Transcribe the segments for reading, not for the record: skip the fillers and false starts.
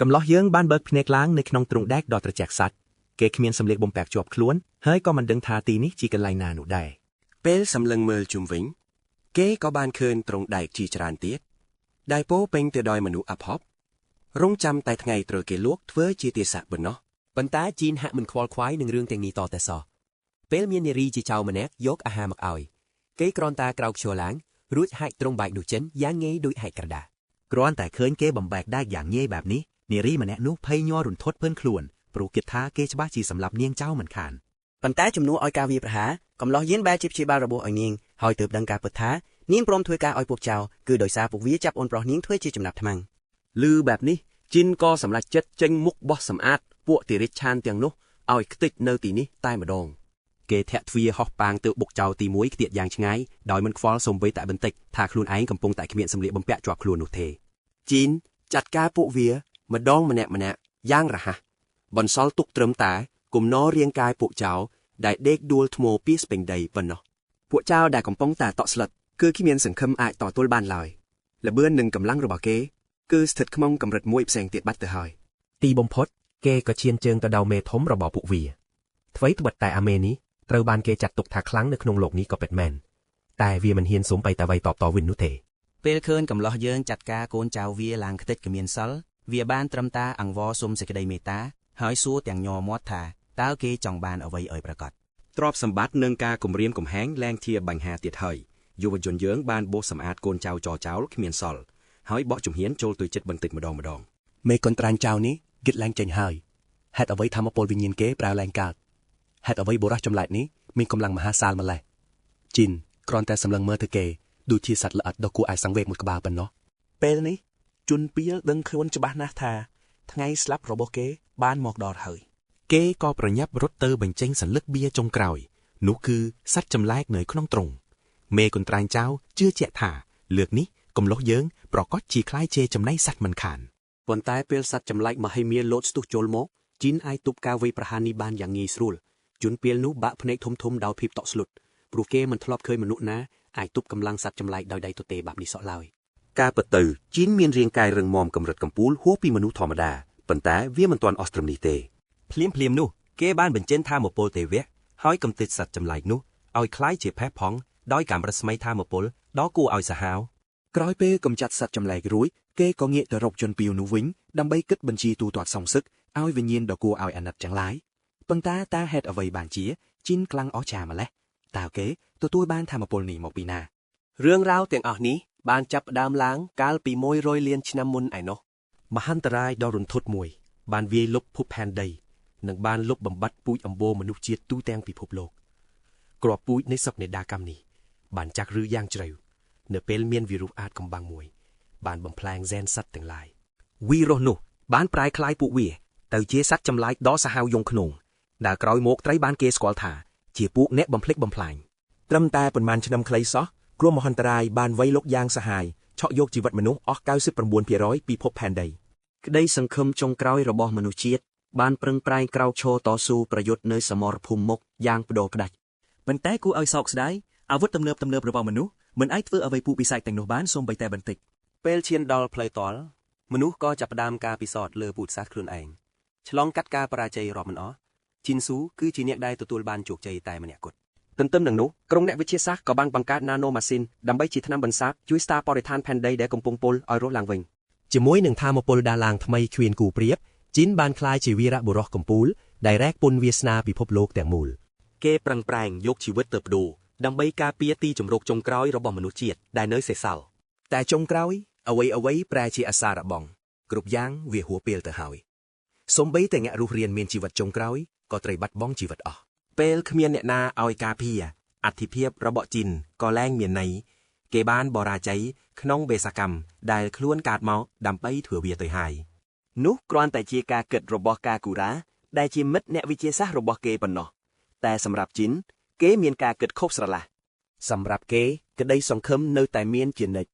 កំឡោះយើងបានបើកភ្នែកឡើងនៅក្នុងទ្រុងដែកដ៏ត្រជាក់សាច់គេគ្មានសម្លៀកបំពាក់ជាប់ខ្លួនហើយក៏មិនដឹងថាទីនេះជាកន្លែងណានោះដែរពេលសម្លឹងមើលជុំវិញគេក៏បានឃើញទ្រុងដែកជាច្រើនទៀតដែលពោពេញទៅដោយមនុស្សអាប់ហប់រងចាំតែថ្ងៃត្រូវគេលួកធ្វើជាទាស័កប៉ុណ្ណោះប៉ុន្តែជីនហាក់មិនខ្វល់ខ្វាយនឹងរឿងទាំងនេះតតែសោះពេលមាននារីជាចៅម្នាក់យកអាហារមកឲ្យគេគ្រាន់តែក្រោកឈរឡើងរួចហែកទ្រុងបែកនោះចិនយ៉ាងងាយដូចហែកក្រដាសគ្រាន់តែឃើញគេបំបែកដែកយ៉ាងងាយបែបនេះនារីម្នាក់នោះភ័យញ័ររន្ធត់ភឿនខ្លួនព្រោះគិតថាគេច្បាស់ជាសម្លាប់នាងចៅមិនខានប៉ុន្តែជំនួសឲ្យការវាយប្រហារកំឡោះយៀនបែរជាព្យាបាលរបួសឲ្យនាងហើយទើបដឹងការពិតថានាងព្រមធ្វើការឲ្យពួកចៅគឺដោយសារពួកវាចាប់អូនប្រុសនាងធ្វើជាចំណាប់ថ្នាំងឮបែបនេះជីនក៏សម្រេចចិត្តចេញមុខបោះសម្អាតពួកទារិចឆានទាំងនោះឲ្យខ្ទេចនៅទីនេះតែម្ដងគេធាក់ទ្វារហោះប៉ាងទៅបុកចោលទី1ខ្ទាតយ៉ាងឆ្ងាយដោយមិនខ្វល់សូម្បីតែបន្តិចថាខ្លួនឯងកំពុងតែគ្មានសម្លៀកបំពាក់ជាប់ខ្លួននោះទេជីនចាត់ការពួកវាម្ដងម្នាក់យ៉ាងរហ័សបន្សល់ទុកត្រឹមតែគំនររាងកាយពួកចៅដែលដេកដួលថ្មពីស្ពេញដីប៉ុណ្ណោះពួកចៅដែលកំពុងតែតក់ស្លុតគឺគ្មានសង្ឃឹមអាចតទល់បានឡើយល្បឿននិងកម្លាំងរបស់គេគឺស្ថិតក្នុងកម្រិតមួយផ្សេងទៀតបាត់ទៅហើយទីបំផុតគេក៏ឈានជើងទៅដល់មេធំរបស់ពួកវាអ្វីត្បិតតែអាមេនេះត្រូវបានគេចាត់ទុកថាខ្លាំងនៅក្នុងโลกនេះក៏ពិតមែនតែវាមិនហ៊ានសូម្បីតែអ្វីតបតវិញនោះទេពេលឃើញកំឡោះយើងចាត់ការកូនចៅវាឡើងខ្ទេចគ្មានសិលវាបានត្រឹមតែអង្វរសុំសេចក្តីមេត្តាហើយសួរទាំងញ័រមាត់ថាតើគេចង់បានអ្វីឲ្យប្រកបទ្រព្យសម្បត្តិនិងការគំរាមកំហែងលែងជាបញ្ហាទៀតហើយយុវជនយើងបានបោសសម្អាតកូនចៅចោលគ្មានសល់ហើយបកជំហានចូលទៅចិត្តបន្តិចម្ដងមេកុនត្រាញ់ចៅនេះគិតឡើងចេញហើយហេតុអ្វីធម្មពលវិញ្ញាណគេប្រើឡើងកើតហេតុអ្វីបុរសចម្លែកនេះមានកម្លាំងមហាសាលម្លេះជីនគ្រាន់តែសម្លឹងមើលទៅគេដូចជាសត្វល្អិតដ៏គួរឲ្យសង្វេគមួយក្បាលប៉ុណ្ណោះពេលនេះជន់ពីលដឹងខ្លួនច្បាស់ណាស់ថាថ្ងៃស្លាប់របស់គេបានមកដល់ហើយគេក៏ប្រញាប់រត់ទៅបញ្ចេញសន្លឹកបៀចុងក្រោយនោះគឺសត្វចម្លែកនៅក្នុងទ្រុងមេកុនត្រាញ់ចៅជឿជាក់ថាលើកនេះកំឡោះយើងប្រកាសជាខ្លាយជាចំណៃសត្វមិនខានប៉ុន្តែពេលសត្វចម្លែកមហិមាលោតស្ទុះចូលមកជីនអាចទប់ការវាយប្រហារនេះបានយ៉ាងងាយស្រួលជន់ពីលនោះបាក់ភ្នែកធំដោយភាពតក់ស្លុតព្រោះគេមិនធ្លាប់ឃើញមនុស្សណាអាចទប់កម្លាំងសត្វចម្លែកដោយដៃទទេបែបនេះសោះឡើយការពិតទៅជីនមានរាងកាយរឹងមាំកម្រិតកំពូលហួសពីមនុស្សធម្មតាប៉ុន្តែវាមិនទាន់អស់ត្រឹមនេះទេភ្លាមនោះគេបានបញ្ចេញថាមពលទេវៈហើយកំទេចសត្វចម្លែកនោះឲ្យคล้ายជាផេះផង់ដោយការរស្មីថាមពលដ៏គួរឲ្យសាហាវក្រោយពេលកំចាត់សត្វចម្លែករួចគេក៏ងាកទៅរកជនពីវនោះវិញដើម្បីគិតបញ្ជីទូទាត់សងសឹកឲ្យវិញ្ញាណដ៏គួរឲ្យអាណិតទាំងឡាយប៉ុន្តែតើហេតុអ្វីបានជាជីនខ្លាំងអស្ចារ្យម្ល៉េះតើគេទទួលបានថាមពលនេះមកពីណារឿងរ៉ាវទាំងអស់នេះបានចាប់ផ្ដើមឡើងកាលពី100លានឆ្នាំមុនឯណោះមហន្តរាយដ៏រន្ធត់មួយបានវាយលុបភពផែនដីនិងបានលុបបំបាត់ពូជអម្បូរមនុស្សជាតិទូទាំងពិភពលោកគ្រាប់ពូជនៃសក្តិដាកម្មនេះបានចាក់ឫសយ៉ាងជ្រៅនៅពេលមានវីរុសអាចកំបាំងមួយបានបំផ្លាញហ្សែនសត្វទាំងឡាយវីរុសនោះបានប្រែក្លាយពួកវាទៅជាសត្វចម្លែកដ៏សាហាវយង់ឃ្នងដែលក្រោយមកត្រីបានគេស្គាល់ថាជាពួកអ្នកបំផ្លិចបំផ្លាញត្រឹមតែប៉ុន្មានឆ្នាំខ្លីសោះគ្រោះមហន្តរាយបានវាយលុកយ៉ាងសាហាវឆក់យកជីវិតមនុស្សអស់ 99% ពីភពផែនដីក្តីសង្ឃឹមចុងក្រោយរបស់មនុស្សជាតិបានប្រឹងប្រែងក្រោកឈរតស៊ូប្រយុទ្ធនៅសមរភូមិមុខយ៉ាងផ្ដោផ្ដាច់ប៉ុន្តែគួរឲ្យសោកស្ដាយអាវុធទំនើបរបស់មនុស្សមិនអាចធ្វើអ្វីពួកពិសាចទាំងនោះបានសូម្បីតែបន្តិចពេលឈានដល់ផ្លូវតល់មនុស្សក៏ចាប់ផ្ដើមការពិសោធន៍លើពូជសាសន៍ខ្លួនឯងឆ្លងកាត់ការបរាជ័យរាប់មិនអស់ជីនស៊ូគឺជាអ្នកដែលទទួលបានជោគជ័យតែម្នាក់គត់ទន្ទឹមនឹងនោះក្រុមអ្នកវិទ្យាសាស្ត្រក៏បានបង្កើត Nano Machine ដើម្បីជាថ្នាំបន្សាបជួយស្ដារបរិស្ថានផែនដីដែលកំពុងពុលឲ្យរស់ឡើងវិញជាមួយនឹងថាមពលដាឡើងថ្មីគ្មានគូប្រៀបជីនបានក្លាយជាវីរបុរសកំពូលដែលរែកពុនវាសនាពិភពលោកទាំងមូលគេប្រឹងប្រែងយកជីវិតទៅប្ដូរដើម្បីការពារទីជម្រកចុងក្រោយរបស់មនុស្សជាតិដែលនៅសេសសល់តែចុងក្រោយអ្វីប្រែជាអសារៈបងគ្រប់យ៉ាងវាហួសពេលទៅហើយសូម្បីតែអ្នករស់រានមានជីវិតចុងក្រោយក៏ត្រូវបាត់បង់ជីវិតអស់ពេលគ្មានអ្នកណាឲ្យការពារអធិភាពរបស់ជីនក៏លែងមានន័យគេបានបរាជ័យក្នុងបេសកកម្មដែលខ្លួនកាត់មកដើម្បីធ្វើវាទៅហើយនោះគ្រាន់តែជាការគិតរបស់កាគូរ៉ាដែលជាមិត្តអ្នកវិទ្យាសាស្ត្ររបស់គេប៉ុណ្ណោះតែសម្រាប់ជីនគេមានការគិតខុសស្រឡះសម្រាប់គេក្តីសង្ឃឹមនៅតែមានជានិច្ច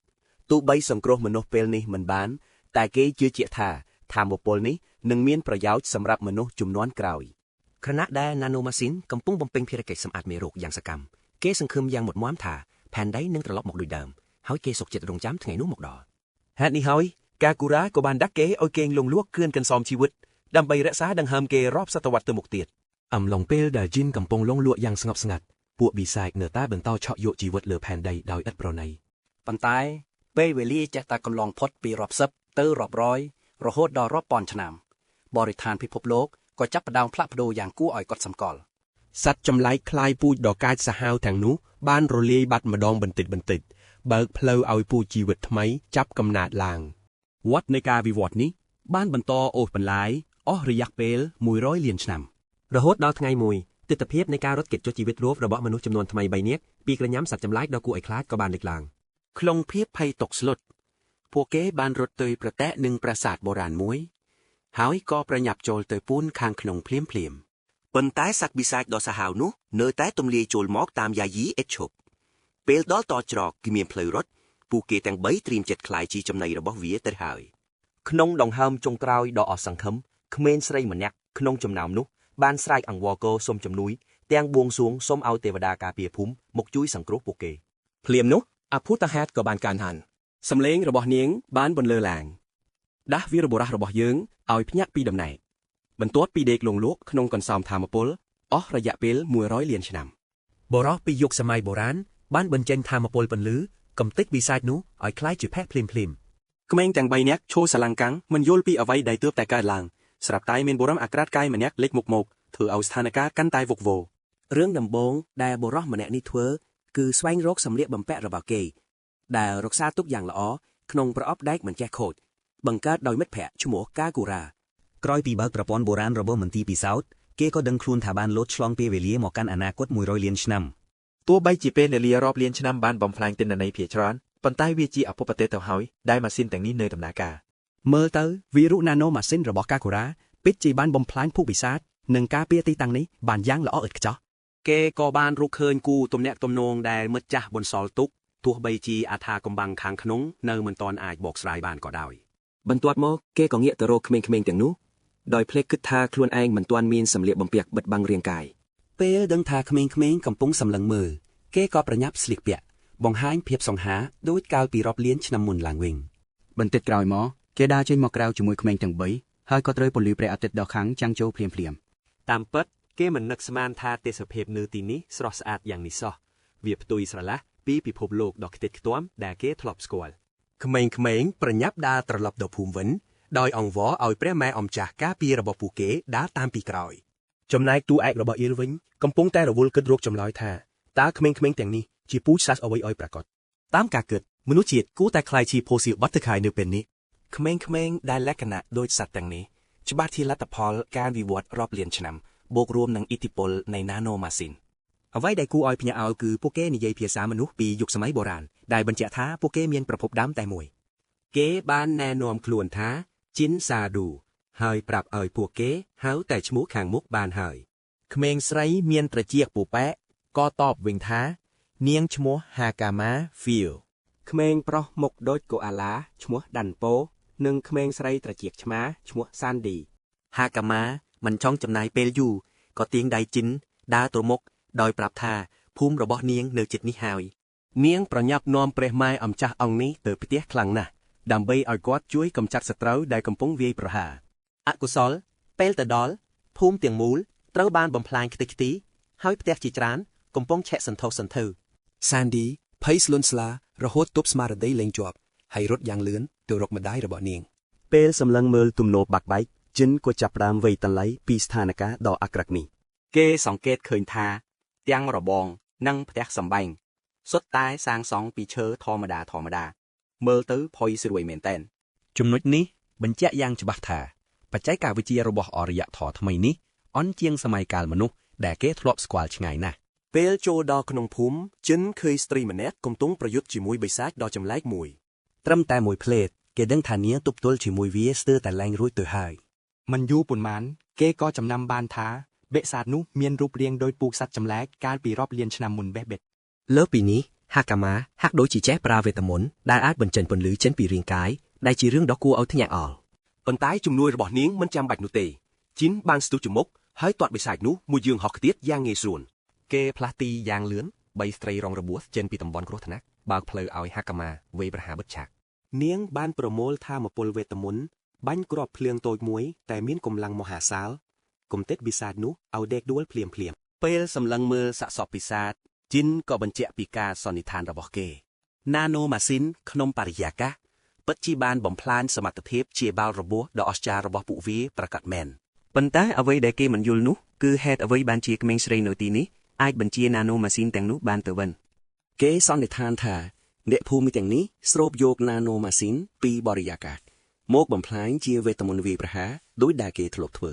ទោះបីសង្គ្រោះមនុស្សពេលនេះមិនបានតែគេជឿជាក់ថាថាមពលនេះនឹងមានប្រយោជន៍សម្រាប់មនុស្សជំនាន់ក្រោយខណៈដែល Nano Machine កំពុងបំពេញភារកិច្ចសម្អាតមេរោគយ៉ាងសកម្មគេសង្ឃឹមយ៉ាងមុតមាំថាផែនដីនឹងត្រឡប់មកដូចដើមហើយគេសុខចិត្តរងចាំថ្ងៃនោះមកដល់ហេតុនេះហើយ កាគូរ៉ាក៏បានដាក់គេឲ្យគេងលងលក់គ្រឿនកន្សំជីវិតដើម្បីរក្សាដង្ហើមគេរាប់សតវត្សទៅមុខទៀតអំឡុងពេលដែលជីនកំពុងលងលក់យ៉ាងស្ងប់ស្ងាត់ពួកប៊ីសាចនៅតែបន្តឆក់យកជីវិតលើផែនដីដោយឥតប្រណី ប៉ុន្តែពេលវេលាចេះតែកន្លងផុតពីរាប់សិបទៅរាប់រយរហូតដល់រាប់ពាន់ឆ្នាំបរិស្ថានពិភពលោកក៏ចាប់ផ្ដើមផ្លាស់ប្ដូរយ៉ាងគួរឲ្យកត់សម្គាល់ សត្វចម្លែកคล้ายពូជដ៏កាចសាហាវទាំងនោះបានរលាយបាត់ម្ដងបន្តិចបើកផ្លូវឲ្យពូជជីវិតថ្មីចាប់កំណើតឡើង វដ្តនៃការវិវត្តនេះបានបន្តអូសបន្លាយអស់រយៈពេល100លានឆ្នាំរហូតដល់ថ្ងៃមួយទិដ្ឋភាពនៃការរត់គេចចុះជីវិតរស់របស់មនុស្សចំនួនថ្មី3នាក់ពីក្រញាំសត្វចម្លែកដ៏គួរឲ្យខ្លាចក៏បានលេចឡើងក្នុងភាពភ័យតកស្លុតពួកគេបានរត់ទៅប្រទះនឹងប្រាសាទបុរាណមួយហើយក៏ប្រញាប់ចូលទៅពូនខាងក្នុងភ្លាមប៉ុន្តែសត្វបិសាចដ៏សាហាវនោះនៅតែទម្លាយចូលមកតាមយាយីឥតឈប់ពេលដល់តច្រកគឺមានផ្លូវរត់ពួកគេទាំង3ត្រៀមចិត្តខ្លាយជាចំណីរបស់វាទៅហើយក្នុងដង្ហើមចុងក្រោយដ៏អស់សង្ឃឹមក្មេងស្រីម្នាក់ក្នុងចំណោមនោះបានស្រែកអង្វរកសុំជំនួយទាំងបួងសួងសុំឲ្យទេវតាការពារភូមិមកជួយសង្គ្រោះពួកគេភ្លាមនោះអភូតហេតុក៏បានកើនហានសំឡេងរបស់នាងបានបន្លឺឡើងដាស់វីរបុរសរបស់យើងឲ្យភ្ញាក់ពីដំណេកបន្ទាប់ពីដេកលងលក់ក្នុងកន្សោមថាមពលអស់រយៈពេល100លានឆ្នាំបុរសពីយុគសម័យបុរាណបានបញ្ចេញថាមពលពន្លឺកំទេចបិសាចនោះឲ្យคล้ายជាភ័ក្រភ្លាមក្មេងទាំង3នាក់ឈរស្រឡាំងកាំងមិនយល់ពីអ្វីដែលទើបតែកើតឡើងស្រាប់តែមានបុរសអាក្រាតកាយម្នាក់លេចមុខមកធ្វើឲ្យស្ថានភាពកាន់តែវឹកវររឿងដំបូងដែលបុរសម្នាក់នេះធ្វើគឺស្វែងរកសម្លៀកបំពាក់របស់គេដែលរក្សាទុកយ៉ាងល្អក្នុងប្រអប់ដែកមិនចេះខូចបង្កើតដោយមិត្តភ័ក្តិឈ្មោះកាគូរ៉ាក្រោយពីបើកប្រព័ន្ធបុរាណរបស់មន្ទីរពិសោធន៍គេក៏ដឹងខ្លួនថាបានលោតឆ្លងពេលវេលាមកកាន់អនាគត100លានឆ្នាំទោះបីជាពេលវេលារាប់លានឆ្នាំបានបំផ្លាញទិន្នន័យភាគច្រើនប៉ុន្តែវាជាអភពប្រទេសទៅហើយដែលម៉ាស៊ីនទាំងនេះនៅដំណើរការមើលទៅវីរុណាណូម៉ាស៊ីនរបស់កាគូរ៉ាពិតជាបានបំផ្លាញភូមិពិសាចនិងការពារទីតាំងនេះបានយ៉ាងល្អឥតខ្ចោះគេក៏បានរកឃើញគូទំនាក់ទំនងដែលមិត្តចាស់បន្សល់ទុកទោះបីជាអថាកំបាំងខាងក្នុងនៅមិនទាន់អាចបកស្រាយបានក៏ដោយបន្ទាប់មកគេក៏ងាកទៅរកក្មេងៗទាំងនោះដោយភ្លេចគិតថាខ្លួនឯងមិនទាន់មានសម្លៀកបំពាក់បិទបាំងរាងកាយពេលដឹងថាក្មេងៗកំពុងសម្លឹងមើលគេក៏ប្រញាប់ស្លៀកពាក់បង្ហាញភាពសង្ហាដូចកាលពីរាប់លានឆ្នាំមុនឡើងវិញបន្តិចក្រោយមកគេដើរចេញមកក្រៅជាមួយក្មេងទាំង3ហើយក៏ត្រូវពន្លឺព្រះអាទិត្យដ៏ខ្លាំងចាំងចូលភ្លាមតាមពិតគេមិននឹកស្មានថាទេសភាពនៅទីនេះស្រស់ស្អាតយ៉ាងនេះសោះវាផ្ទុយស្រឡះពីពិភពលោកដ៏ខ្ទេចខ្ទាំដែលគេធ្លាប់ស្គាល់ក្មេងៗប្រញាប់ដើរត្រឡប់ទៅភូមិវិញដោយអង្វរឲ្យព្រះម៉ែអម្ចាស់ការពាររបស់ពួកគេដើរតាមពីក្រោយចំណែកតួឯករបស់អ៊ីលវិញកំពុងតែរវល់គិតរកចម្លើយថាតើក្មេងៗទាំងនេះជាពូជសាសអ្វីឲ្យប្រាកដតាមការគិតមនុស្សជាតិគួរតែខ្លាយជាផូស៊ីលបាត់ទៅខាយនៅពេលនេះក្មេងៗដែលលក្ខណៈដូចសត្វទាំងនេះច្បាស់ជាលទ្ធផលការវិវត្តរាប់លានឆ្នាំបូករួមនឹងឥទ្ធិពលនៃណាណូម៉ាស៊ីនអ្វីដែលគួរឲ្យភ្ញាក់ឲ្យគឺពួកគេនិយាយភាសាមនុស្សពីយុគសម័យបុរាណដែលបញ្ជាក់ថាពួកគេមានប្រភពដើមតែមួយគេបានណែនាំខ្លួនថាជីនសាឌូហើយប្រាប់ឲ្យពួកគេហៅតែឈ្មោះខាងមុខបានហើយក្មេងស្រីមានត្រចៀកពូប៉ែក៏តបវិញថានាងឈ្មោះហាកាម៉ាហ្វីលក្មេងប្រុសមុខដូចកូអាឡាឈ្មោះដាន់ប៉ូនិងក្មេងស្រីត្រចៀកឆ្មាឈ្មោះសានឌីហាកាម៉ាមិនចង់ចំណាយពេលយូរក៏ទាញដៃជីនដើរទៅមុខដោយប្រាប់ថាភូមិរបស់នាងនៅជិតនេះហើយនាងប្រញាប់នាំព្រះម៉ែអម្ចាស់អង្គនេះទៅផ្ទះខ្លាំងណាស់ដើម្បីឲ្យគាត់ជួយកម្ចាត់សត្រូវដែលកំពុងវាយប្រហារអកុសលពេលទៅដល់ភូមិទាំងមូលត្រូវបានបំផ្លាញខ្ទេចខ្ទីហើយផ្ទះជាច្រើនកំពុងឆែកសន្ធោសន្ធៅសានឌីភ័យស្លន់ស្លារហូតទប់ស្មារតីលែងជាប់ហើយរត់យ៉ាងលឿនទៅរកម្ដាយរបស់នាងពេលសម្លឹងមើលទំនោរបាក់បែកជីនក៏ចាប់ផ្ដើមវ័យតន្លៃពីស្ថានភាពដ៏អាក្រក់នេះគេសង្កេតឃើញថាទាំងរបងនិងផ្ទះសម្បែងសុទ្ធតែសាងសង់ពីឈើធម្មតាមើលទៅផុយស្រួយមែនតែនចំណុចនេះបញ្ជាក់យ៉ាងច្បាស់ថាបច្ចេកវិទ្យារបស់អរិយធម៌ថ្មីនេះអន់ជាងសម័យកាលមនុស្សដែលគេធ្លាប់ស្គាល់ឆ្ងាយណាស់ពេលចូលដល់ក្នុងភូមិជីនឃើញស្ត្រីម្នាក់កំពុងប្រយុទ្ធជាមួយបិសាចដ៏ចម្លែកមួយត្រឹមតែមួយភ្លែតគេដឹងថានាងទប់ទល់ជាមួយវាស្ទើរតែលែងរួចទៅហើយមិនយូរប៉ុន្មានគេក៏ចំណាំបានថាបិសាចនោះមានរូបរាងដូចពូជសត្វចម្លែកកាលពីរាប់លានឆ្នាំមុនបេះបិទលើពីនេះហាកាម៉ាហាក់ដូចជាចេះប្រើវេទមន្តដែលអាចបញ្ចេញពន្លឺចេញពីរាងកាយដែលជារឿងដ៏គួរឲ្យភ្ញាក់អល់ប៉ុន្តែជំនួយរបស់នាងមិនចាំបាច់នោះទេជីនបានស្ទុះចំមុខហើយទាត់បិសាចនោះមួយយើងហោះខ្ទាតយ៉ាងងាយស្រួលគេផ្លាស់ទីយ៉ាងលឿនបីស្ត្រីរងរបួសចេញពីតំបន់គ្រោះថ្នាក់បើកផ្លូវឲ្យហាកាម៉ាវេយប្រហារបិទឆាក នាងបានប្រមូលថាមពលវេទមន្តបាញ់គ្រាប់ភ្លើងតូចមួយតែមានកម្លាំងមហាសាលគំទេចបិសាចនោះឲ្យដេកដួលភ្លាមពេលសម្លឹងមើលសាកសពបិសាចជីនក៏បញ្ជាក់ពីការសន្និដ្ឋានរបស់គេណាណូម៉ាស៊ីនក្នុងបរិយាកាសពិតជាបានបំផ្លាញសមត្ថភាពជាបាល់របួសដ៏អស្ចារ្យរបស់ពួកវាប្រកាសមែនប៉ុន្តែអ្វីដែលគេមិនយល់នោះគឺហេតុអ្វីបានជាក្មេងស្រីនៅទីនេះអាចបញ្ជាណាណូម៉ាស៊ីនទាំងនោះបានទៅវិញគេសន្និដ្ឋានថាអ្នកភូមិទាំងនេះស្រូបយកណាណូម៉ាស៊ីនពីបរិយាកាសមកបំផ្លាញជាវេទមន្តវាយប្រហារដោយដែលគេធ្លាប់ធ្វើ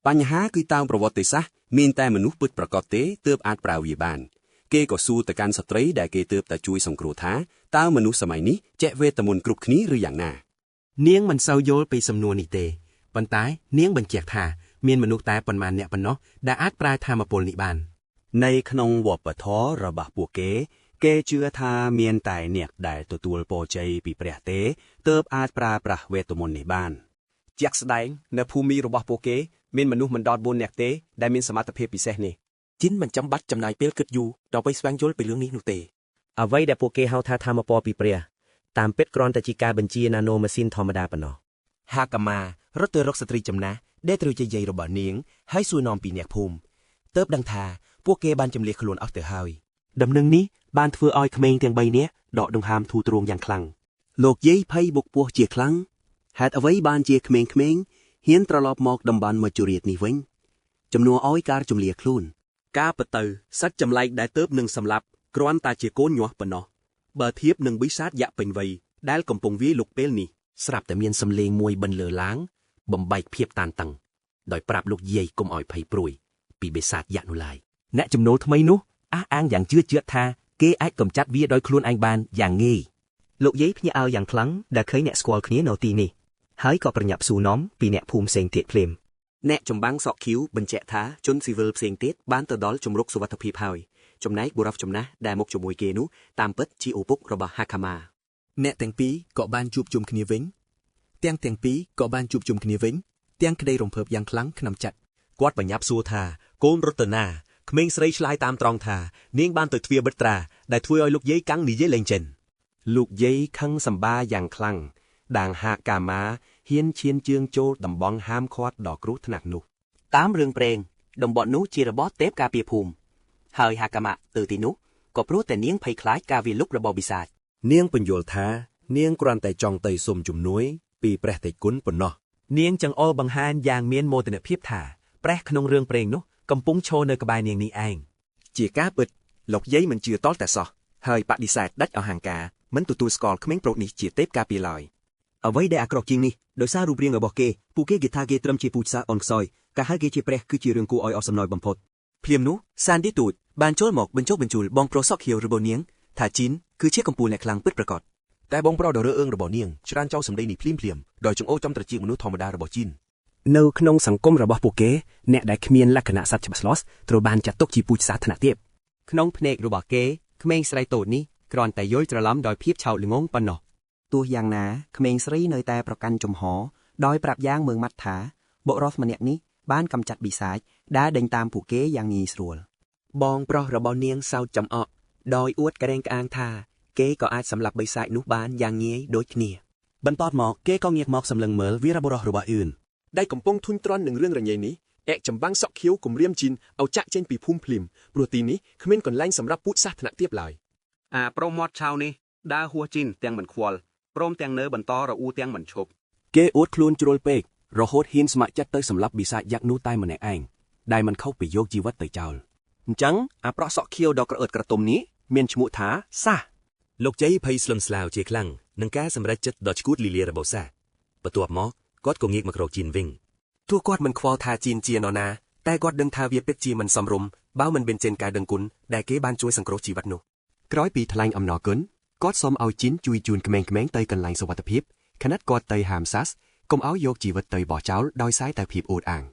បញ្ហាគឺតាមប្រវត្តិសាស្ត្រមានតែមនុស្សពិតប្រាកដទេទើបអាចប្រើវាបានគេក៏សួរទៅកាន់ស្ត្រីដែលគេទើបតែជួយសង្គ្រោះថាតើមនុស្សសម័យនេះចេះវេទមន្តគ្រប់គ្នាឬយ៉ាងណានាងមិនសូវយល់ពីសំណួរនេះទេប៉ុន្តែនាងបញ្ជាក់ថាមានមនុស្សតែប៉ុន្មានអ្នកប៉ុណ្ណោះដែលអាចប្រើធម៌ពលនេះបានในក្នុងវប្បធម៌របស់ពួកគេជឿថាមានតែអ្នកដែលទទួលពរជ័យពីព្រះទេទើបអាចប្រើប្រាស់វេទមន្តនេះបានជាក់ស្ដែងនៅភូមិរបស់ពួកគេមានមនុស្សមិនដល់4នាក់ទេដែលមានសមត្ថភាពពិសេសនេះជីនមិនចាំបាច់ចំណាយពេលគិតយូរដើម្បីស្វែងយល់ពីរឿងនេះនោះទេអ្វីដែលពួកគេហៅថាធម៌ពលពីព្រះតាមពិតគ្រាន់តែជាការបញ្ជាណាណូម៉ាស៊ីនធម្មតាប៉ុណ្ណោះហាកាម៉ារត់ទៅរកស្ត្រីចំណាស់ដែលត្រូវជាយាយរបស់នាងហើយសួរនាំពីអ្នកភូមិទើបដឹងថាពួកគេបានចម្លៀសខ្លួនអស់ទៅហើយដំណឹងនេះបានធ្វើឲ្យក្មេងទាំង3នាក់ដកដង្ហើមធូរទ្រាងយ៉ាងខ្លាំងលោកយាយភ័យបុកពោះជាខ្លាំងហេតុអ្វីបានជាក្មេងៗហ៊ានត្រឡប់មកតំបន់មច្ចុរាជនេះវិញជំនួសឲ្យការចម្លៀសខ្លួនការពិតទៅសត្វចម្លែកដែលទើបនឹងសម្លាប់គ្រាន់តែជាកូនញាស់ប៉ុណ្ណោះបើធៀបនឹងបិសាចយៈពេញវ័យដែលកំពុងវាយលុកពេលនេះស្រាប់តែមានសំឡេងមួយបន្លឺឡើងបំបែកភាពតានតឹងដោយប្រាប់លោកយាយកុំឲ្យភ័យព្រួយពីបិសាចយៈនោះឡើយអ្នកចំណូលថ្មីនោះអះអាងយ៉ាងជឿជាក់ថាគេអាចកម្ចាត់វាដោយខ្លួនឯងបានយ៉ាងងាយលោកយាយភ្ញាក់ឲ្យយ៉ាងខ្លាំងដែលឃើញអ្នកស្គាល់គ្នានៅទីនេះហើយក៏ប្រញាប់សួរនាំពីអ្នកភូមិផ្សេងទៀតភ្លាមអ្នកចម្បាំងសក់ខៀវបញ្ជាក់ថាជនស៊ីវិលផ្សេងទៀតបានទៅដល់ជំរកសុវត្ថិភាពហើយចំណែកបុរសចំណាស់ដែលមកជាមួយគេនោះតាមពិតជាឪពុករបស់ហាកាម៉ាអ្នកទាំងពីរក៏បានជួបជុំគ្នាវិញទាំងពីរក៏បានជួបជុំគ្នាវិញទាំងក្តីរំភើបយ៉ាងខ្លាំងក្នុងចិត្តគាត់បញ្ញាប់សួរថាកូនរតនាក្មេងស្រីឆ្លើយតាមត្រង់ថានាងបានទៅទ្វារបិទត្រាដែលធ្វើឲ្យលោកយាយកាំងនិយាយលេងចិនលោកយាយខឹងសម្បាយ៉ាងខ្លាំងដាងហាកាម៉ាហ៊ានឈានជើងចូលតំបន់ហាមឃាត់ដ៏គ្រោះថ្នាក់នោះតាមរឿងព្រេងតំបន់នោះជារបស់ទេពការពារភូមិហើយហាកាម៉ាទៅទីនោះក៏ព្រោះតែនាងភ័យខ្លាចការវាយលុករបស់បិសាចនាងពន្យល់ថានាងគ្រាន់តែចង់ទៅសុំជំនួយពីព្រះតេជគុណប៉ុណ្ណោះនាងចង្អុលបង្ហាញយ៉ាងមានមោទនភាពថាព្រះក្នុងរឿងព្រេងនោះកំពុងឈរនៅក្បែរនាងនេះឯងជាការពិតលោកយាយមិនជឿតល់តែសោះហើយបដិសេធដាច់អហង្ការមិនទទួលស្គាល់ក្មេងប្រុសនេះជាទេពការពារឡើយអ្វីដែលអាក្រក់ជាងនេះដោយសាររូបរាងរបស់គេពួកគេថាគេត្រឹមជាពូជសាសន៍អន់ខ្សោយការហៅគេជាព្រះគឺជារឿងគួរឲ្យអស់សំណើចបំផុតភ្លាមនោះសានឌីទូតបានចូលមកបញ្ចុះបញ្ជូលបងប្រុសសក់ខៀវរបស់នាងថាជីនគឺជាកំពូលអ្នកខ្លាំងពិតប្រាកដតែបងប្រុសដ៏រើអើងរបស់នាងច្រានចោលសម្ដីនេះភ្លាមដោយចង្អុលចំត្រចៀកមនុស្សធម្មតារបស់ជីននៅក្នុងសង្គមរបស់ពួកគេអ្នកដែលគ្មានលក្ខណៈសត្វច្បាស់លាស់ត្រូវបានចាត់ទុកជាពូជសាសន៍ថ្នាក់ទាបក្នុងភ្នែករបស់គេក្មេងស្រីតូចនេះគ្រាន់តែយល់ច្រឡំដោយភាពឆោតល្ងង់ប៉ុណ្ណោះទោះយ៉ាងណាក្មេងស្រីនៅតែប្រកាន់ជំហរដោយប្រាប់យ៉ាងមើងម៉ាត់ថាបុរសម្នាក់នេះបានកម្ចាត់បិសាចដែលដេញតាមពួកគេយ៉ាងងាយស្រួលបងប្រុសរបស់នាងសោតចំអកដោយអួតក្រែងក្អាងថាគេក៏អាចសម្លាប់បិសាចនោះបានយ៉ាងងាយដូចគ្នាបន្ទាប់មកគេក៏ងាកមកសម្លឹងមើលវីរបុរសរបស់អឿនដែលកំពុងធុញទ្រាន់នឹងរឿងរញ៉េនេះចម្បាំងសក់ខៀវគំរាមជីនឲ្យចាក់ចេញពីភូមិភ្លាមព្រោះទីនេះគ្មានកន្លែងសម្រាប់ពូជសាសន៍ថ្នាក់ទាបឡើយប្រមមាត់ឆៅនេះដើរហួសជីនទាំងមិនខ្វល់ព្រមទាំងនៅបន្តរអ៊ូទាំងមិនឈប់គេអួតខ្លួនជ្រុលពេករហូតហ៊ានស្ម័គ្រចិត្តទៅសម្លាប់បិសាចยักษ์នោះតែម្នាក់ឯងដែលមិនខុសពីយកជីវិតទៅចោលអញ្ចឹងអាប្រក់សក់ខៀវដ៏ក្រអឺតក្រទុំនេះមានឈ្មោះថាសាសលោកជ័យភ័យស្លន់ស្លាវជាខ្លាំងនឹងការសម្រេចចិត្តដ៏ឆ្កួតលីលារបស់សាសបន្ទាប់មកគាត់ក៏ងាកមករកជីនវិញទោះគាត់មិនខ្វល់ថាជីនជានរណាតែគាត់ដឹងថាវាពិតជាមិនសមរម្យបើមិនមានចេនការដឹងគុណដែលគេបានជួយសង្គ្រោះជីវិតនោះក្រោយពីថ្លែងអំណរគុណគាត់សូមឲ្យជីនជួយជូនក្មេងៗទៅកន្លែងសុវត្ថិភាពខណៈគាត់ទៅហាមសាសកុំឲ្យយកជីវិតទៅបោះចោលដោយសារតែភាពអួតអាង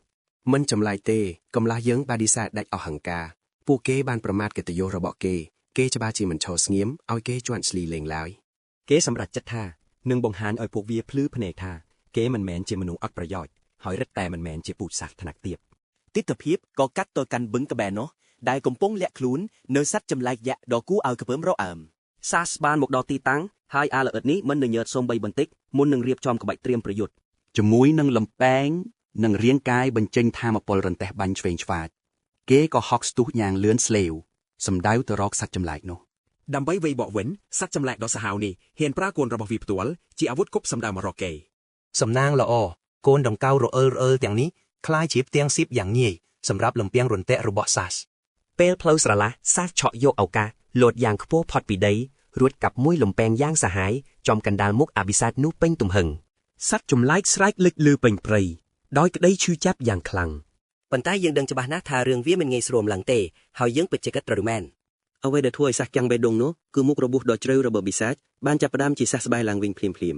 មិនចម្លែកទេកំឡះយើងបានឌីសាដាច់អស់ហង្ការពួកគេបានប្រមាថកិត្តិយសរបស់គេច្បាស់ជាមិនឈរស្ងៀមឲ្យគេជន់ស្លីលេងឡើយគេសម្រេចចិត្តថានឹងបង្ហាញឲ្យពួកវាភ្លឺភ្នែកថាគេមិនមែនជាមនុស្សអត់ប្រយោជន៍ហើយរឹតតែមិនមែនជាពូជសាសន៍ថ្នាក់ទាបទិដ្ឋភាពក៏កាត់ទៅកាន់បឹងកបែនោះដែលកំពុងលាក់ខ្លួននៅសត្វចម្លែកយក្សដ៏គួរឲ្យកពើមរអើម សាសបានមកដល់ទីតាំងហើយអាល្អិតនេះមិនញើតសូមបីបន្តិចមុននឹងរៀបចំក្បាច់ត្រៀមប្រយុទ្ធជាមួយនឹងលំបែងនិងរាងកាយបញ្ចេញថាមពលរន្ទះបាញ់ឆ្វេងឆ្វាចគេក៏ហុកស្ទុះយ៉ាងលឿនស្លេវសម្ដៅទៅរកសត្វចម្លែកនោះដើម្បីវៃបកវិញសត្វចម្លែកដ៏សាហាវនេះហ៊ានប្រើកូនរបស់វាផ្ទាល់ជាអាវុធគប់សម្ដៅមករកគេសំណាងល្អកូនដង្កូវរអើលទាំងនេះคล้ายជាផ្ទាំងស៊ីបយ៉ាងងាយសម្រាប់លំពាំងរន្ទះរបស់សាសពេលផ្លូវស្រឡះសាសឆក់យកឱកាសលោតយ៉ាងខ្ពស់ផុតពីដីរួចកាប់មួយលំពេងយ៉ាងសាហាយចំកណ្ដាលមុខអបិសាចនោះពេញទំហឹងសត្វចម្លែកស្រែកលេចលឺពេញព្រៃដោយក្តីឈឺចាប់យ៉ាងខ្លាំងប៉ុន្តែយើងដឹងច្បាស់ណាស់ថារឿងវាមិនងាយស្រួលឡើងទេហើយយើងពិតជាគិតត្រូវមែនអ្វីដែលធ្វើឲ្យសាសចាំងបេះដូងនោះគឺមុខរបួសដ៏ជ្រៅរបស់បិសាចបានចាប់ផ្ដើមជាសះស្បើយឡើងវិញភ្លាម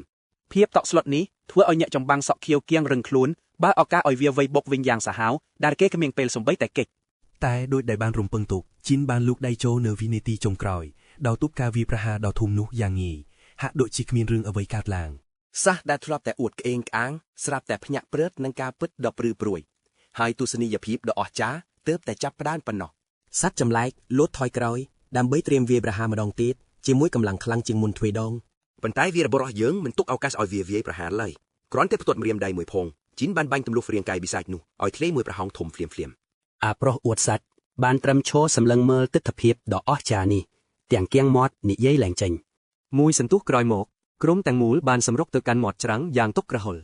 ភាពតក់ស្លុតនេះធ្វើឲ្យអ្នកចម្បាំងសក់ខៀវគៀងរឹងខ្លួនបើឱកាសឲ្យវាវៃបុកវិញយ៉ាងសាហាវដែលគេគ្មានពេលសំបីតែកិច្ចតែដោយដែលបានរំពឹងទុកជីនបានលូកដៃចូលនៅវិនាទីចុងក្រោយដោយទប់ការវាយប្រហារដ៏ធំនោះយ៉ាងងាយហាក់ដូចជាគ្មានរឿងអ្វីកើតឡើងសាសដែលធ្លាប់តែអួតក្អេងក្អាងស្រាប់តែភ្ញាក់ព្រឹតនឹងការពិតដ៏ព្រឺព្រួយហើយទស្សនីយភាពដ៏អស្ចារ្យទើបតែចាប់ផ្ដើមប៉ុណ្ណោះសត្វចម្លែកលោតថយក្រោយដើម្បីត្រៀមវាយប្រហារម្ដងទៀតជាមួយកម្លាំងខ្លាំងជាងមុនទ្វេដងប៉ុន្តែវីរបុរសយើងមិនទុកឱកាសឲ្យវាយប្រហារឡើយគ្រាន់តែផ្ទាត់ម្រាមដៃមួយផងជីនបានបាញ់ទម្លុះរាងកាយបិសាចនោះឲ្យធ្លាយមួយប្រហោងធំភ្លាមអាប្រុសអួតសัตว์បានត្រឹមឈរសម្លឹងមើលទិដ្ឋភាពដ៏អស្ចារ្យនេះទាំងគៀងមាត់និយាយឡើងចេញមួយសន្ទុះក្រោយមកក្រុមទាំងមូលបានសម្រុកទៅកាន់មាត់ច្រាំងយ៉ាងទុកក្រហល់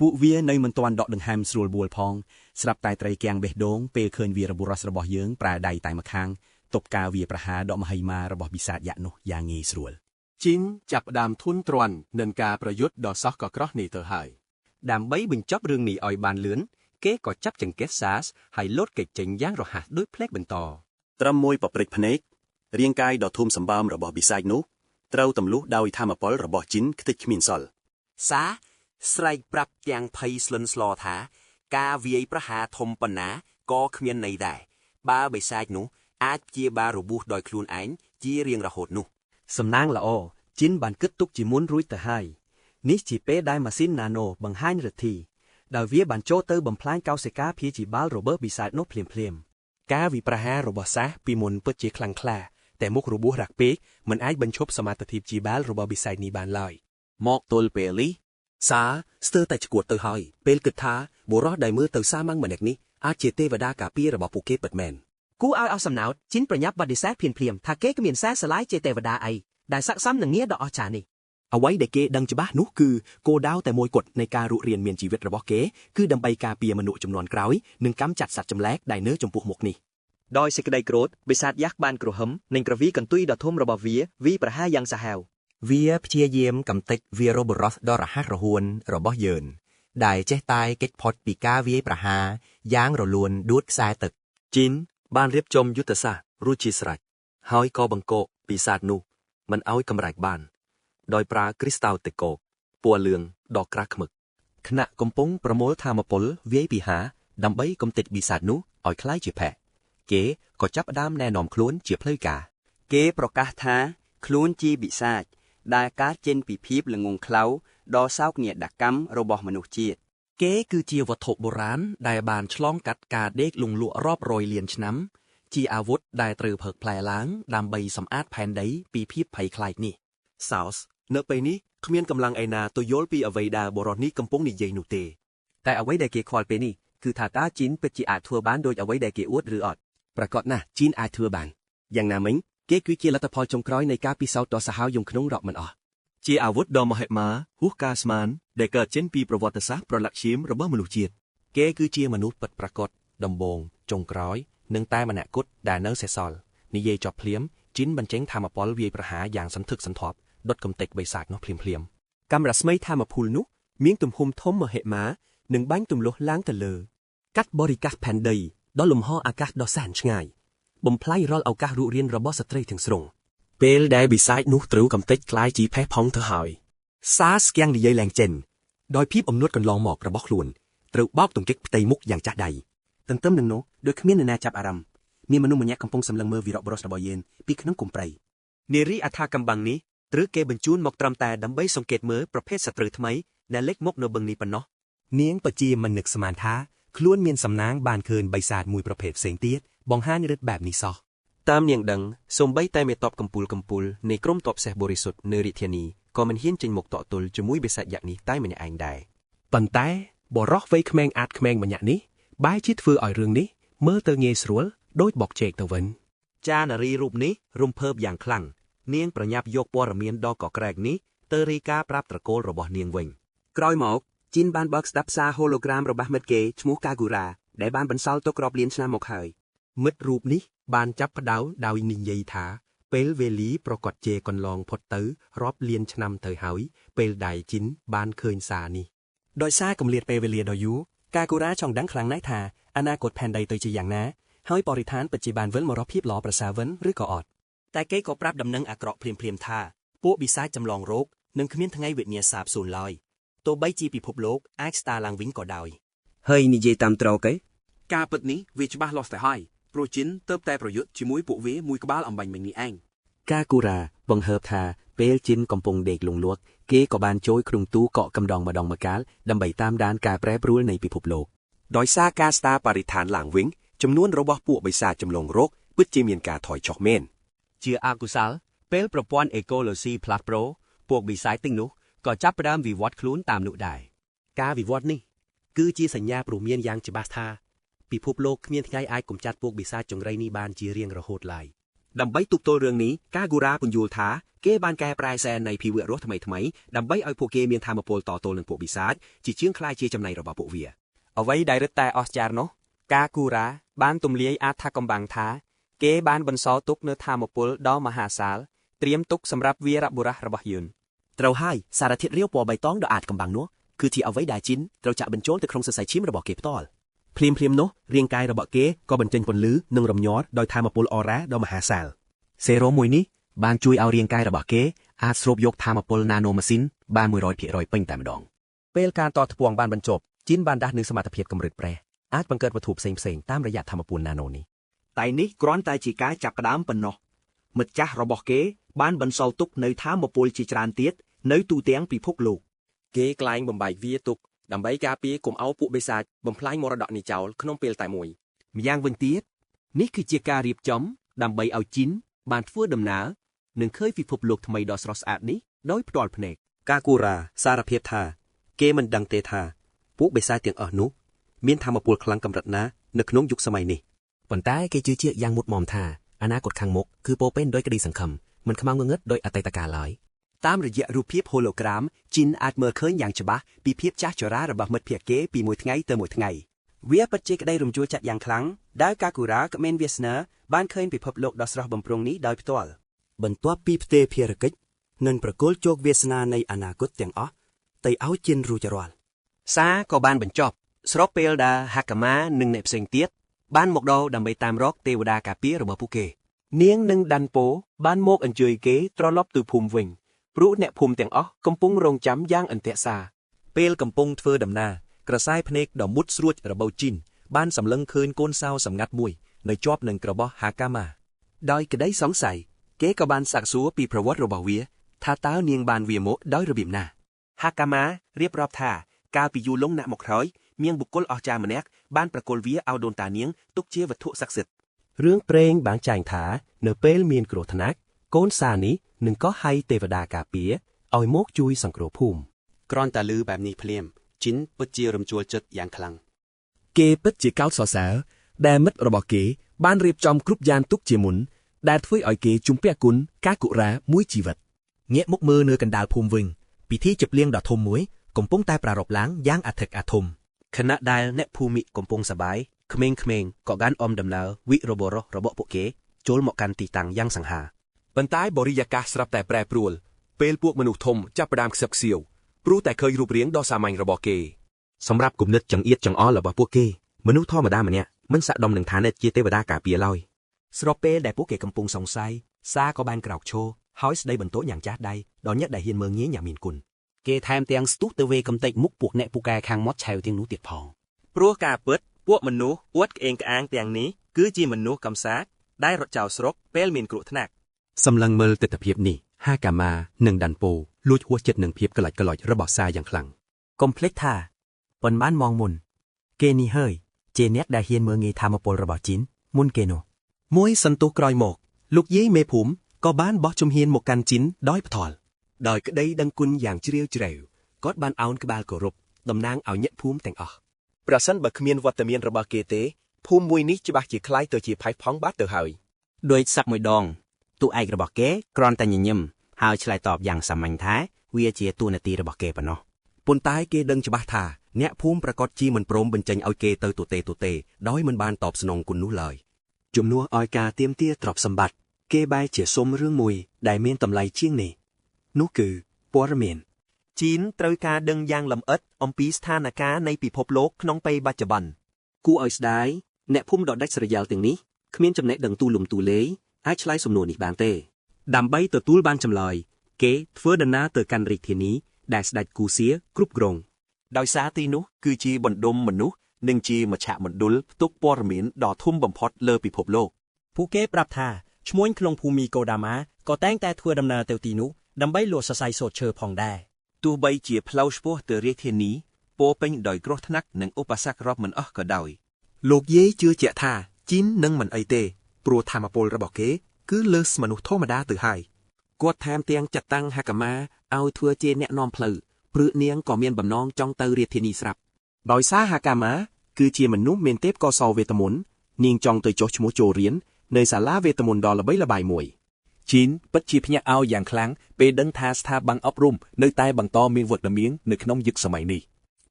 ពួកវានៅមិនទាន់ដកដង្ហើមស្រួលបួលផងស្រាប់តែត្រីគាំងបេះដូងពេលឃើញវីរបុរសរបស់យើងប្រើដៃតែម្ខាងទប់ការវាយប្រហារដ៏មហិមារបស់បិសាចយក្សនោះយ៉ាងងាយស្រួលជីនចាប់ផ្ដើមធុនទ្រាន់នឹងការប្រយុទ្ធដ៏សោះកក្រោះនេះទៅហើយដើម្បីបញ្ចប់រឿងនេះឲ្យបានលឿនគេក៏ចាប់ចង្កេះសាសហើយលោតគេចចេញយ៉ាងរហ័សដូចផ្លេកបន្តត្រឹមមួយប៉ព្រិចភ្នែករាងកាយដ៏ធំសម្បើមរបស់បិសាចនោះត្រូវទម្លុះដោយថាមពលរបស់ជីនខ្ទេចគ្មានសល់សាស្រែកប្រាប់ទាំងភ័យស្លន់ស្លោថាការវាយប្រហារធំប៉ុណ្ណាក៏គ្មានន័យដែរបើបិសាចនោះអាចព្យាបាលរបួសដោយខ្លួនឯងជារៀងរហូតនោះសំណាងល្អជីនបានគិតទុកជាមុនរួចទៅហើយនេះជាពេលដែលម៉ាស៊ីនណាណូបង្ហាញឫទ្ធីដែលវាបានចូលទៅបំផ្លាញកោសិកាព្យាបាលរបស់បិសាចនោះភ្លាមការវិប្រហាររបស់សាសពីមុនពិតជាខ្លាំងក្លាតែមុខរបួសរាក់ពេកមិនអាចបញ្ឈប់សមត្ថភាពព្យាបាលរបស់បិសាចនេះបានឡើយមកទល់ពេលនេះសាស្ទើរតែឈួតទៅហើយពេលគិតថាបុរសដែលមើលទៅសាមញ្ញម្នាក់នេះអាចជាទេវតាការពាររបស់ពួកគេពិតមែនគូឲ្យអស់សំណោតជីនប្រញាប់បដិសេធភ្លាមថាគេគ្មានសែស្រឡាយជាទេវតាអីដែលស័ក្តិសមនឹងងារដ៏អស្ចារ្យនេះអ្វីដែលគេដឹងច្បាស់នោះគឺគោលដៅតែមួយគត់នៃការរស់រានមានជីវិតរបស់គេគឺដើម្បីការពារមនុស្សចំនួនក្រោយនិងកម្ចាត់សត្វចម្លែកដែលនៅចំពោះមុខនេះដោយសេចក្តីក្រោធបិសាចយ៉ាស់បានគ្រហឹមនឹងក្រវីកន្ទុយដ៏ធំរបស់វាប្រហារយ៉ាងសាហាវវាព្យាយាមកំទេចវីរបុរសដ៏រហ័សរហួនរបស់យើងដែលចេះតែគេចផុតពីការវាយប្រហារយ៉ាងរលូនដួតខ្សែទឹកជីនបានរៀបចំយុទ្ធសាស្ត្ររួចជាស្រេចហើយក៏បង្កកបិសាចនោះមិនឲ្យកម្រែកបានដោយប្រើគ្រីស្តាល់ទឹកកកពណ៌លឿងដ៏ក្រាស់ឃ្មឹកខណៈកំពុងប្រមូលថាមពលវាយពិហារដើម្បីកំទេចបិសាចនោះឲ្យคล้ายជាភ័ក្រគេក៏ចាប់ផ្ដើមណែនាំខ្លួនជាផ្លូវការគេប្រកាសថាខ្លួនជាបិសាចដែលកើតចេញពីភាពល្ងងខ្លៅដ៏សោកនាដកម្មរបស់មនុស្សជាតិគេគឺជាវត្ថុបុរាណដែលបានឆ្លងកាត់ការដេកលង់លក់រាប់រយលានឆ្នាំជាអាវុធដែលត្រូវផឹកផ្លែឡើងដើម្បីសម្អាតផែនដីពីភាពភ័យខ្លាចនេះសោសនៅពេលនេះគ្មានកម្លាំងឯណាទៅយល់ពីអ្វីដែលបុរសនេះកំពុងនិយាយនោះទេតែអ្វីដែលគេខ្វល់ពេលនេះគឺថាតើជីនពិតជាអាចធ្វើបានដូចអ្វីដែលគេអួតឬអត់ប្រកាសណាស់ជីនអាចធ្វើបានយ៉ាងណាមិញគេគឺជាលទ្ធផលចុងក្រោយនៃការពិសោធន៍ដ៏សាហាវយង់ក្នុងរាប់មិនអស់ជាអាវុធដ៏មហិមាហួសការស្មានដែលកើតចេញពីប្រវត្តិសាស្ត្រប្រឡាក់ឈាមរបស់មនុស្សជាតិគេគឺជាមនុស្សពិតប្រាកដដំបូងចុងក្រោយនិងតែម្នាក់គត់ដែលនៅសេសសល់និយាយចប់ភ្លាមជីនបញ្ចេញថាមពលវាយប្រហារយ៉ាងសន្ធឹកសន្ធាប់ដុតកំទេចបិសាចនោះភ្លាមកាំរស្មីថាមភូលនោះមានទំហំធំមហិមានិងបាញ់ទម្លុះឡើងទៅលើកាត់បរិកាសផែនដីដល់លំហអាកាសដ៏សែនឆ្ងាយបំផ្លាញរាល់ឱកាសរស់រានរបស់ស្ត្រីទាំងស្រុងពេលដែលបិសាចនោះត្រូវកំទេចក្លាយជាផេះផង់ទៅហើយសាស្គាំងនិយាយឡើងចេញដោយភាពអំនួតកន្លងមករបស់ខ្លួនត្រូវបោកទង្គិចផ្ទៃមុខយ៉ាងចាស់ដៃទន្ទឹមនឹងនោះដោយគ្មាននរណាចាប់អារម្មណ៍មានមនុស្សម្នាក់កំពុងសម្លឹងមើលវីរបុរសរបស់យើងពីក្នុងគុម្ព្រៃនារីអថាកំបាំងនេះត្រូវគេបញ្ជូនមកត្រឹមតែដើម្បីសង្កេតមើលប្រភេទសត្រូវថ្មីដែលលេចមកនៅបឹងនេះប៉ុណ្ណោះនាងបជាមិននឹកស្មានថាខ្លួនមានសំណាងបានឃើញបិសាចមួយប្រភេទផ្សេងទៀតបង្ហាញឫទ្ធិបែបនេះសោះ តាមនាងដឹងសូម្បីតែមេតបកំពូលនៃក្រុមទ័ពសេះបរិសុទ្ធនៅរាជធានីក៏មិនហ៊ានចេញមកតក់ទល់ជាមួយបិសាចយ៉ាក់នេះតែម្នាក់ឯងដែរ ប៉ុន្តែបរោះវ័យក្មេងអាចក្មេងម្នាក់នេះបែរជាធ្វើឲ្យរឿងនេះមើលទៅងាយស្រួលដូចបកជែកទៅវិញ ចានារីរូបនេះរំភើបយ៉ាងខ្លាំងនាងប្រញាប់យកព័ត៌មានដ៏កក្រែកនេះទៅរាយការណ៍ប្រាប់ត្រកូលរបស់នាងវិញ ក្រោយមកជីនបានបើកស្ដាប់សារ hologram របស់មិត្តគេឈ្មោះ Kagura ដែលបានបន្សល់ទុករាប់លានឆ្នាំមកហើយ មិត្តរូបនេះបានចាប់ផ្ដើមដោយនិយាយថាពេលវេលាប្រកាសជេកន្លងផុតទៅរាប់លានឆ្នាំទៅហើយពេលដែលជីនបានឃើញសារនេះ ដោយសារគម្លាតពេលវេលាដ៏យូរ Kagura ចង់ដឹងខ្លាំងណាស់ថាអនាគតផែនដីទៅជាយ៉ាងណាហើយបរិស្ថានពិតជាបានវិលមករកភាពល្អប្រសើរវិញឬក៏អត់តែគេក៏ប្រាប់ដំណឹងអាក្រក់ភ្លាមៗថាពួកបិសាចចម្លងរោគនឹងគ្មានថ្ងៃវិញ្ញាសាបសូន្យឡើយទោះបីជាពិភពលោកអាចស្ដារឡើងវិញក៏ដោយហើយនិយាយតាមត្រូវគេ ការពិតនេះវាច្បាស់លាស់ទៅហើយព្រោះជីនទៅតែប្រយុទ្ធជាមួយពួកវាមួយក្បាលអំបញ្ញមិញនេះឯង Kagura បង្ហើបថាពេលជីនកំពុងដេកលងលក់គេក៏បានចូលក្នុងទូកក់កំដងម្ដងម្កាលដើម្បីតាមដានការប្រែប្រួលនៃពិភពលោកដោយសារការស្ដារបរិស្ថានឡើងវិញចំនួនរបស់ពួកបិសាចចម្លងរោគពិតជាមានការថយចុះមែន ជាអកុសលពេលប្រព័ន្ធអេកូឡូស៊ីផ្លាស់ប្ដូរពួកបិសាចទាំងនោះក៏ចាប់ផ្ដើមវិវត្តខ្លួនតាមនោះដែរ ការវិវត្តនេះគឺជាសញ្ញាព្រមានយ៉ាងច្បាស់ថាពិភពលោកគ្មានថ្ងៃអាចកម្ចាត់ពួកបិសាចចង្រៃនេះបានជារៀងរហូតឡើយដើម្បីទប់ទល់រឿងនេះ Kagura ពន្យល់ថាគេបានកែប្រែសែននៃភីវៈរស់ថ្មីដើម្បីឲ្យពួកគេមានថាមពលតទល់នឹងពួកបិសាចជាជាងខ្លាយជាចំណៃរបស់ពួកវាអ្វីដែលរឹតតែអស្ចារ្យនោះ Kagura បានទម្លាយអត្ថកំបាំងថាគេបានបន្សល់ទុកនូវថាមពលដ៏មហាសាលត្រៀមទុកសម្រាប់វីរបុរសរបស់យើងត្រូវហើយសារធាតុរាវពណ៌បៃតងដ៏អាចកំបាំងនោះគឺជាអ្វីដែលជីនត្រូវចាក់បញ្ចូលទៅក្នុងសរសៃឈាមរបស់គេផ្ទាល់ភ្លាមនោះរាងកាយរបស់គេក៏បញ្ចេញពន្លឺនិងរំញ័រដោយថាមពលអរ៉ាដ៏មហាសាលសេរ៉ូមួយនេះបានជួយឲ្យរាងកាយរបស់គេអាចស្រូបយកថាមពលណាណូម៉ាស៊ីនបាន 100% ពេញតែម្ដងពេលការតថ្ពងបានបញ្ចប់ជីនបានដាស់នូវសមត្ថភាពកម្រិតប្រេះអាចបង្កើតវត្ថុផ្សេងៗតាមរយៈថាមពលណាណូនេះតែនេះគ្រាន់តែជាការចាប់ផ្ដើមប៉ុណ្ណោះមិត្តចាស់របស់គេបានបន្សល់ទុកនៅថាមពលជាច្រើនទៀតនៅទូទាំងពិភពលោកគេក្លែងបំបែកវាទុកដើម្បីការពារកុំឲ្យពួកបិសាចបំផ្លាញមរតកនេះចោលក្នុងពេលតែមួយម្យ៉ាងវិញទៀតនេះគឺជាការរៀបចំដើម្បីឲ្យជីនបានធ្វើដំណើរនិងឃើញពិភពលោកថ្មីដ៏ស្រស់ស្អាតនេះដោយផ្ទាល់ភ្នែក Kagura សារភាពថាគេមិនដឹងទេថាពួកបិសាចទាំងអស់នោះមានថាមពលខ្លាំងកម្រិតណានៅក្នុងយុគសម័យនេះប៉ុន្តែគេជឿជាក់យ៉ាងមុតមមថាអនាគតខាងមុខគឺពោពេញដោយក្តីសង្ឃឹមមិនខ្មាំងងងឹតដោយអតីតកាលឡើយតាមរយៈរូបភាព hologram ជីនអាចមើលឃើញយ៉ាងច្បាស់ពីភាពចាស់ជរារបស់មិត្តភក្តិគេពីមួយថ្ងៃទៅមួយថ្ងៃវាពិតជាក្តីរំជួលចិត្តយ៉ាងខ្លាំងដែល Kagura ក៏មានវាសនាបានឃើញពិភពលោកដ៏ស្រស់បំព្រងនេះដោយផ្ទាល់បន្ទាប់ពីផ្ទេរភារកិច្ចនិងប្រគល់ជោគវាសនានៃអនាគតទាំងអស់ទៅឲ្យជីនរួចរាល់សារក៏បានបញ្ចប់ស្របពេលដែល Hakama និងអ្នកផ្សេងទៀតបានមកដល់ដើម្បីតាមរកទេវតាការពាររបស់ពួកគេនាងនិងដាន់ពោបានមកអញ្ជើញគេត្រឡប់ទៅភូមិវិញព្រោះអ្នកភូមិទាំងអស់កំពុងរងចាំយ៉ាងអន្ទាក់សាពេលកំពុងធ្វើដំណើរក្រសែភ្នែកដ៏មុតស្រួចរបស់ជីនបានសម្លឹងឃើញកូនសោសម្ងាត់មួយនៅជាប់នឹងក្របោះ Hakama ដោយក្តីសង្ស័យគេក៏បានសាកសួរពីប្រវត្តិរបស់វាថាតើនាងបានវាមកដោយរបៀបណា Hakama រៀបរាប់ថាកាលពីយូរលង់ណាស់មកហើយមានបុគ្គលអស្ចារ្យម្នាក់បានប្រគល់វាឲ្យដូនតានាងទុកជាវត្ថុស័ក្តិសិទ្ធិរឿងព្រេងបានចែងថានៅពេលមានគ្រោះថ្នាក់កូនសានេះនឹងក៏ហៅទេវតាការពារឲ្យមកជួយសង្គ្រោះភូមិគ្រាន់តែឮបែបនេះភ្លាមជីនពិតជារំជួលចិត្តយ៉ាងខ្លាំងគេពិតជាកោតសរសើរដែលមិត្តរបស់គេបានរៀបចំគ្រប់យ៉ាងទុកជាមុនដែលធ្វើឲ្យគេជំពាក់គុណKaguraមួយជីវិតងាកមកមើលនៅកណ្ដាលភូមិវិញពិធីជប់លៀងដ៏ធំមួយកំពុងតែប្រារព្ធឡើងយ៉ាងអធិកអធមខណៈដែលអ្នកភូមិកំពុងសប្បាយក្មេងៗក៏បានអមដំណើរវិរបុរសរបស់ពួកគេចូលមកកាន់ទីតាំងយ៉ាងសង្ហាប៉ុន្តែបរិយាកាសស្រាប់តែប្រែប្រួលពេលពួកមនុស្សធំចាប់ផ្ដើមខ្សឹបខ្សៀវព្រោះតែឃើញរូបរាងដ៏សាមញ្ញរបស់គេសម្រាប់គំនិតចង្អៀតចង្អល់របស់ពួកគេមនុស្សធម្មតាម្នាក់មិនសាក់ដំនឹងឋានៈជាទេវតាការពារឡើយស្របពេលដែលពួកគេកំពុងសង្ស័យសាក៏បានក្រោកឈរហើយស្ដីបន្ទោសយ៉ាងចាស់ដៃដល់អ្នកដែលហ៊ានមើលងាយយ៉ាងមានគុណគេថែមទាំងស្ទុះទៅវេកំទេចមុខពួកអ្នកពូកែខាងមាត់ឆៅទាំងនោះទៀតផងព្រោះការពិតពួកមនុស្សអួតក្អេងក្អាងទាំងនេះគឺជាមនុស្សកំសាកដែលរត់ចោលស្រុកពេលមានគ្រោះថ្នាក់សម្លឹងមើលទស្សនភាពនេះHakamaនិងដាន់ពោលួចហួសចិត្តនឹងភាពក្លាច់ក្លោចរបស់សារយ៉ាងខ្លាំងកុំភ្លេចថាប៉ុន្មានម៉ោងមុនគេនេះហើយជាអ្នកដែលហ៊ានមើលងាយថាមពលរបស់ជីនមុនគេនោះ មួយសន្ទុះក្រោយមកលោកយាយមេភូមិក៏បានបោះជំហានមកកាន់ជីនដោយផ្ទាល់ដោយក្តីដឹងគុណយ៉ាងជ្រាលជ្រៅគាត់បានឱនក្បាលគោរពតំណាងឲ្យញាតិភូមិទាំងអស់ប្រសិនបើគ្មានវត្តមានរបស់គេទេភូមិមួយនេះច្បាស់ជាคล้ายទៅជាផៃផង់បាត់ទៅហើយដោយសັບមួយដងតួឯករបស់គេគ្រាន់តែញញឹមហើយឆ្លើយតបយ៉ាងសាមញ្ញថាវាជាតួនាទីរបស់គេប៉ុណ្ណោះប៉ុន្តែគេដឹងច្បាស់ថាអ្នកភូមិប្រកាសជាមិនព្រមបញ្ចេញឲ្យគេទៅទូទេដោយមិនបានតបស្នងគុណនោះឡើយជំនួសឲ្យការទាមទារទ្រព្យសម្បត្តិគេបែរជាសុំរឿងមួយដែលមានតម្លៃជាងនេះនោះគឺព័ត៌មានជីនត្រូវការដឹងយ៉ាងលម្អិតអំពីស្ថានភាពនៃពិភពលោកក្នុងពេលបច្ចុប្បន្នគួរឲ្យស្ដាយអ្នកភូមិដដាច់ស្រយាលទាំងនេះគ្មានចំណេះដឹងទូលំទូលាយអាចឆ្លើយសំណួរនេះបានទេដើម្បីទទួលបានចម្លើយគេធ្វើដំណើរទៅកាន់រាជធានីដែលស្ដេចគូសៀគ្រប់គ្រងដោយសារទីនោះគឺជាបណ្ដុំមនុស្សនិងជាមជ្ឈមណ្ឌលផ្ទុកព័ត៌មានដ៏ធំបំផុតលើពិភពលោកពួកគេប្រាប់ថាឈ្មួញក្នុងភូមិកូដាម៉ាក៏តែងតែធ្វើដំណើរទៅទីនោះដើម្បីលក់សរសៃសូត្រឈើផងដែរទោះបីជាផ្លូវឆ្ពោះទៅរាជធានីពោពេញដោយគ្រោះថ្នាក់និងឧបសគ្គរាប់មិនអស់ក៏ដោយលោកយាយជឿជាក់ថាជីននឹងមិនអីទេព្រោះធម៌ពលរបស់គេគឺលើសមនុស្សធម្មតាទៅហើយគាត់ថែមទាំងចាត់តាំងហកមាឲ្យធ្វើជាអ្នកនាំផ្លូវព្រឹកនាងក៏មានបំណងចង់ទៅរាជធានីស្រាប់ដោយសារហកមាគឺជាមនុស្សមានទេពកោសល្យវេទមន្តនាងចង់ទៅចុះឈ្មោះចូលរៀននៅសាលាវេទមន្តដ៏ល្បីល្បាញមួយជីនពិតជាភ្ញាក់ឲ្យយ៉ាងខ្លាំងពេលដឹងថាស្ថាប័នអប់រំនៅតែបន្តមានវត្តមាននៅក្នុងយុគសម័យនេះ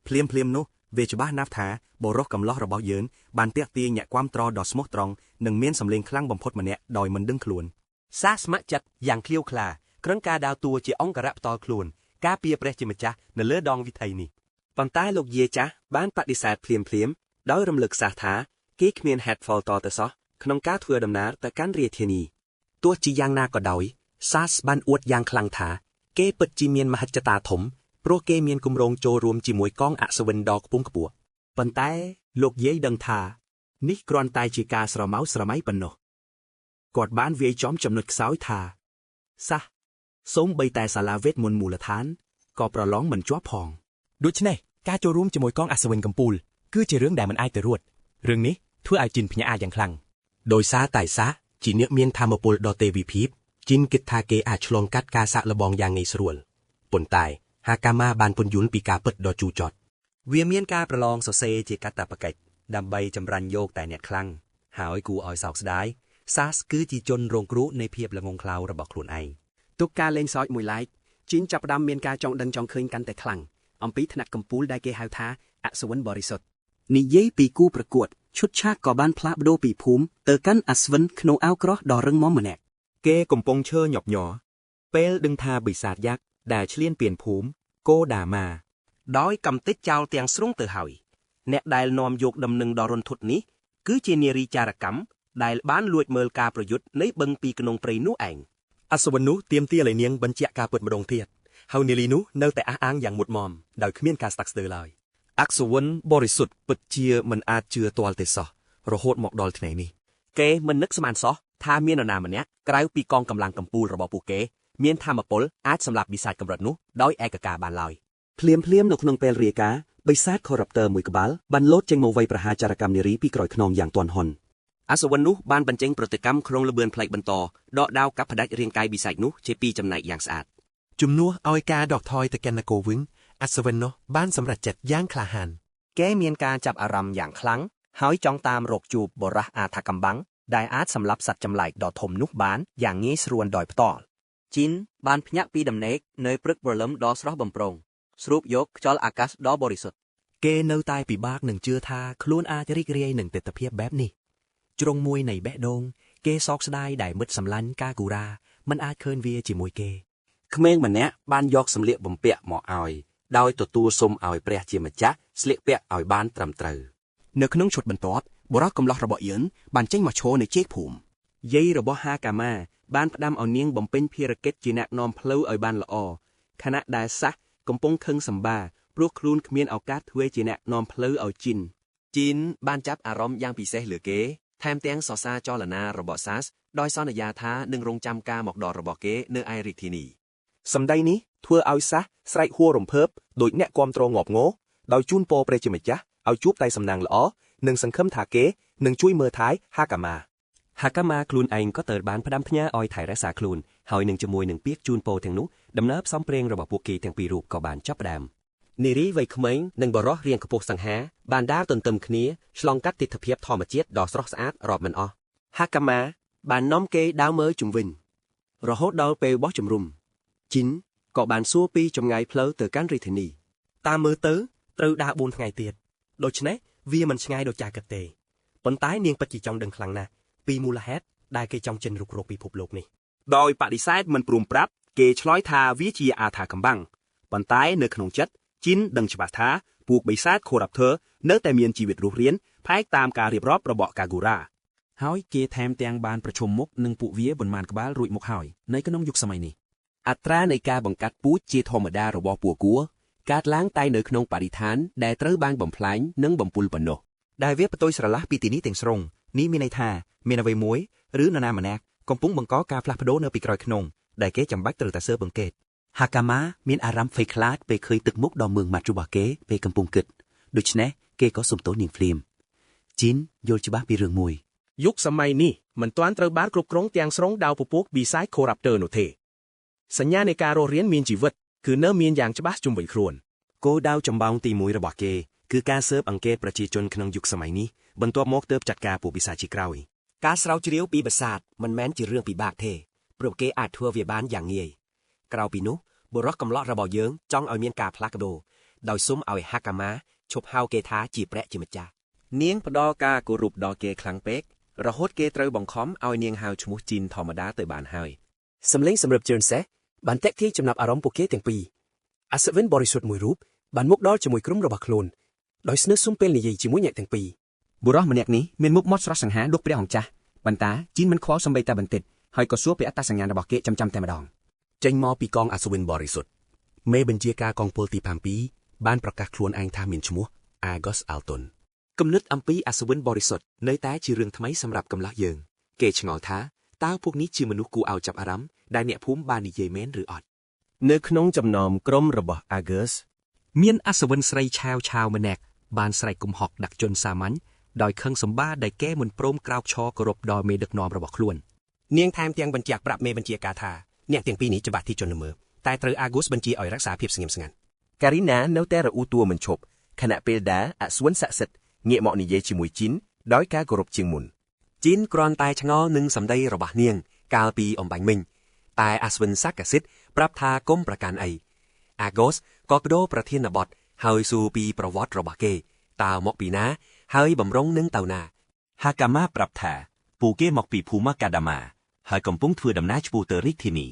ភ្លាមនោះវាច្បាស់ណាស់ថាបរិសុទ្ធកំឡោះរបស់យើងបានទាក់ទាញអ្នកគាំទ្រដ៏ស្មោះត្រង់និងមានសម្លេងខ្លាំងបំផុតម្នាក់ដោយមិនដឹងខ្លួនសាស្ម័គ្រចិត្តយ៉ាងឃ្លាវខ្លាក្រឹងការដើរតួជាអង្គរៈផ្ទាល់ខ្លួនការពារព្រះជាម្ចាស់នៅលើដងវិថីនេះប៉ុន្តែលោកយាយចាស់បានបដិសេធភ្លាមដោយរំលឹកសាសថាគេគ្មានហេតុផលតទៅសោះក្នុងការធ្វើដំណើរទៅកាន់រាជធានីទោះជាយ៉ាងណាក៏ដោយសាសបានអួតយ៉ាងខ្លាំងថាគេពិតជាមានមហិច្ឆតាធំព្រោះគេមានគម្រោងចូលរួមជាមួយកងអសវិនដ៏ខ្ពង់ខ្ពស់ប៉ុន្តែលោកយាយដឹងថានេះគ្រាន់តែជាការស្រមោលស្រមៃប៉ុណ្ណោះគាត់បានវាយចំចំណុចខ្សោយថាសះសូម្បីតែសាលាវេទមន្តមូលដ្ឋានក៏ប្រឡងមិនជាប់ផងដូច្នេះការចូលរួមជាមួយកងអសវិនកំពូលគឺជារឿងដែលមិនអាចទៅរួចរឿងនេះធ្វើឲ្យជីនភ្ញាក់យ៉ាងខ្លាំងដោយសារតែសាសជាអ្នកមានធម៌ពលដ៏ទេវីភាពជីនគិតថាគេអាចឆ្លងកាត់ការសាក់លបងយ៉ាងងាយស្រួលប៉ុន្តែហាកាម៉ាបានពន្យល់ពីការពិតដ៏ជូរចត់វាមានការប្រឡងសរសេរជាកាតព្វកិច្ចដើម្បីចម្រាញ់យកតែអ្នកខ្លាំងហើយគួរឲ្យសោកស្ដាយសាសគឺជាជនរងគ្រោះនៃភាពល្ងងខ្លៅរបស់ខ្លួនឯងទុកការលេងសើចមួយឡែកជីនចាប់ផ្ដើមមានការចង់ដឹងចង់ឃើញកាន់តែខ្លាំងអំពីថ្នាក់កំពូលដែលគេហៅថាអសវិនបរិសុទ្ធនិយាយពីគូប្រកួតឈុតឆាកក៏បានផ្លាស់ប្ដូរពីភូមិទៅកាន់អសវិនក្នុងអាវក្រោះដ៏រឹងមាំម្នាក់គេកំពុងឈើញាប់ញ័រពេលដឹងថាបិសាចยักษ์ដែលឈ្លានពានភូមិកូដាម៉ាដោយកំទេចចោលទាំងស្រុងទៅហើយអ្នកដែលនាំយកដំណឹងដ៏រន្ធត់នេះគឺជានារីចារកម្មដែលបានលួចមើលការប្រយុទ្ធនៃបឹងពីក្នុងព្រៃនោះឯងអសវិននោះទាមទារឲ្យនាងបញ្ជាក់ការពិតម្ដងទៀតហើយនារីនោះនៅតែអះអាងយ៉ាងមុតមមដោយគ្មានការស្តាក់ស្ទើរឡើយអសវិនបរិសុទ្ធពិតជាមិនអាចជឿទាល់ទេសោះរហូតមកដល់ថ្ងៃនេះគេមិននឹកស្មានសោះថាមាននរណាម្នាក់ក្រៅពីកងកម្លាំងកំពូលរបស់ពួកគេមានធម៌ពលអាចសម្លាប់បិសាចកម្រិតនោះដោយឯកការបានឡើយភ្លាមនៅក្នុងពេលរាយការណ៍បិសាច corruptor មួយក្បាលបានលោតចេញមកវាយប្រហារចារកម្មនារីពីក្រោយខ្នងយ៉ាងទាន់ហន់អសវិននោះបានបញ្ចេញប្រតិកម្មក្នុងល្បឿនផ្លេចបន្តដកដាវកាប់ផ្ដាច់រាងកាយបិសាចនោះជាពីរចំណែកយ៉ាងស្អាតជំនួសឲ្យការដកថយទៅកាន់នគរវិញអសវិននោះបានសម្រេចចិត្តយ៉ាងក្លាហានគេមានការចាប់អារម្មណ៍យ៉ាងខ្លាំងហើយចង់តាមរកជួបបរោះអាថាកំបាំងដែលអាចសម្លាប់សត្វចម្លែកដ៏ធំនោះបានយ៉ាងងាយស្រួលដោយផ្ទាល់ជីនបានភ្ញាក់ពីដំណេកនៅព្រឹកព្រលឹមដ៏ស្រស់បំព្រងស្រូបយកខ្យល់អាកាសដ៏បរិសុទ្ធគេនៅតែពិបាកនឹងជឿថាខ្លួនអាចរីករាយនឹងទិដ្ឋភាពបែបនេះជ្រុងមួយនៃបេះដូងគេសោកស្ដាយដែលមិត្តសម្លាញ់កាគូរ៉ាមិនអាចឃើញវាជាមួយគេក្មេងម្នាក់បានយកសម្លៀកបំពាក់មកឲ្យដោយទទួលសុំឲ្យព្រះជាម្ចាស់ស្លៀកពាក់ឲ្យបានត្រឹមត្រូវនៅក្នុងឈុតបន្ទាប់បុរសកំឡោះរបស់យឿនបានចេញមកឈរនៅជែកភូមិយាយរបស់ហាកាម៉ាបានផ្ដាំឲ្យនាងបំពេញភារកិច្ចជាអ្នកនាំផ្លូវឲ្យបានល្អខណៈដែលសាសកំពុងខឹងសម្បាព្រោះខ្លួនគ្មានឱកាសធ្វើជាអ្នកនាំផ្លូវឲ្យជីនបានចាប់អារម្មណ៍យ៉ាងពិសេសលើគេថែមទាំងសរសើរចលនារបស់សាសដោយសន្យាថានឹងរងចាំការមកដល់របស់គេនៅឯរាជធានីសម្ដីនេះធ្វើឲ្យសាសស្រែកហួររំភើបដោយអ្នកគាំទ្រងាប់ងោដោយជូនពរព្រះជាម្ចាស់ឲ្យជួបតែសំណាងល្អនិងសង្ឃឹមថាគេនឹងជួយមើលថែហាកាម៉ា Hakama ខ្លួនឯងក៏ទៅបានផ្ដាំផ្ញើឲ្យថៃរក្សាខ្លួនហើយនឹងជាមួយនឹងពាក្យជូនពរទាំងនោះដំណើរផ្សំព្រេងរបស់ពួកគេទាំងពីររូបក៏បានចាប់ផ្ដើមនារីវ័យក្មេងនិងបរិះរៀងខ្ពស់សង្ហាបានដើរទន្ទឹមគ្នាឆ្លងកាត់ទិដ្ឋភាពធម្មជាតិដ៏ស្រស់ស្អាតរាប់មិនអស់ Hakama បាននាំគេដើរមើលជុំវិញរហូតដល់ពេលបោះជំរុំជីនក៏បានសួរពីចម្ងាយផ្លូវទៅកាន់រាជធានីតាមមើលទៅត្រូវដើរ4ថ្ងៃទៀតដូច្នេះវាមិនឆ្ងាយដូចចាស់គិតទេប៉ុន្តែនាងពិតជាចង់ដឹងខ្លាំងណាស់ពីមូលហេតុដែលគេចង់ចិនរុករកពិភពលោកនេះដោយបដិសេធមិនព្រមប្រាប់គេឆ្លើយថាវាជាអាថាកំបាំងប៉ុន្តែនៅក្នុងចិត្តជីនដឹងច្បាស់ថាពួកបិសាច Corruptor នៅតែមានជីវិតរស់រានផែកតាមការរៀបរាប់របស់ Kagura ហើយគេថែមទាំងបានប្រជុំមុខនឹងពួកវាប៉ុន្មានក្បាលរួចមកហើយនៅក្នុងយុគសម័យនេះអត្រានៃការបង្កាត់ពូជជាធម្មតារបស់ពួកគួរកើតឡើងតែនៅក្នុងបរិស្ថានដែលត្រូវបានបំផ្លាញនិងបំពុលប៉ុណ្ណោះដែលវាបន្ទុយស្រឡះពីទីនេះទាំងស្រុងនេះមានន័យថាមានអ្វីមួយឬនរណាម្នាក់កំពុងបង្កការផ្លាស់ប្ដូរនៅពីក្រោយខ្នងដែលគេចាំបាច់ត្រូវតែស៊ើបអង្កេត Hakama មានអារម្មណ៍ភ័យខ្លាចពេលឃើញទឹកមុខដ៏មឿងម៉ាត់របស់គេពេលកំពុងគិតដូច្នេះគេក៏សុំទោសនាងភ្លាមជីនយល់ច្បាស់ពីរឿងមួយយុគសម័យនេះមិនទាន់ត្រូវបានគ្រប់គ្រងទាំងស្រុងដោយពពួកបិសាច Corruptor នោះទេសញ្ញានៃការរស់រានមានជីវិតគឺនៅមានយ៉ាងច្បាស់ជុំវិញខ្លួនគោលដៅចម្បងទី1របស់គេគឺការស៊ើបអង្កេតប្រជាជនក្នុងយុគសម័យនេះបន្ទាប់មកទើបចាត់ការពួកបិសាចជាក្រោយការស្រាវជ្រាវពីបិសាចមិនមែនជារឿងពិបាកទេព្រោះគេអាចធ្វើវាបានយ៉ាងងាយក្រៅពីនោះបុរសកំឡោះរបស់យើងចង់ឲ្យមានការផ្លាស់ប្ដូរដោយសុំឲ្យ Hakama ឈប់ហៅគេថាជាព្រះជាម្ចាស់នាងផ្ដល់ការគោរពដល់គេខ្លាំងពេករហូតគេត្រូវបង្ខំឲ្យនាងហៅឈ្មោះជីនធម្មតាទៅបានហើយសម្លេងសម្រាប់ជឿនសេះបានតាក់ទាញចំណាប់អារម្មណ៍ពួកគេទាំងពីរអសវិនបរិសុទ្ធមួយរូបបានមកដល់ជាមួយក្រុមរបស់ខ្លួនដោយស្នើសុំពេលនិយាយជាមួយអ្នកទាំងពីរបុរសម្នាក់នេះមានមុខមាត់ស្រស់សង្ហាដូចព្រះអង្គចាស់ប៉ុន្តែជីនមិនខ្វល់សំបីតែបន្តិចហើយក៏សួរពីអត្តសញ្ញាណរបស់គេចាំតែម្ដងចេញមកពីកងអសវិនបរិសុទ្ធមេបញ្ជាការកងពលទី7បានប្រកាសខ្លួនឯងថាមានឈ្មោះ Argos Alton គំនិតអំពីអសវិនបរិសុទ្ធនៅតែជារឿងថ្មីសម្រាប់កម្លោះយើងគេឆ្ងល់ថាតើពួកនេះជាមនុស្សគួរឲ្យចាប់អារម្មណ៍ដែលអ្នកភូមិបាននិយាយមែនឬអត់នៅក្នុងចំណោមក្រុមរបស់ Argos មានអសវិនស្រីឆាវម្នាក់បានស្រែកគំហកដាក់ជនសាមញ្ញដោយខឹងសម្បាដែលគេមិនព្រមក្រោកឈរគោរពដល់មេដឹកនាំរបស់ខ្លួននាងថែមទាំងបញ្ជាក់ប្រាប់មេបញ្ជាការថាអ្នកទាំងពីរនេះច្បាស់ទីជនល្មើសតែត្រូវ Argos បញ្ជាឲ្យរក្សាភាពស្ងៀមស្ងាត់ Karina នៅតែរអ៊ូតួមិនឈប់ខណៈពេលដែលអសវិនស័ក្តិសិទ្ធិងាកមកនិយាយជាមួយជីនដោយការគោរពជាងមុនជីនគ្រាន់តែឆ្ងល់នឹងសម្ដីរបស់នាងកាលពីអំបញ្ញមិញតែអសវិនស័ក្តិសិទ្ធិប្រាប់ថាកុំប្រកាន់អី Argos ក៏បដូរប្រធានបទហើយសួរពីប្រវត្តិរបស់គេតើមកពីណាហើយបំរុងនឹងទៅណា Hakama ប្រាប់ថាពួកគេមកពីភូមិកាដាម៉ាហើយកំពុងធ្វើដំណើរឆ្ពោះទៅរាជធានី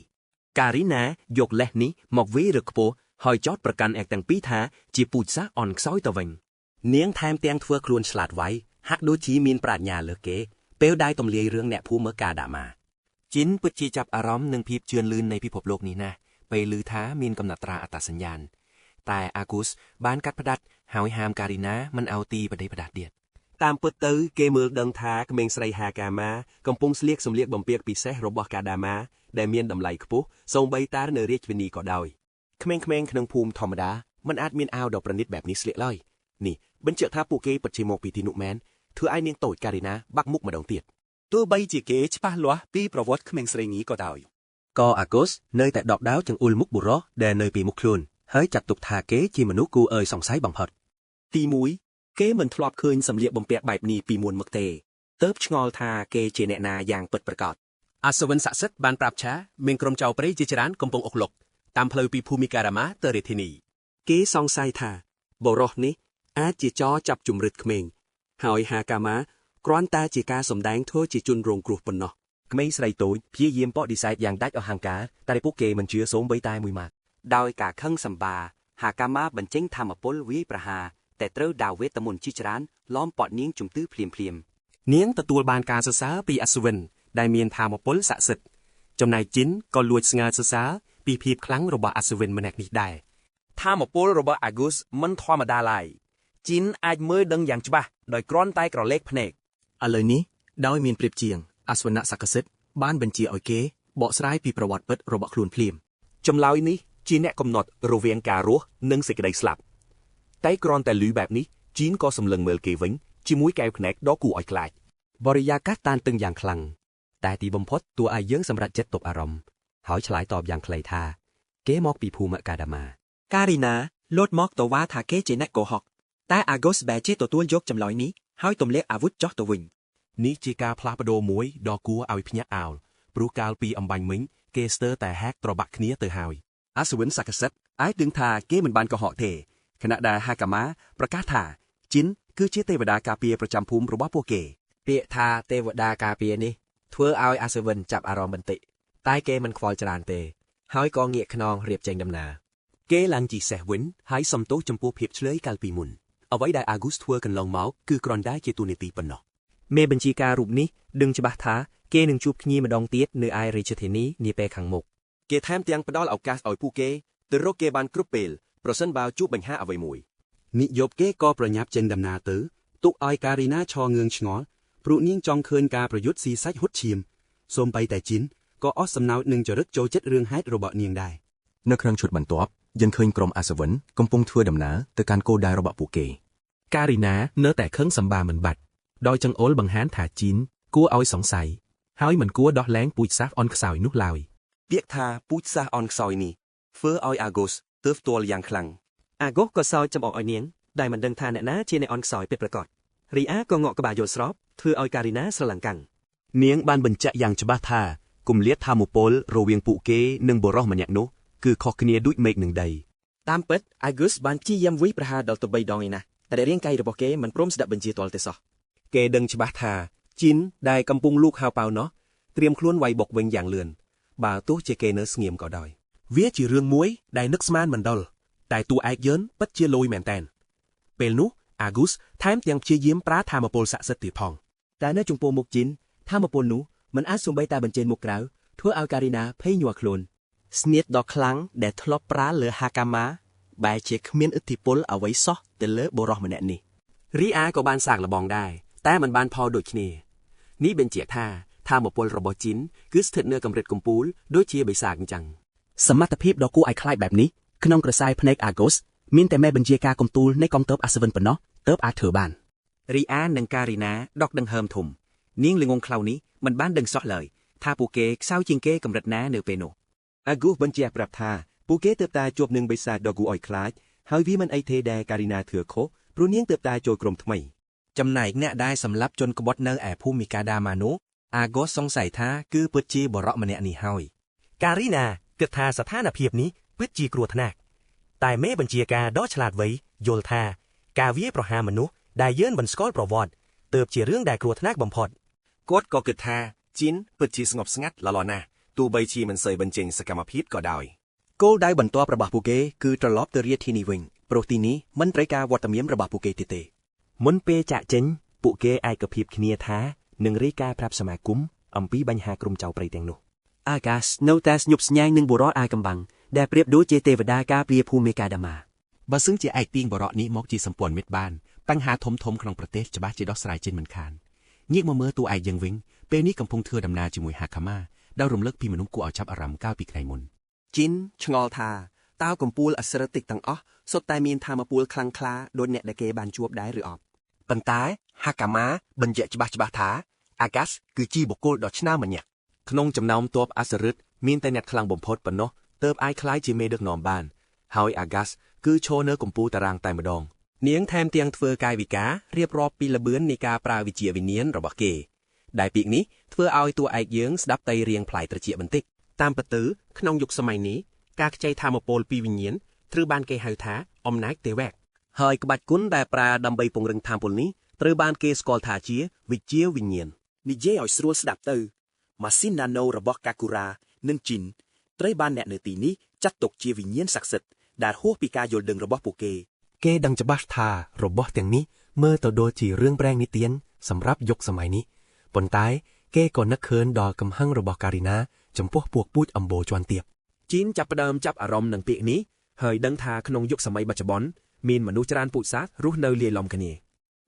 Karina យកលេសនេះមកវាយរឹកខ្ពស់ហើយចោទប្រកាន់ឯកទាំងពីរថាជាពូជសាសន៍អន់ខ្សោយទៅវិញនាងថែមទាំងធ្វើខ្លួនឆ្លាតវៃហាក់ដូចជាមានប្រាជ្ញាលើសគេពេលដែលទម្លាយរឿងអ្នកភូមិកាដាម៉ាជីនពិតជាចាប់អារម្មណ៍នឹងភាពជឿនលឿននៃពិភពលោកនេះណាស់ពេលឮថាមានកំណត់ត្រាអត្តសញ្ញាណតែ Argos បានកាត់ផ្តាច់ហើយហាម Karina មិនឲ្យទីបដិបដាទៀតតាមពិតទៅគេមើលដឹងថាក្មេងស្រី Hakama កំពុងស្លៀកសម្លៀកបំពាក់ពិសេសរបស់ Kadama ដែលមានតម្លៃខ្ពស់សូម្បីតែនៅរាជធានីក៏ដោយក្មេងៗក្នុងភូមិធម្មតាមិនអាចមានអាវដ៏ប្រណិតបែបនេះស្លៀកឡើយនេះបញ្ជាក់ថាពួកគេពិតជាមកពីទីនោះមែនធ្វើឲ្យនាងតូច Karina បាក់មុខម្ដងទៀតទោះបីជាគេច្បាស់លាស់ពីប្រវត្តិក្មេងស្រីនេះក៏ដោយក៏ Argos នៅតែដកដាវចង្អុលមុខបុរសដែលនៅពីមុខខ្លួនហើយចាត់ទុកថាគេជាមនុស្សគួរឲ្យសង្ស័យបំផុតទី1គេមិនធ្លាប់ឃើញសម្លៀកបំពាក់បែបនេះពីមុនមកទេទើបឆ្ងល់ថាគេជាអ្នកណាយ៉ាងពិតប្រាកដអសវិនស័ក្តិសិទ្ធិបានប្រាប់ថាមានក្រុមចៅព្រៃជាច្រើនកំពុងអុកឡុកតាមផ្លូវពីភូមិកាដាម៉ាទៅរាជធានីគេសង្ស័យថាបុរសនេះអាចជាចរចាប់ជំរិតក្មេងហើយ Hakama គ្រាន់តែជាការសម្ដែងធ្វើជាជនរងគ្រោះប៉ុណ្ណោះក្មេងស្រីតូចព្យាយាមបដិសេធយ៉ាងដាច់អស់ហង្ការតែពួកគេមិនជឿសូម្បីតែមួយម៉ាត់ដោយការខឹងសម្បា Hakama បញ្ចេញធម្មពលវាយប្រហារតែត្រូវដាវវេទមន្តជាច្រើនឡោមព័ទ្ធនាងជំទឺភ្លាមនាងទទួលបានការសរសើរពីអសវិនដែលមានធម្មពលស័ក្តិសិទ្ធិចំណែកជីនក៏លួចស្ងើសរសើរពីភាពខ្លាំងរបស់អសវិនម្នាក់នេះដែរធម្មពលរបស់ Argos មិនធម្មតាឡើយជីនអាចមើលដឹងយ៉ាងច្បាស់ដោយគ្រាន់តែក្រឡេកភ្នែកឥឡូវនេះដោយមានប្រៀបជាងអសវនៈសក្តិសិទ្ធិបានបញ្ជាឲ្យគេបកស្រាយពីប្រវត្តិពិតរបស់ខ្លួនភ្លាមចម្លើយនេះជាអ្នកកំណត់រវាងការរស់និងសេចក្តីស្លាប់តែគ្រាន់តែឮបែបនេះជីនក៏សម្លឹងមើលគេវិញជាមួយកែវភ្នែកដ៏គួរឲ្យខ្លាចបរិយាកាសតានតឹងយ៉ាងខ្លាំង តែទីបំផុតតួឯយើងសម្រេចចិត្តទប់អារម្មណ៍ហើយឆ្លើយតបយ៉ាងខ្លីថាគេមកពីភូមិកាដាម៉ា ការីណាលោតមកតវ៉ាថាគេជាអ្នកកុហកតែអាហ្គូសបែរជាទទួលយកចម្លើយនេះហើយទម្លាក់អាវុធចោះទៅវិញ នេះជាការផ្លាស់ប្ដូរមួយដ៏គួរឲ្យភ្ញាក់អោលព្រោះកាលពីអំបញ្ញមិញគេស្ទើរតែហែកត្របាក់គ្នាទៅហើយ អាសវិនសក្កសិទ្ធអាចដឹងថាគេមិនបានកុហកទេខណៈដែលហាកាម៉ាប្រកាសថាជីនគឺជាទេវតាការពារប្រចាំភូមិរបស់ពួកគេពាក្យថាទេវតាការពារនេះធ្វើឲ្យអាសវិនចាប់អារម្មណ៍បន្តិចតែគេមិនខ្វល់ច្រើនទេហើយក៏ងាកខ្នងរៀបចេញដំណើរគេឡើងជីសេះវិញហើយសំទោសចំពោះភាពឆ្លើយកាលពីមុនអ្វីដែលអាហ្គូសធ្វើកន្លងមកគឺគ្រាន់តែជាទូនីតិប៉ុណ្ណោះមេបញ្ជាការរូបនេះដឹងច្បាស់ថាគេនឹងជួបគ្នាម្ដងទៀតនៅឯរាជធានីនាពេលខាងមុខគេថែមទាំងផ្ដល់ឱកាសឲ្យពួកគេទៅរកគេបានគ្រប់ពេលប្រសិនបើជួបបញ្ហាអ្វីមួយនិយប់គេក៏ប្រញាប់ចេញដំណើរទៅទុកឲ្យការីណាឈរងឿងឆ្ងល់ព្រោះនាងចង់ឃើញការប្រយុទ្ធស៊ីសាច់ហុតឈាមសូម្បីតែជីនក៏អស់សំណោចនឹងចរិតចូលចិត្តរឿងហេតុរបស់នាងដែរនៅក្នុងឈុតបន្ទាប់យើងឃើញក្រុមអាសវិនកំពុងធ្វើដំណើរទៅកាន់គោលដៅរបស់ពួកគេការីណានៅតែខឹងសម្បាមិនបាត់ដោយចង្អុលបង្ហាញថាជីនគួរឲ្យសង្ស័យហើយមិនគួរដោះលែងពូជសាសអន់ខ្សោយនោះឡើយពាក្យថាពូជសាសអន់ខ្សោយនេះធ្វើឲ្យអាហ្គូសទើបផ្ទាល់យ៉ាងខ្លាំងអាហ្គូសក៏សើចចំអកឲ្យនាងដែលមិនដឹងថាអ្នកណាជាអ្នកអន់ខ្សោយពិតប្រាកដរីអាក៏ងក់ក្បាលយល់ស្របធ្វើឲ្យការីណាស្រឡាំងកាំងនាងបានបញ្ជាក់យ៉ាងច្បាស់ថាគម្លាតថាមពលរវាងពួកគេនិងបុរសម្នាក់នោះគឺខុសគ្នាដូចមេឃនឹងដីតាមពិតអាហ្គូសបានព្យាយាមវាយប្រហារដល់ទៅ3ដងឯណាតែរាងកាយរបស់គេមិនព្រមស្ដាប់បញ្ជាទាល់ទេសោះគេដឹងច្បាស់ថាជីនដែលកំពុងលូកហៅប៉ៅនោះត្រៀមខ្លួនវាយបុកវិញយ៉ាងលឿនបើទោះជាគេនៅស្ងៀមក៏ដោយវាជារឿងមួយដែលនឹកស្មានមិនដល់តែតួឯកយើងពិតជាលយមែនតែនពេលនោះអាហ្គូសថែមទាំងព្យាយាមប្រើធម៌ពលស័ក្តិសិទ្ធិទៀតផងតែនៅចំពោះមុខជីនធម៌ពលនោះមិនអាចសូម្បីតែបញ្ចេញមុខក្រៅធ្វើឲ្យការីណាភ័យញ័រខ្លួនស្នៀតដ៏ខ្លាំងដែលធ្លាប់ប្រើលើហាកាម៉ាបែរជាគ្មានឥទ្ធិពលអ្វីសោះទៅលើបុរសម្នាក់នេះរីអាក៏បានសាកល្បងដែរតែមិនបានផលដូចគ្នានេះបញ្ជាក់ថាធម៌ពលរបស់ជីនគឺស្ថិតនៅកម្រិតកំពូលដូចជាបិសាចអញ្ចឹងសមត្ថភាពដ៏គួរឲ្យខ្លាចបែបនេះក្នុងក្រសែភ្នែកអាហ្គូសមានតែមេបញ្ជាការកំទូលនៃកងទ័ពអាសវិនប៉ុណ្ណោះទើបអាចធ្វើបានរីអានិងការីណាដកដង្ហើមធំនាងល្ងងខ្លៅនេះមិនបានដឹងសោះឡើយថាពួកគេខ្សោយជាងគេកម្រិតណានៅពេលនោះអាហ្គូសបញ្ជាក់ប្រាប់ថាពួកគេទើបតែជួបនឹងបិសាចដ៏គួរឲ្យខ្លាចហើយវាមិនអីទេដែលការីណាធ្វើខុសព្រោះនាងទើបតែចូលក្រុមថ្មីចំណែកអ្នកដែលសម្លាប់ជនក្បត់នៅឯភូមិកាដាម៉ានោះអាហ្គូសសង្ស័យថាគឺពិតជាបរិសម្នាក់នេះហើយការីណាគិតថាស្ថានភាពនេះពិតជាគ្រោះថ្នាក់តែមេបញ្ជាការដ៏ឆ្លាតវៃយល់ថាការវាយប្រហារមនុស្សដែលយើងមិនស្គាល់ប្រវត្តិទើបជារឿងដែលគ្រោះថ្នាក់បំផុតគាត់ក៏គិតថាជីនពិតជាស្ងប់ស្ងាត់ល្អណាស់ទោះបីជាមិនសូវបញ្ចេញសកម្មភាពក៏ដោយគោលដៅបន្ទាប់របស់ពួកគេគឺត្រឡប់ទៅរាជធានីវិញព្រោះទីនេះមិនត្រូវការវត្តមានរបស់ពួកគេទេមុនពេលចាក់ចេញពួកគេឯកភាពគ្នាថានឹងរាយការណ៍ប្រាប់សមាគមអំពីបញ្ហាក្រុមចៅព្រៃទាំងនោះអាកាសនៅតែស្ញប់ស្ញែងនឹងបុរសអាយកំបាំងដែលប្រៀបដូចជាទេវតាការពារភូមិកាដាម៉ាបើសឹងជាឯកទាញបុរសនេះមកជាសម្ព័ន្ធមិត្តបានបញ្ហាធំក្នុងប្រទេសច្បាស់ជាដោះស្រាយចេញមិនខានងាកមកមើលតួឯកយើងវិញពេលនេះកំពុងធ្វើដំណើរជាមួយហាកាម៉ាដែលរំលឹកពីមនុស្សគួរឲ្យចាប់អារម្មណ៍កាលពីថ្ងៃមុនជីនឆ្ងល់ថាតើកំពូលអស្រតិកទាំងអស់សុទ្ធតែមានធម៌ពលខ្លាំងក្លាដូចអ្នកដែលគេបានជួបដែរឬអត់ប៉ុន្តែហាកាម៉ាបញ្ជាក់ច្បាស់ថាអាកាសគឺជាបុគ្គលដ៏ឆ្នើមម្នាក់ក្នុងចំណោមទ័ពអសរិតមានតែអ្នកខ្លាំងបំផុតប៉ុណ្ណោះទើបអាចក្លាយជាមេដឹកនាំបានហើយអាកាសគឺឈរនៅកំពូលតារាងតែម្ដងនាងថែមទាំងធ្វើកាយវិការរៀបរាប់ពីល្បឿននៃការប្រើវិជ្ជាវិញ្ញាណរបស់គេដែលពាក្យនេះធ្វើឲ្យតួឯកយើងស្ដាប់ទៅរៀងប្លែកត្រចៀកបន្តិចតាមពិតទៅក្នុងយុគសម័យនេះការខ្ចីធម៌ពលពីវិញ្ញាណត្រូវបានគេហៅថាអំណាចទេវៈហើយក្បាច់គុណដែលប្រើដើម្បីពង្រឹងធម៌ពលនេះត្រូវបានគេស្គាល់ថាជាវិជ្ជាវិញ្ញាណនិយាយឲ្យស្រួលស្ដាប់ទៅម៉ាស៊ីនណាណូរបស់កាគូរ៉ានិងជីនត្រូវបានអ្នកនៅទីនេះចាត់ទុកជាវិញ្ញាណស័ក្តិសិទ្ធិដែលហួសពីការយល់ដឹងរបស់ពួកគេដឹងច្បាស់ថារបស់ទាំងនេះមើលទៅដូចជារឿងព្រេងនិទានសម្រាប់យុគសម័យនេះប៉ុន្តែគេក៏នឹកឃើញដល់កំហឹងរបស់ការីណាចំពោះពួកពូជអម្បូរជាន់ទាបជីនចាប់ផ្ដើមចាប់អារម្មណ៍នឹងពាក្យនេះហើយដឹងថាក្នុងយុគសម័យបច្ចុប្បន្នមានមនុស្សច្រើនពូជសាសន៍រស់នៅលាយឡំគ្នា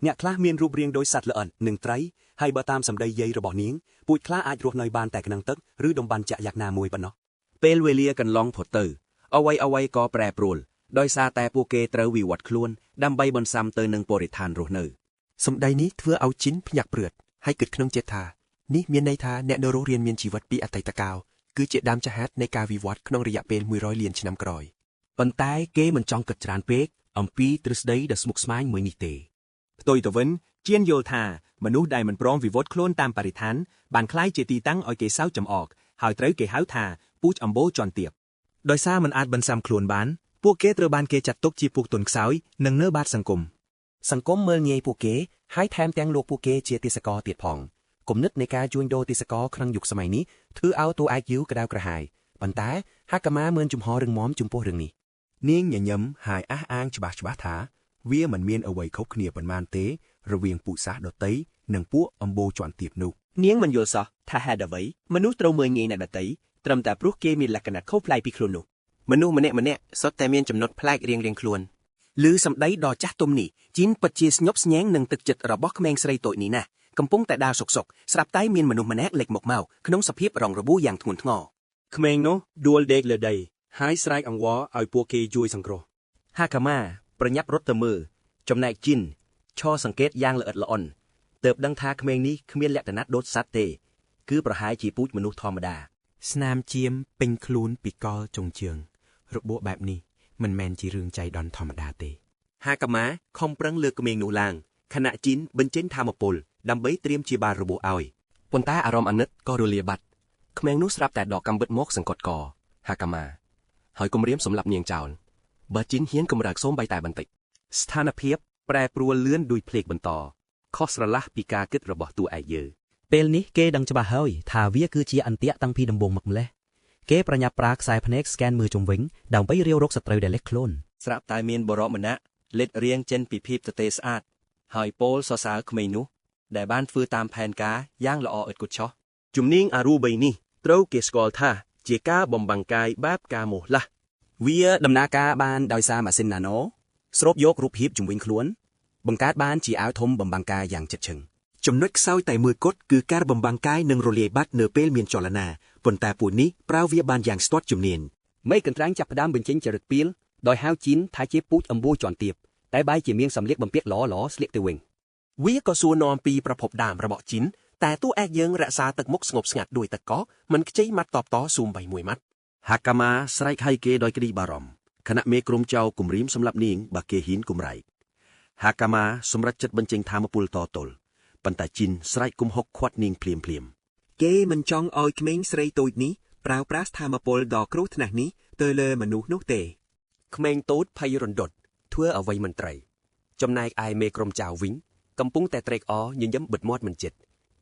អ្នកខ្លះមានរូបរាងដូចសត្វល្អិតនិងត្រីហើយបើតាមសម្ដីយាយរបស់នាងពូជខ្លះអាចរស់នៅបានតែក្នុងទឹកឬតំបន់ចាក់យ៉ាងណាមួយប៉ុណ្ណោះពេលវេលាកន្លងផុតទៅអ្វីក៏ប្រែប្រួលដោយសារតែពួកគេត្រូវវិវត្តខ្លួនដើម្បីបន្សាំទៅនឹងបរិស្ថានរស់នៅសម្ដីនេះធ្វើឲ្យជីនភ្ញាក់ព្រួតហើយគិតក្នុងចិត្តថា នេះមានន័យថាអ្នកនៅរស់រានមានជីវិតពីអតីតកាលគឺជាដើមចាស់ហាត់នៃការវិវត្តក្នុងរយៈពេល100លានឆ្នាំក្រោយ ប៉ុន្តែគេមិនចង់គិតច្រើនពេកអំពីទ្រឹស្ដីដ៏ស្មុគស្មាញមួយនេះទេ ផ្ទុយទៅវិញជាយល់ថាមនុស្សដែលមិនព្រមវិវត្តខ្លួនតាមបរិស្ថានបានក្លាយជាទីតាំងឲ្យគេសើចចំអកហើយត្រូវគេហៅថាពូជអម្បូរជាន់ទាបដោយសារមិនអាចបន្សាំខ្លួនបានពួកគេត្រូវបានគេចាត់ទុកជាពួកទន់ខ្សោយនិងនៅបាតសង្គម សង្គមមើលងាយពួកគេហើយថែមទាំងលោកពួកគេជាទេសករទៀតផងគំនិតនៃការជួញដូរទេសករក្នុងយុគសម័យនេះធ្វើឲ្យតួឯកយូក្តៅក្រហាយប៉ុន្តែហាកាម៉ាមានជំហររឹងមាំចំពោះរឿងនេះនាងញញឹមហើយអះអាងច្បាស់ថាវាមិនមានអ្វីខុសគ្នាប៉ុន្មានទេរវាងពួកសាសដតីនិងពួកអម្បូរជាន់ទាបនោះ នាងមិនយល់សោះថាហេតុអ្វីមនុស្សត្រូវមើលងាយអ្នកដទៃត្រឹមតែព្រោះគេមានលក្ខណៈខុសប្លែកពីខ្លួននោះ មនុស្សម្នាក់សុទ្ធតែមានចំណុចប្លែករៀងៗខ្លួន ឮសម្ដីដ៏ចាស់ទុំនេះជីនពិតជាស្ញប់ស្ញែងនឹងទឹកចិត្តរបស់ក្មេងស្រីតូចនេះណាស់កំពុងតែដើរសុកស្រាប់តែមានមនុស្សម្នាក់លេចមកក្នុងសភាពរងរបួសយ៉ាងធ្ងន់ធ្ងរ ក្មេងនោះដួលដេកលើដីហើយស្រែកអង្វរឲ្យពួកគេជួយសង្គ្រោះ ហាកាម៉ាប្រញាប់រត់ទៅមើលចំណែកជីនឈរសង្កេតយ៉ាងល្អិតល្អន់ទើបដឹងថាក្មេងនេះគ្មានលក្ខណៈដូចសត្វទេគឺប្រហែលជាពូជមនុស្សធម្មតា ស្នាមជាមពេញខ្លួនពីកលចុងជើងរបួសបែបនេះមិនមែនជារឿងចៃដន្យធម្មតាទេ ហាកាម៉ាខំប្រឹងលើកក្មេងនោះឡើងខណៈជីនបញ្ចេញថាមពលដើម្បីត្រៀមជាបាលរបួសឲ្យ ប៉ុន្តែអារម្មណ៍អាណិតក៏រលាបាត់ក្មេងនោះស្រាប់តែដកកាំបិតមកសង្កត់កហាកាម៉ាហើយគំរាមសម្លាប់នាងចោលបើជីនហ៊ានគម្រើកសូមបីតែបន្តិច ស្ថានភាពប្រែប្រួលលឿនដូចភ្លេចបន្តខុសស្រឡះពីការគិតរបស់តួឯកយើង ពេលនេះគេដឹងច្បាស់ហើយថាវាគឺជាអន្ទាក់តាំងពីដំបូងមកម្លេះគេប្រញាប់ប្រើខ្សែភ្នែកស្កែនមើលជុំវិញដើម្បីរាវរកសត្រូវដែលលេះខ្លួន ស្រាប់តែមានបរិបម្នាក់លេចរៀងចេញពីភាពទទេស្អាតហើយពោលសរសើរក្មេងនោះដែលបានធ្វើតាមផែនការយ៉ាងល្អឥតគិតចោះ ជំនាញអារូបីនេះត្រូវគេស្គាល់ថាជាការបំបាំងកាយបែបការមោះឡាស់វាដំណើរការបានដោយសារម៉ាស៊ីនណាណូស្រូបយករូបភាពជំវិញខ្លួនបង្កើតបានជាអាវធំបំបាំងកាយយ៉ាងជិតឈឹងចំណុចខ្សោយតែមួយគត់គឺការបំបាំងកាយនឹងរលាយបាត់នៅពេលមានចលនាប៉ុន្តែពួកនេះប្រើវាបានយ៉ាងស្ទាត់ជំនាញមេកន្ត្រាញចាប់ផ្ដើមបញ្ចេញចរិតពីលដោយហៅជីនថាជាពូជអម្បូរជាន់ទាបតែបែរជាមានសម្លៀកបំពាក់ល្អស្លៀកទៅវិញវាក៏សួរនាំពីប្រភពដើមរបស់ជីនតែតួឯកយើងរក្សាទឹកមុខស្ងប់ស្ងាត់ដោយទឹកកកមិនខ្ចីម៉ាត់តបតស៊ូមបីមួយម៉ាត់ហាកាម៉ាស្រែកឲ្យគេដោយក្តីបារម្ភខណៈមេក្រុមចៅគំរាមសម្លាប់នាងបើគេហ៊ានគំរែកហាកាម៉ាសម្រេចចិត្តបញ្ចេញថាមពលតទល់ប៉ុន្តែជីនស្រែកគំហុកខាត់នាងភ្លាមគេមិនចង់ឲ្យក្មេងស្រីតូចនេះប្រើប្រាស់ថាមពលដ៏គ្រោះថ្នាក់នេះទៅលើមនុស្សនោះទេក្មេងតូចភ័យរណ្ដុតធ្វើអ្វីមិនត្រូវចំណែកឯមេក្រុមចៅវិញកំពុងតែត្រេកអរញញឹមបិទមាត់មិនជិត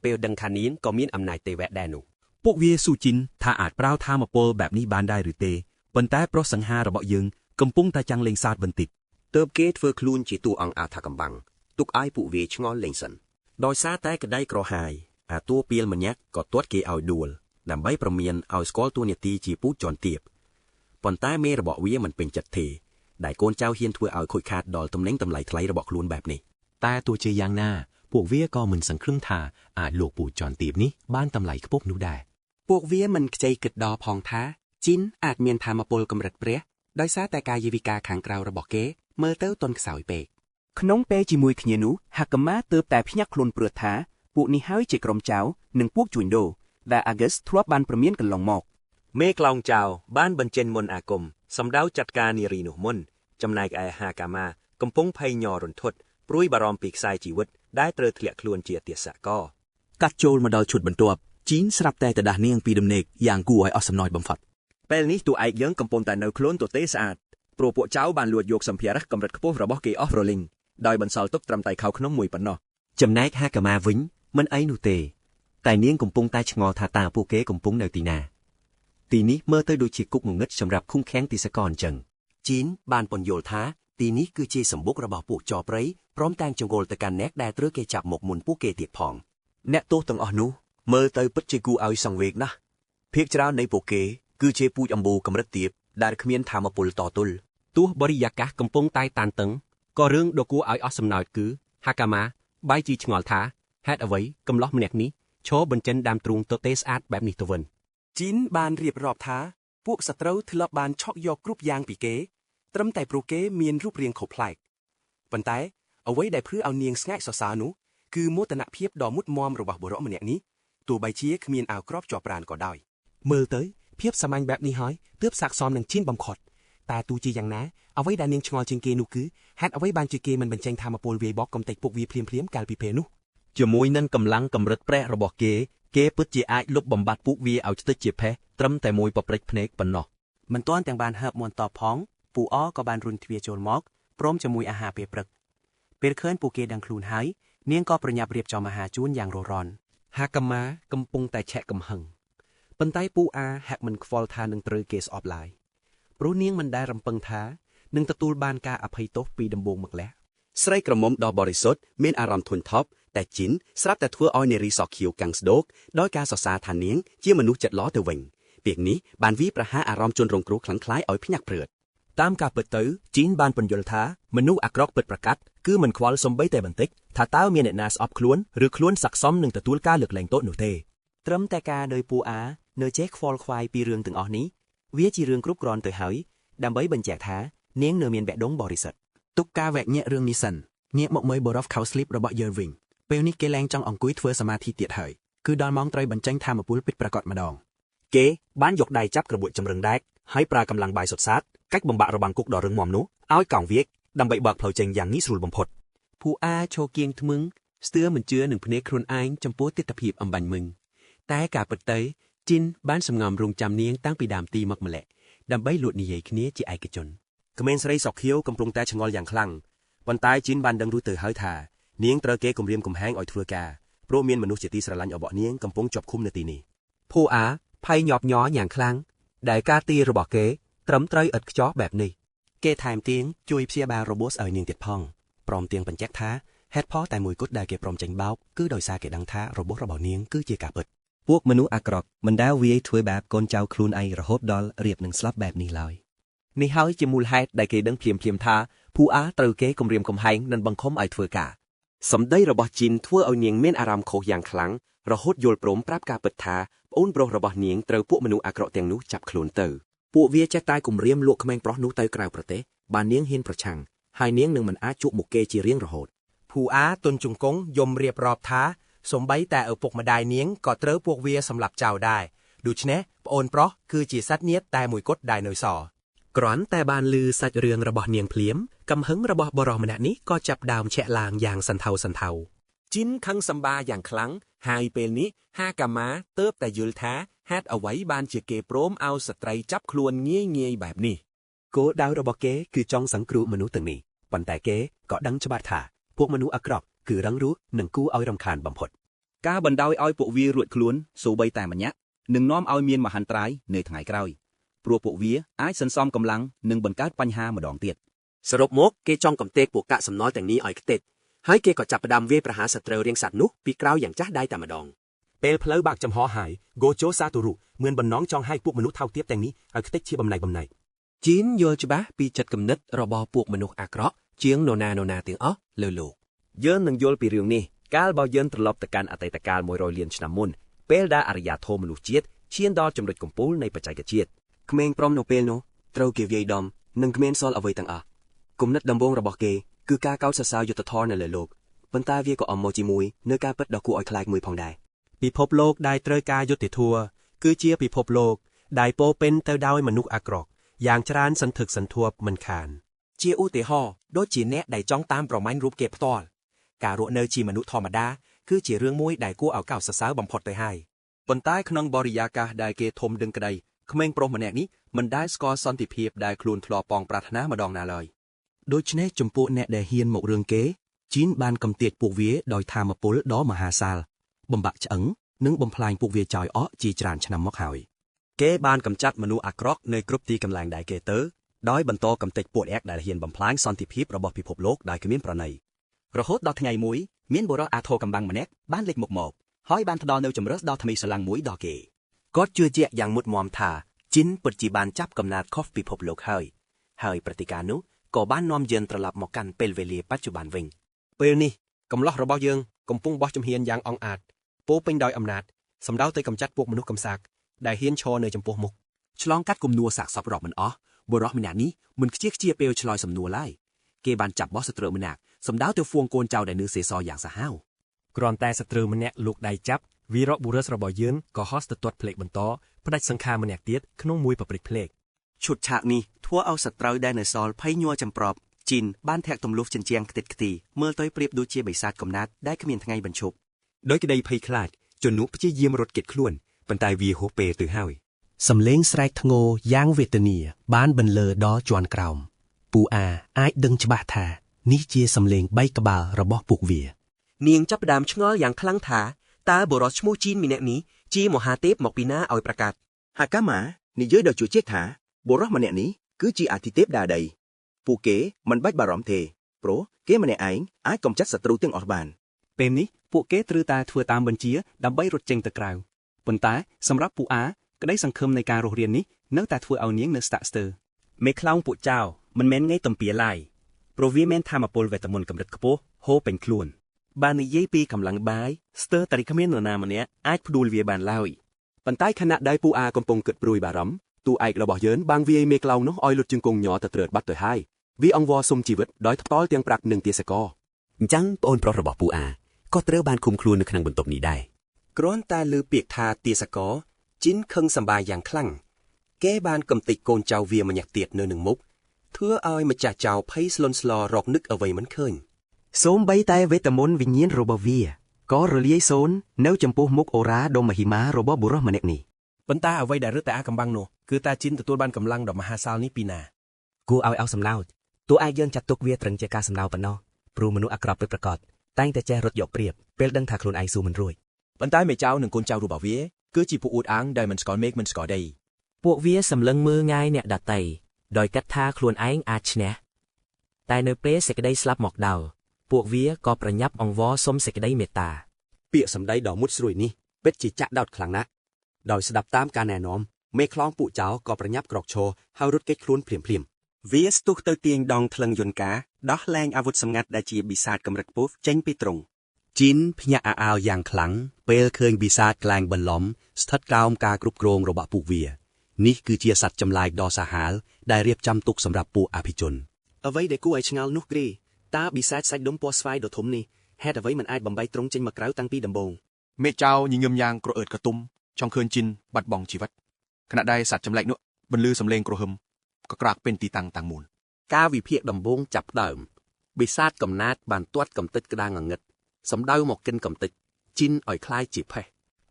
ពេលដឹងថានាងក៏មានអំណាចទេវៈដែរនោះពួកវាស៊ូជីនថាអាចប្រើថាមពលបែបនេះបានដែរឬទេប៉ុន្តែប្រុសសង្ហារបស់យើងកំពុងតែចាំងលេងសើចបន្តិចទើបគេធ្វើខ្លួនជាតួអង្គអាថាកំបាំងទុកឲ្យពួកវាឆ្ងល់លេងសិនដោយសារតែក្តីក្រហាយអាតួពីលម្នាក់ក៏ទាត់គេឲ្យដួលដើម្បីប្រមានឲ្យស្គាល់តួនាទីជាពូជជាន់ទាបប៉ុន្តែមេរបស់វាមិនពេញចិត្តទេដែលកូនចៅហ៊ានធ្វើឲ្យខូចខាតដល់ទំនិញតម្លៃថ្លៃរបស់ខ្លួនបែបនេះតែទោះជាយ៉ាងណាពួកវាក៏មិនសង្ឃឹមថាអាចលោកពូជជាន់ទាបនេះបានតម្លៃខ្ពស់នោះដែរពួកវាមិនខ្ចីគិតដល់ផងថាជីនអាចមានថាមពលកម្រិតព្រះដោយសារតែកាយវិការខាងក្រៅរបស់គេមើលទៅទន់ខ្សោយពេកក្នុងពេលជាមួយគ្នានោះហាកាម៉ាទើបតែភ្ញាក់ខ្លួនព្រឺថាពួកនេះហើយជាក្រុមចៅនិងពួកជួញដូរដែលអាហ្គឹសធ្លាប់បានប្រមានកន្លងមកមេក្លោងចៅបានបញ្ចេញមន្តអាគមសម្ដៅចាត់ការនារីនោះមុនចំណែកឯហាកាម៉ាកំពុងភ័យញ័ររន្ធត់ព្រួយបារម្ភពីខ្សែជីវិតដែលត្រូវធ្លាក់ខ្លួនជាទេសករកាត់ចូលមកដល់ឈុតបន្ទាប់ជីនស្រាប់តែទៅដាស់នាងពីដំណេកយ៉ាងគួរឲ្យអស់សំណោចបំផុតពេលនេះតួឯកយើងកំពុងតែនៅខ្លួនទទេស្អាតព្រោះពួកចៅបានលួចយកសម្ភារៈកម្រិតខ្ពស់របស់គេអស់រលីងដោយបន្សល់ទុកត្រឹមតែខោក្នុងមួយប៉ុណ្ណោះចំណែកហាកាម៉ាវិញមិនអីនោះទេតែនាងកំពុងតែឆ្ងល់ថាតើពួកគេកំពុងនៅទីណាទីនេះមើលទៅដូចជាគុកងងឹតសម្រាប់ឃុំឃាំងទេសករអញ្ចឹងជីនបានពន្យល់ថាទីនេះគឺជាសម្បុករបស់ពួកចោរព្រៃព្រមទាំងចង្កូលទៅកាន់អ្នកដែលត្រូវគេចាប់មកមុនពួកគេទៀតផងអ្នកទោសទាំងអស់នោះមើលទៅពិតជាគួរឲ្យសង្វេគណាស់ភាគច្រើននៃពួកគេគឺជាពូជអម្បូរកម្រិតទាបដែលគ្មានថាមពលតទល់ទោះបរិយាកាសកំពុងតែតានតឹងក៏រឿងដ៏គួរឲ្យអស់សំណើចគឺហាកាម៉ាបែរជាឆ្ងល់ថាហេតុអ្វីកំឡោះម្នាក់នេះឈរបញ្ចិនដើមទ្រូងទទេស្អាតបែបនេះទៅវិញជីនបានរៀបរាប់ថាពួកសត្រូវធ្លាប់បានឆក់យកគ្រប់យ៉ាងពីគេត្រឹមតែព្រោះគេមានរូបរាងខុសប្លែកប៉ុន្តែអ្វីដែលព្រឺឲ្យនាងស្ងែកសរសើរនោះគឺមោទនភាពដ៏មុតមមរបស់បុរសម្នាក់នេះ ទូបៃជាគ្មានអាវក្របជាប់ប្រានក៏ដោយ មើលទៅភាពសាមញ្ញបែបនេះហើយទើបសាកសមនឹងជីនបំខុតតែទោះជាយ៉ាងណាអ្វីដែលនាងឆ្ងល់ជាងគេនោះគឺហេតុអ្វីបានជាគេមិនបញ្ចេញធម៌ពលវាយបកកំទេចពួកវាភ្លាមកាលពីពេលនោះ ជាមួយនឹងកម្លាំងកម្រិតប្រេះរបស់គេពិតជាអាចលុបបំបាត់ពួកវាឲ្យស្ទេចជាផេះត្រឹមតែមួយប៉ព្រិចភ្នែកប៉ុណ្ណោះ មិនទាន់ទាំងបានហើបមាន់តបផងពូអក៏បានរុញទ្វារចូលមកព្រមជាមួយអាហារពេលព្រឹកពេលឃើញពួកគេដឹងខ្លួនហើយនាងក៏ប្រញាប់រៀបចំអាហារជូនយ៉ាងរ៉ន ហាកម្មាកំពុងតែឆែកកំហឹងប៉ុន្តែពូអាហាក់មិនខ្វល់ថានឹងត្រូវគេស្អប់ឡើយព្រោះនាងមិនដែលរំពឹងថានឹងទទួលបានការអភ័យទោសពីដំបូងមកលះស្រីក្រមុំដ៏បរិសុទ្ធមានអារម្មណ៍ធន់ថប់តែជីនស្រាប់តែធ្វើឲ្យនារីសខៀវកាំងស្ដោកដោយការសរសើរថានាងជាមនុស្សចិត្តល្អទៅវិញពាក្យនេះបានវាប្រហារអារម្មណ៍ជនរងគ្រោះខ្លាំងក្លាយឲ្យភ្ញាក់ព្រឺត តាមការពិតទៅជីនបានបញ្យល់ថាមនុស្សអាក្រក់ពិតប្រាកដគឺមិនខ្វល់សំបីតែបន្តិចថាតើមានអ្នកណាស្អប់ខ្លួនឬខ្លួនស័ក្តិសមនឹងទទួលការលើកលែងទោសនោះទេ ត្រឹមតែការដោយពូអានៅចេះខ្វល់ខ្វាយពីរឿងទាំងអស់នេះវាជារឿងគ្រប់គ្រាន់ទៅហើយដើម្បីបញ្ជាក់ថានាងនៅមានបេះដូងបរិសុទ្ធ ទុកការវែកញែករឿងនេះសិនងាកមកមើលបរោះខោស្លីបរបស់យើងវិញពេលនេះគេឡើងចង់អង្គុយធ្វើសមាធិទៀតហើយគឺដល់ម៉ោងត្រូវបញ្ចេញធម៌ពលពិតប្រាកដម្ដង គេបានយកដៃចាប់ក្របួចចម្រឹងដែកហើយប្រើកម្លាំងបាយសុទ្ធសាធកាច់បំបាក់របាំងគុកដ៏រឹងមាំនោះឲ្យកោងវាកដើម្បីបើកផ្លូវចេញយ៉ាងងាយស្រួលបំផុត ពូអាឈរគៀងធ្មឹងស្ទើរមិនជឿនឹងភ្នែកខ្លួនឯងចំពោះទិដ្ឋភាពអំបញ្ញមឹងតែការពិតទៅជីនបានសម្ងំរងចាំនាងតាំងពីដើមទីមកម្ល៉េះដើម្បីលួចនិយាយគ្នាជាឯកជន ក្មេងស្រីសុកខៀវកំពុងតែឆ្ងល់យ៉ាងខ្លាំងប៉ុន្តែជីនបានដឹងរួចទៅហើយថានាងត្រូវគេគំរាមកំហែងឲ្យធ្វើការព្រោះមានមនុស្សជាទីស្រឡាញ់របស់នាងកំពុងជាប់ឃុំនៅទីនេះ ពូអាភ័យញាប់ញ័រយ៉ាងខ្លាំងដែលការទីរបស់គេត្រឹមត្រូវឥតខ្ចោះបែបនេះ គេថែមទៀងជួយព្យាបាលរបួសឲ្យនាងទៀតផងព្រមទាំងបញ្ជាក់ថាហេតុផលតែមួយគត់ដែលគេព្រមចេញបោកគឺដោយសារគេដឹងថារបួសរបស់នាងគឺជាការពិត ពួកមនុស្សអាក្រក់មិនដែលវាយធ្វើបែបកូនចៅខ្លួនឯងរហូតដល់រៀបនឹងស្លាប់បែបនេះឡើយ នេះហើយជាមូលហេតុដែលគេដឹងភ្លាមថាពូអាត្រូវគេគំរាមកំហែងនិងបង្ខំឲ្យធ្វើការសម្ដីរបស់ជីនធ្វើឲ្យនាងមានអារម្មណ៍ខុសយ៉ាងខ្លាំងរហូតយល់ព្រមប្រាប់ការពិតថាប្អូនប្រុសរបស់នាងត្រូវពួកមនុស្សអាក្រក់ទាំងនោះចាប់ខ្លួនទៅពួកវាចេះតែគំរាមលក់ក្មេងប្រុសនោះទៅក្រៅប្រទេសបាននាងហ៊ានប្រឆាំងហើយនាងនឹងមិនអាចជួបមុខគេជារៀងរហូត ភូអាទុនជង្គង់យំរៀបរាប់ថាសំបីតែឪពុកម្ដាយនាងក៏ត្រូវពួកវាសម្លាប់ចោលដែរដូច្នេះប្អូនប្រុសគឺជាសាច់ញាតិតែមួយគត់ដែលនៅសល់ គ្រាន់តែបានឮសាច់រឿងរបស់នាងភ្លាមកំហឹងរបស់បរិសម្នាក់នេះក៏ចាប់ដើមឆែកឡើងយ៉ាងសន្ធោសន្ធៅជីនខឹងសម្បាយ៉ាងខ្លាំងហើយពេលនេះហាកាម៉ាទើបតែយល់ថាហេតុអ្វីបានជាគេព្រមឲ្យស្ត្រីចាប់ខ្លួនងាយបែបនេះគោលដៅរបស់គេគឺចង់សង្គ្រោះមនុស្សទាំងនេះប៉ុន្តែគេក៏ដឹងច្បាស់ថាពួកមនុស្សអាក្រក់គឺរឹងរូសនិងគួរឲ្យរំខានបំផុត ការបណ្ដោយឲ្យពួកវារួចខ្លួនសូម្បីតែម្នាក់នឹងនាំឲ្យមានមហន្តរាយនៅថ្ងៃក្រោយព្រោះពួកវាអាចសន្សំកម្លាំងនិងបង្កើតបញ្ហាម្ដងទៀត សរុបមកគេចង់កំទេចពួកកាកសំណល់ទាំងនេះឲ្យខ្ទេចហើយគេក៏ចាប់ផ្ដើមវាយប្រហារសត្រូវរាងសត្វនោះពីក្រោយយ៉ាងចាស់ដៃតែម្ដង ពេលផ្លូវបាក់ចំហហើយហ្គោជូសាទូរុមានបំណងចង់ឲ្យពួកមនុស្សថោកទាបទាំងនេះឲ្យខ្ទេចជាបំណែកជីនយល់ច្បាស់ពីចិត្តគំនិតរបស់ពួកមនុស្សអាក្រក់ជាងនរណាទាំងអស់លើលោកយើងនឹងយល់ពីរឿងនេះកាលបើយើងត្រឡប់ទៅកាន់អតីតកាល100លានឆ្នាំមុនពេលដែលអរិយាធម៌មនុស្សជាតិឈានដល់ចំណុចកំពូលនៃបច្ចេកជាតិក្មេងប្រុសនៅពេលនោះត្រូវគេវាយដំនិងគ្មានសល់អ្វីទាំងអស់គំនិតដំបូងរបស់គេគឺការកោតសរសើរយុត្តិធម៌នៅលើលោកប៉ុន្តែវាក៏អមមកជាមួយនៅការពិតដ៏គួរឲ្យខ្លាចមួយផងដែរ ពិភពលោកដែលត្រូវការយុត្តិធម៌គឺជាពិភពលោកដែលពោពេញទៅដោយមនុស្សអាក្រក់យ៉ាងច្រើនសន្ធឹកសន្ធាប់មិនខាន ជាឧទាហរណ៍ដូចជាអ្នកដែលចង់តាមប្រមាញ់រូបគេផ្ទាល់ការរស់នៅជាមនុស្សធម្មតាគឺជារឿងមួយដែលគួរឲ្យកោតសរសើរបំផុតទៅហើយ ប៉ុន្តែក្នុងបរិយាកាសដែលគេធំដឹងក្តីក្មេងប្រុសម្នាក់នេះមិនដែលស្គាល់សន្តិភាពដែលខ្លួនធ្លាប់ប៉ងប្រាថ្នាម្ដងណាឡើយ ដូច្នេះចំពោះអ្នកដែលហ៊ានមករឿងគេជីនបានកំទេចពួកវាដោយធម៌ពលដ៏មហាសាលបំបាក់ឆ្អឹងនិងបំផ្លាញពួកវាចោលអស់ជាច្រើនឆ្នាំមកហើយ គេបានកម្ចាត់មនុស្សអាក្រក់នៅគ្រប់ទីកន្លែងដែលគេទៅដោយបន្តកំទេចពួកអ្នកដែលហ៊ានបំផ្លាញសន្តិភាពរបស់ពិភពលោកដែលគ្មានប្រណី រហូតដល់ថ្ងៃមួយមានបុរសអាធរកំបាំងម្នាក់បានលេចមុខមកហើយបានផ្ដល់នៅជំរើសដល់ថ្មីស្រឡាំងមួយដល់គេគាត់ជឿជាក់យ៉ាងមុតមមថាជីនពិតជាបានចាប់កំណើតខុសពិភពលោកហើយព្រឹត្តិការណ៍នោះក៏បាននាំយើងត្រឡប់មកកាន់ពេលវេលាបច្ចុប្បន្នវិញ ពេលនេះកំឡោះរបស់យើងកំពុងបោះជំហានយ៉ាងអង្អាចពោពេញដោយអំណាចសម្ដៅទៅកម្ចាត់ពួកមនុស្សកំសាកដែលហ៊ានឈរនៅចំពោះមុខ ឆ្លងកាត់គំនួរសាកសពរាប់មិនអស់បុរសម្នាក់នេះមិនខ្ជិះខ្ជាពេលឆ្លើយសំណួរឡើយគេបានចាប់បោះសត្រូវម្នាក់សម្ដៅទៅហ្វួងកូនចៅដែលនៅសេសសយ៉ាងសាហាវ គ្រាន់តែសត្រូវម្នាក់លោកដៃចាប់ វីរៈបុរសរបស់យើងក៏ហោះទៅទាត់ភ្លេកបន្តផ្ដាច់សង្ខារម្នាក់ទៀតក្នុងមួយប្រព្រឹត្តភ្លេក ឈុតឆាកនេះធ្វើឲ្យសត្រូវដែលនៅសល់ភ័យញ័រចម្ប្របជីនបានធាក់ទម្លុះចិញ្ចៀងខ្ទេចខ្ទីមើលទៅប្រៀបដូចជាបិសាចកំណាតដែលគ្មានថ្ងៃបញ្ឈប់ ដោយក្តីភ័យខ្លាចជននោះព្យាយាមរត់គេចខ្លួនប៉ុន្តែវាហួសពេលទៅហើយ សំឡេងស្រែកធ្ងរយ៉ាងវេទនាបានបន្លឺដល់ជាន់ក្រោមពូអាអាចដឹងច្បាស់ថានេះជាសំឡេងបីក្បាលរបស់ពួកវា នាងចាប់ផ្ដើមឆ្ងល់យ៉ាងខ្លាំងថាតើបុរសឈ្មោះជីនម្នាក់នេះជាមហាទេពមកពីណាឲ្យប្រកាស ហាកាម៉ានិយាយដល់ជួយជឿថាបុរសម្នាក់នេះគឺជាអាទិទេពដាដីពួកគេមិនបាច់បារម្ភទេព្រោះគេម្នាក់ឯងអាចកំចាត់សត្រូវទាំងអស់បាន ពេលនេះពួកគេត្រូវតែធ្វើតាមបញ្ជាដើម្បីរត់ចេញទៅក្រៅប៉ុន្តែសម្រាប់ពូអាក្តីសង្ឃឹមនៃការរស់រាននេះនៅតែធ្វើឲ្យនាងនៅស្ទាក់ស្ទើរ មេខ្លោងពួកចៅមិនមែនងាយទំពាឡើយព្រោះវាមានធម៌ពលវេទមន្តកម្រិតខ្ពស់ហូរពេញខ្លួន បាននិយាយពីកម្លាំងបាយស្ទើរតែគ្មាននរណាម្នាក់អាចផ្ដួលវាបានឡើយ ប៉ុន្តែខណៈដែលពូអាកំពុងគិតព្រួយបារម្ភតួឯករបស់យើងបានវាយមេក្លោងនោះឲ្យលុតជង្គង់ញ័រទៅត្រើតបាត់ទៅហើយវាអង្វរសុំជីវិតដោយថ្កល់ទាំងប្រាក់និងទាសករអញ្ចឹងប្អូនប្រុសរបស់ពូអាក៏ត្រូវបានឃុំខ្លួននៅក្នុងបន្ទប់នេះដែរ គ្រាន់តែលើពាក្យថាទាសករជីនខឹងសម្បាយយ៉ាងខ្លាំងគេបានកំទេចកូនចៅវាម្នាក់ទៀតនៅនឹងមុខធ្វើឲ្យម្ចាស់ចៅភ័យស្លន់ស្លរកនឹកអ្វីមិនឃើញ សូម្បីតែវេទមន្តវិញ្ញាណរបស់វាក៏រលាយសូន្យនៅចំពោះមុខអូរ៉ាដ៏មហិមារបស់បុរសម្នាក់នេះ ប៉ុន្តែអ្វីដែលរឹតតែអាកំបាំងនោះគឺតាជីនទទួលបានកម្លាំងដ៏មហាសាលនេះពីណា គួរឲ្យអោសសំណោចតួឯកយើងចាត់ទុកវាត្រឹមជាការសំដៅប៉ុណ្ណោះព្រោះមនុស្សអាក្រក់ពិតប្រាកដតែងតែចេះរត់យកព្រៀបពេលដឹងថាខ្លួនឯងស៊ូមិនរួច ប៉ុន្តែមេចៅនិងកូនចៅរបស់វាគឺជាពួកអួតអាងដែលមិនស្គាល់មេឃមិនស្គាល់ដី ពួកវាសម្លឹងមើលងាយអ្នកដតីដោយគិតថាខ្លួនឯងអាចឈ្នះតែនៅពេលសេចក្តីស្លាប់មកដល់ពួកវាក៏ប្រញាប់អង្វរសុំសេចក្តីមេត្តា ពាក្យសម្ដីដ៏មុតស្រួយនេះពិតជាចាក់ដោតខ្លាំងណាស់ដោយស្ដាប់តាមការណែនាំមេខ្លោងពួកចៅក៏ប្រញាប់ក្រោកឈរហើយរត់គេចខ្លួនភ្លាមៗ វាស្ទុះទៅទាញដងថ្លឹងយន្តការដោះលែងអាវុធសម្ងាត់ដែលជាបិសាចកម្រិតខ្ពស់ចេញពីទ្រុង ជីនភ្ញាក់អាវយ៉ាងខ្លាំងពេលឃើញបិសាចក្លែងបន្លំស្ថិតក្រោមការគ្រប់គ្រងរបស់ពួកវានេះគឺជាសត្វចម្លែកដ៏សាហាវដែលរៀបចំទុកសម្រាប់ពួកអភិជន អ្វីដែលគួរឲ្យឆ្ងល់នោះគ្រាតើបិសាចសាច់ដុំពណ៌ស្វាយដ៏ធំនេះហេតុអ្វីមិនអាចបំបីទ្រុងចេញមកក្រៅតាំងពីដំបូង មេចៅញញឹមយ៉ាងក្រអឺតក្រទុំចង់ឃើញជីនបាត់បង់ជីវិតខណៈដែលសត្វចម្លែកនោះបន្លឺសំឡេងក្រហឹមក៏ក្រាកពេញទីតាំងតាំងមូល ការវិភាគដំបូងចាប់ផ្ដើមបិសាចកំណាតបានទាត់កំទេចក្តាងងងឹតសម្ដៅមកកិនកំទេចជីនឲ្យคล้ายជាផេះ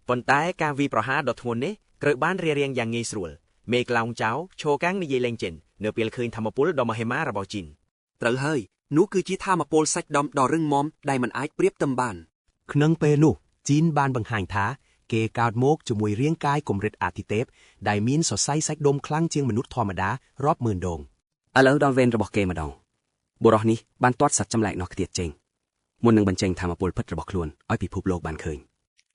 ប៉ុន្តែការវាយប្រហារដ៏ធ្ងន់នេះត្រូវបានរៀបរៀងយ៉ាងងាយស្រួលមេខ្លោងចៅឈរកាំងនិយាយលេងចិននៅពេលឃើញធម្មពលដ៏មហិមារបស់ជីន ត្រូវហើយនោះគឺជាធម៌ពលសាច់ដុំដ៏រឹងមាំដែលមិនអាចប្រៀបផ្ទឹមបាន ក្នុងពេលនោះជីនបានបង្ហាញថាគេកើតមកជាមួយរាងកាយកម្រិតអាទិទេពដែលមានសរសៃសាច់ដុំខ្លាំងជាងមនុស្សធម្មតារាប់ម៉ឺនដង ឥឡូវដល់វេនរបស់គេម្ដងបុរសនេះបានទាត់សត្វចម្លែកនោះខ្ទាតចេញមុននឹងបញ្ចេញធម៌ពលពិតរបស់ខ្លួនឲ្យពិភពលោកបានឃើញ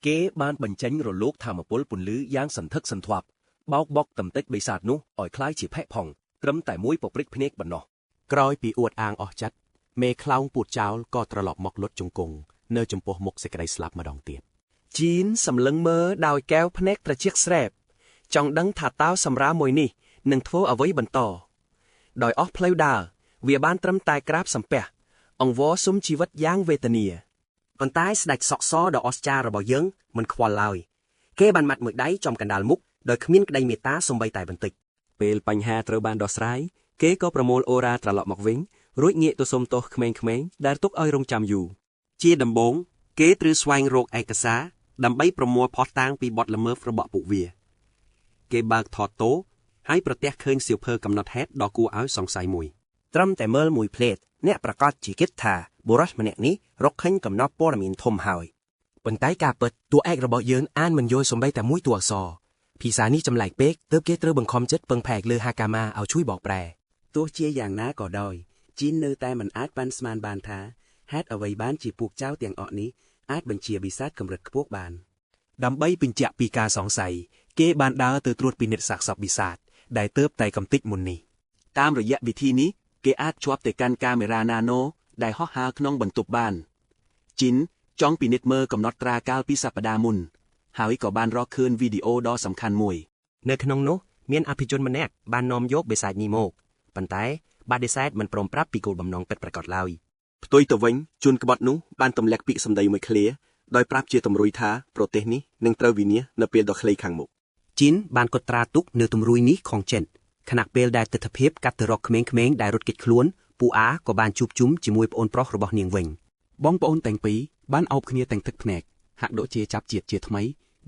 គេបានបញ្ចេញរលកធម្មពលពន្លឺយ៉ាងសន្ធឹកសន្ធាប់បោកបុកតំតិចបិសាចនោះឲ្យคล้ายជាផេះផុងត្រឹមតែមួយពព្រិចភ្នែកប៉ុណ្ណោះក្រោយពីអួតអាងអស់ចិត្តមេខ្លោងពួតចោលក៏ត្រឡប់មកលុតជង្គង់នៅចំពោះមុខសេចក្តីស្លាប់ម្ដងទៀត ជីនសម្លឹងមើលដោយកែវភ្នែកត្រជាក់ស្រែបចង់ដឹងថាតើសម្រាមួយនេះនឹងធ្វើអ្វីបន្តដោយអស់ផ្លូវដើរវាបានត្រឹមតែក្រាបសំពះអង្វរសុំជីវិតយ៉ាងវេទនា ប៉ុន្តែស្ដេចសក់សដ៏អស្ចារ្យរបស់យើងមិនខ្វល់ឡើយគេបានមាត់មួយដៃចំកណ្ដាលមុខដោយគ្មានក្តីមេត្តាសូម្បីតែបន្តិច ពេលបញ្ហាត្រូវបានដោះស្រាយគេក៏ប្រមូលអូរ៉ាត្រឡប់មកវិញរួចងាកទៅសុំទោសក្មេងៗដែលទុកឲ្យរងចាំយូរ ជាដំបូងគេត្រូវស្វែងរកឯកសារដើម្បីប្រមូលភស្តុតាងពីបទល្មើសរបស់ពួកវាគេបើកថតតូហើយប្រទះឃើញសៀវភៅកំណត់ហេតុដ៏គួរឲ្យសង្ស័យមួយ ត្រឹមតែមើលមួយភ្លែតអ្នកប្រកាសជាគិតថាបុរសម្នាក់នេះរកឃើញកំណត់ព័ត៌មានធំហើយ ប៉ុន្តែការពិតតួឯករបស់យើងអានមិនយល់សូម្បីតែមួយតួអក្សរភាសានេះចម្លែកពេកទើបគេត្រូវបង្ខំចិត្តពឹងផែកលើហាកាម៉ាឲ្យជួយបកប្រែ ទោះជាយ៉ាងណាក៏ដោយជីននៅតែមិនអាចប៉ាន់ស្មានបានថាហេតុអ្វីបានជាពួកចៅទាំងអស់នេះអាចបញ្ជាបិសាចកម្រិតខ្ពស់បាន ដើម្បីបញ្ជាក់ពីការសង្ស័យគេបានដើរទៅត្រួតពិនិត្យសាកសពបិសាចដែលទើបតែកំតិចមុននេះ តាមរយៈវិធីនេះគេអាចជាប់ទៅកាន់កាមេរ៉ាណាណូដែលហោះហើរក្នុងបន្ទប់បានជីនចង់ពិនិត្យមើលកំណត់ត្រាកាលពីសប្តាហ៍មុនហើយក៏បានរកឃើញវីដេអូដ៏សំខាន់មួយ នៅក្នុងនោះមានអភិជនម្នាក់បាននាំយកបិសាចនេះមកប៉ុន្តែបដិសេធមិនព្រមប្រាប់ពីគោលបំណងពិតប្រាកដឡើយ ផ្ទុយទៅវិញជួនក្បត់នោះបានទម្លាក់ពាក្យសម្ដីមួយឃ្លា ដោយប្រាប់ជាទម្រួយថាប្រទេសនេះនឹងត្រូវវិនាសនៅពេលដ៏ខ្លីខាងមុខ ជីនបានកត់ត្រាទុកនៅទម្រួយនេះของចិនខណៈពេលដែលទិដ្ឋភាពកាត់ទៅរកក្មេងៗដែលរត់គេចខ្លួនពូអាក៏បានជួបជុំជាមួយប្អូនប្រុសរបស់នាងវិញ បងប្អូនទាំងពីរបានអោបគ្នាទាំងទឹកភ្នែកហាក់ដូចជាចាប់ជាតិជាថ្មី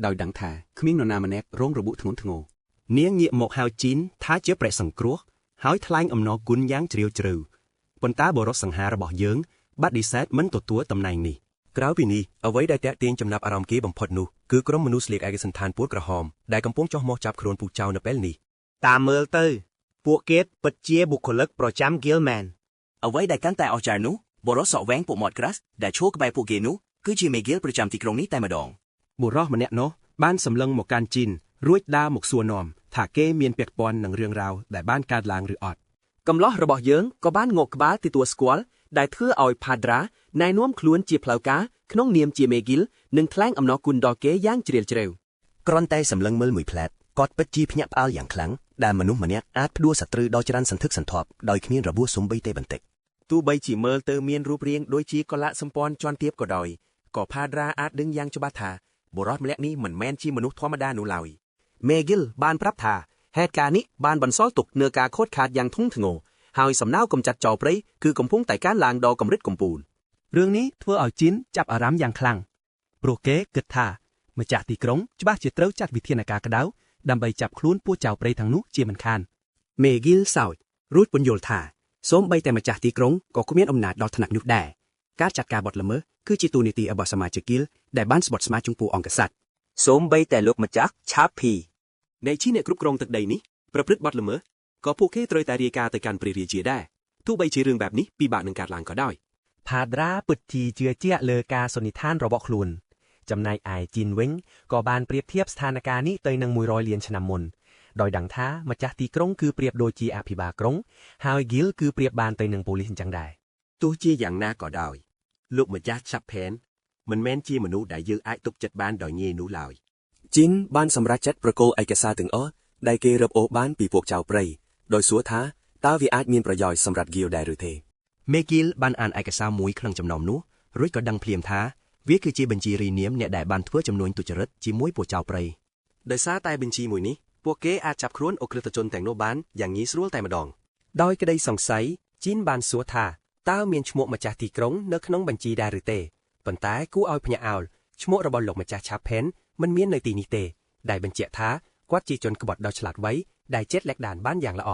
ដោយដឹងថាគ្មាននរណាម្នាក់រងរបួសធ្ងន់ធ្ងរ នាងងាកមកហៅជីនថាជាព្រះសង្គ្រោះហើយថ្លែងអំណរគុណយ៉ាងជ្រាលជ្រៅប៉ុន្តែបរិសុទ្ធសង្ហារបស់យើងបាត់ឌីសេតមិនទទួលតំណែងនេះ ក្រៅពីនេះអ្វីដែលតាក់ទាញចំណាប់អារម្មណ៍គេបំផុតនោះគឺក្រុមមនុស្សស្លៀកឯកសណ្ឋានពណ៌ក្រហមដែលកំពុងចោះមកចាប់ខ្លួនពូចៅនៅពេលនេះ តាមមើលទៅពួកគេពិតជាបុគ្គលិកប្រចាំ Gilman អ្វីដែលកាន់តែអស្ចារ្យនោះបរិសុទ្ធសក់វែងពួកមាត់ក្រាស់ដែលឈរក្បែរពួកគេនោះគឺជាមេហ្គីលប្រចាំទីក្រុងនេះតែម្ដង បុរសម្នាក់នោះបានសម្លឹងមកកាន់ជីនរួចដើរមកសួរនាំថាគេមានពាក់ព័ន្ធនឹងរឿងរ៉ាវដែលបានកើតឡើងឬអត់ កំឡោះរបស់យើងក៏បានងក់ក្បាលទទួលស្គាល់ដែលធ្វើឲ្យផាដ្រាណែនាំខ្លួនជាផ្លូវការក្នុងនាមជាមេហ្គីលនិងថ្លែងអំណរគុណដល់គេយ៉ាងជ្រាលជ្រៅ គ្រាន់តែសម្លឹងមើលមួយផ្លែតគាត់ពិតជាភ្ញាក់ផ្អើលយ៉ាងខ្លាំងដែលមនុស្សម្នាក់អាចផ្ដួលសត្រូវដល់ច្រើនសន្ធឹកសន្ធាប់ដោយគ្មានរបួសសូម្បីតែបន្តិច ទោះបីជាមើលទៅមានរូបរាងដូចជាកលៈសម្ព័ន្ធជាន់ទាបក៏ដោយក៏ផាដ្រាអាចដឹងយ៉ាងច្បាស់ថាបុរសម្នាក់នេះមិនមែនជាមនុស្សធម្មតានោះឡើយ មេហ្គីលបានប្រាប់ថាហេតុការណ៍នេះបានបន្សល់ទុកនូវការខូចខាតយ៉ាងធ្ងន់ធ្ងរហើយសំណើកំចាត់ចោលព្រៃគឺកំពុងតែកើនឡើងដល់កម្រិតកំពូល រឿងនេះធ្វើឲ្យជីនចាប់អារម្មណ៍យ៉ាងខ្លាំងព្រោះគេគិតថាម្ចាស់ទីក្រុងច្បាស់ជាត្រូវចាត់វិធានការក្តៅដើម្បីចាប់ខ្លួនពួកចៅព្រៃទាំងនោះជាមិនខាន មេហ្គីលសោចរួចពន្យល់ថាសូម្បីតែម្ចាស់ទីក្រុងក៏គ្មានអំណាចដល់ថ្នាក់នោះដែរការចាត់ការបទល្មើសគឺជាទូនីតិរបស់សមាជិកគីលដែលបានស្បត់ស្មាចំពោះអង្គកษัតរិ៍ សូម្បីតែលោកម្ចាស់ឆាភីនៃជាអ្នកគ្រប់គ្រងទឹកដីនេះប្រព្រឹត្តបទល្មើសក៏ពួកគេត្រូវតែរាយការណ៍ទៅកាន់ព្រះរាជាដែរទោះបីជារឿងបែបនេះពិបាកនឹងកើតឡើងក៏ដោយ ផាដ្រាពិតជាជឿជាក់លើការសន្និដ្ឋានរបស់ខ្លួនចំណែកឯជីនវិញក៏បានប្រៀបធៀបស្ថានភាពនេះទៅនឹង100លានឆ្នាំមុនដោយដឹងថាម្ចាស់ទីក្រុងគឺប្រៀបដូចជាអភិបាលក្រុងហើយហ្គីលគឺប្រៀបបានទៅនឹងប៉ូលីសអញ្ចឹងដែរ ទោះជាយ៉ាងណាក៏ដោយលោកម្ចាស់ឆាប់ផែនមិនមែនជាមនុស្សដែលយើងអាចទុកចិត្តបានដោយងាយនោះឡើយ ជីនបានសម្រេចចិត្តប្រគល់ឯកសារទាំងអស់ដែលគេរឹបអូសបានពីពួកចៅព្រៃដោយសួរថាតើវាអាចមានប្រយោជន៍សម្រាប់ហ្គីលដែរឬទេ មេហ្គីលបានអានឯកសារមួយក្នុងចំណោមនោះរួចក៏ដឹងភ្លាមថាវាគឺជាបញ្ជីរីនាមអ្នកដែលបានធ្វើចំនួនទុច្ចរិតជាមួយពួកចៅព្រៃ ដោយសារតែបញ្ជីមួយនេះពួកគេអាចចាប់ខ្លួនអ ுக ្រិតជនទាំងនោះបានយ៉ាងងាយស្រួលតែម្ដង ដោយក្តីសង្ស័យជីនបានសួរថាតើមានឈ្មោះម្ចាស់ទីក្រុងនៅក្នុងបញ្ជីដែរឬទេប៉ុន្តែគួរឲ្យភ្ញាក់អោលឈ្មោះរបស់លោកម្ចាស់ឆាផេនមិនមាននៅទីនេះទេដែលបញ្ជាក់ថាគាត់ជាជនក្បត់ដ៏ឆ្លាតវៃដែលចេះលេខដានបានយ៉ាងល្អ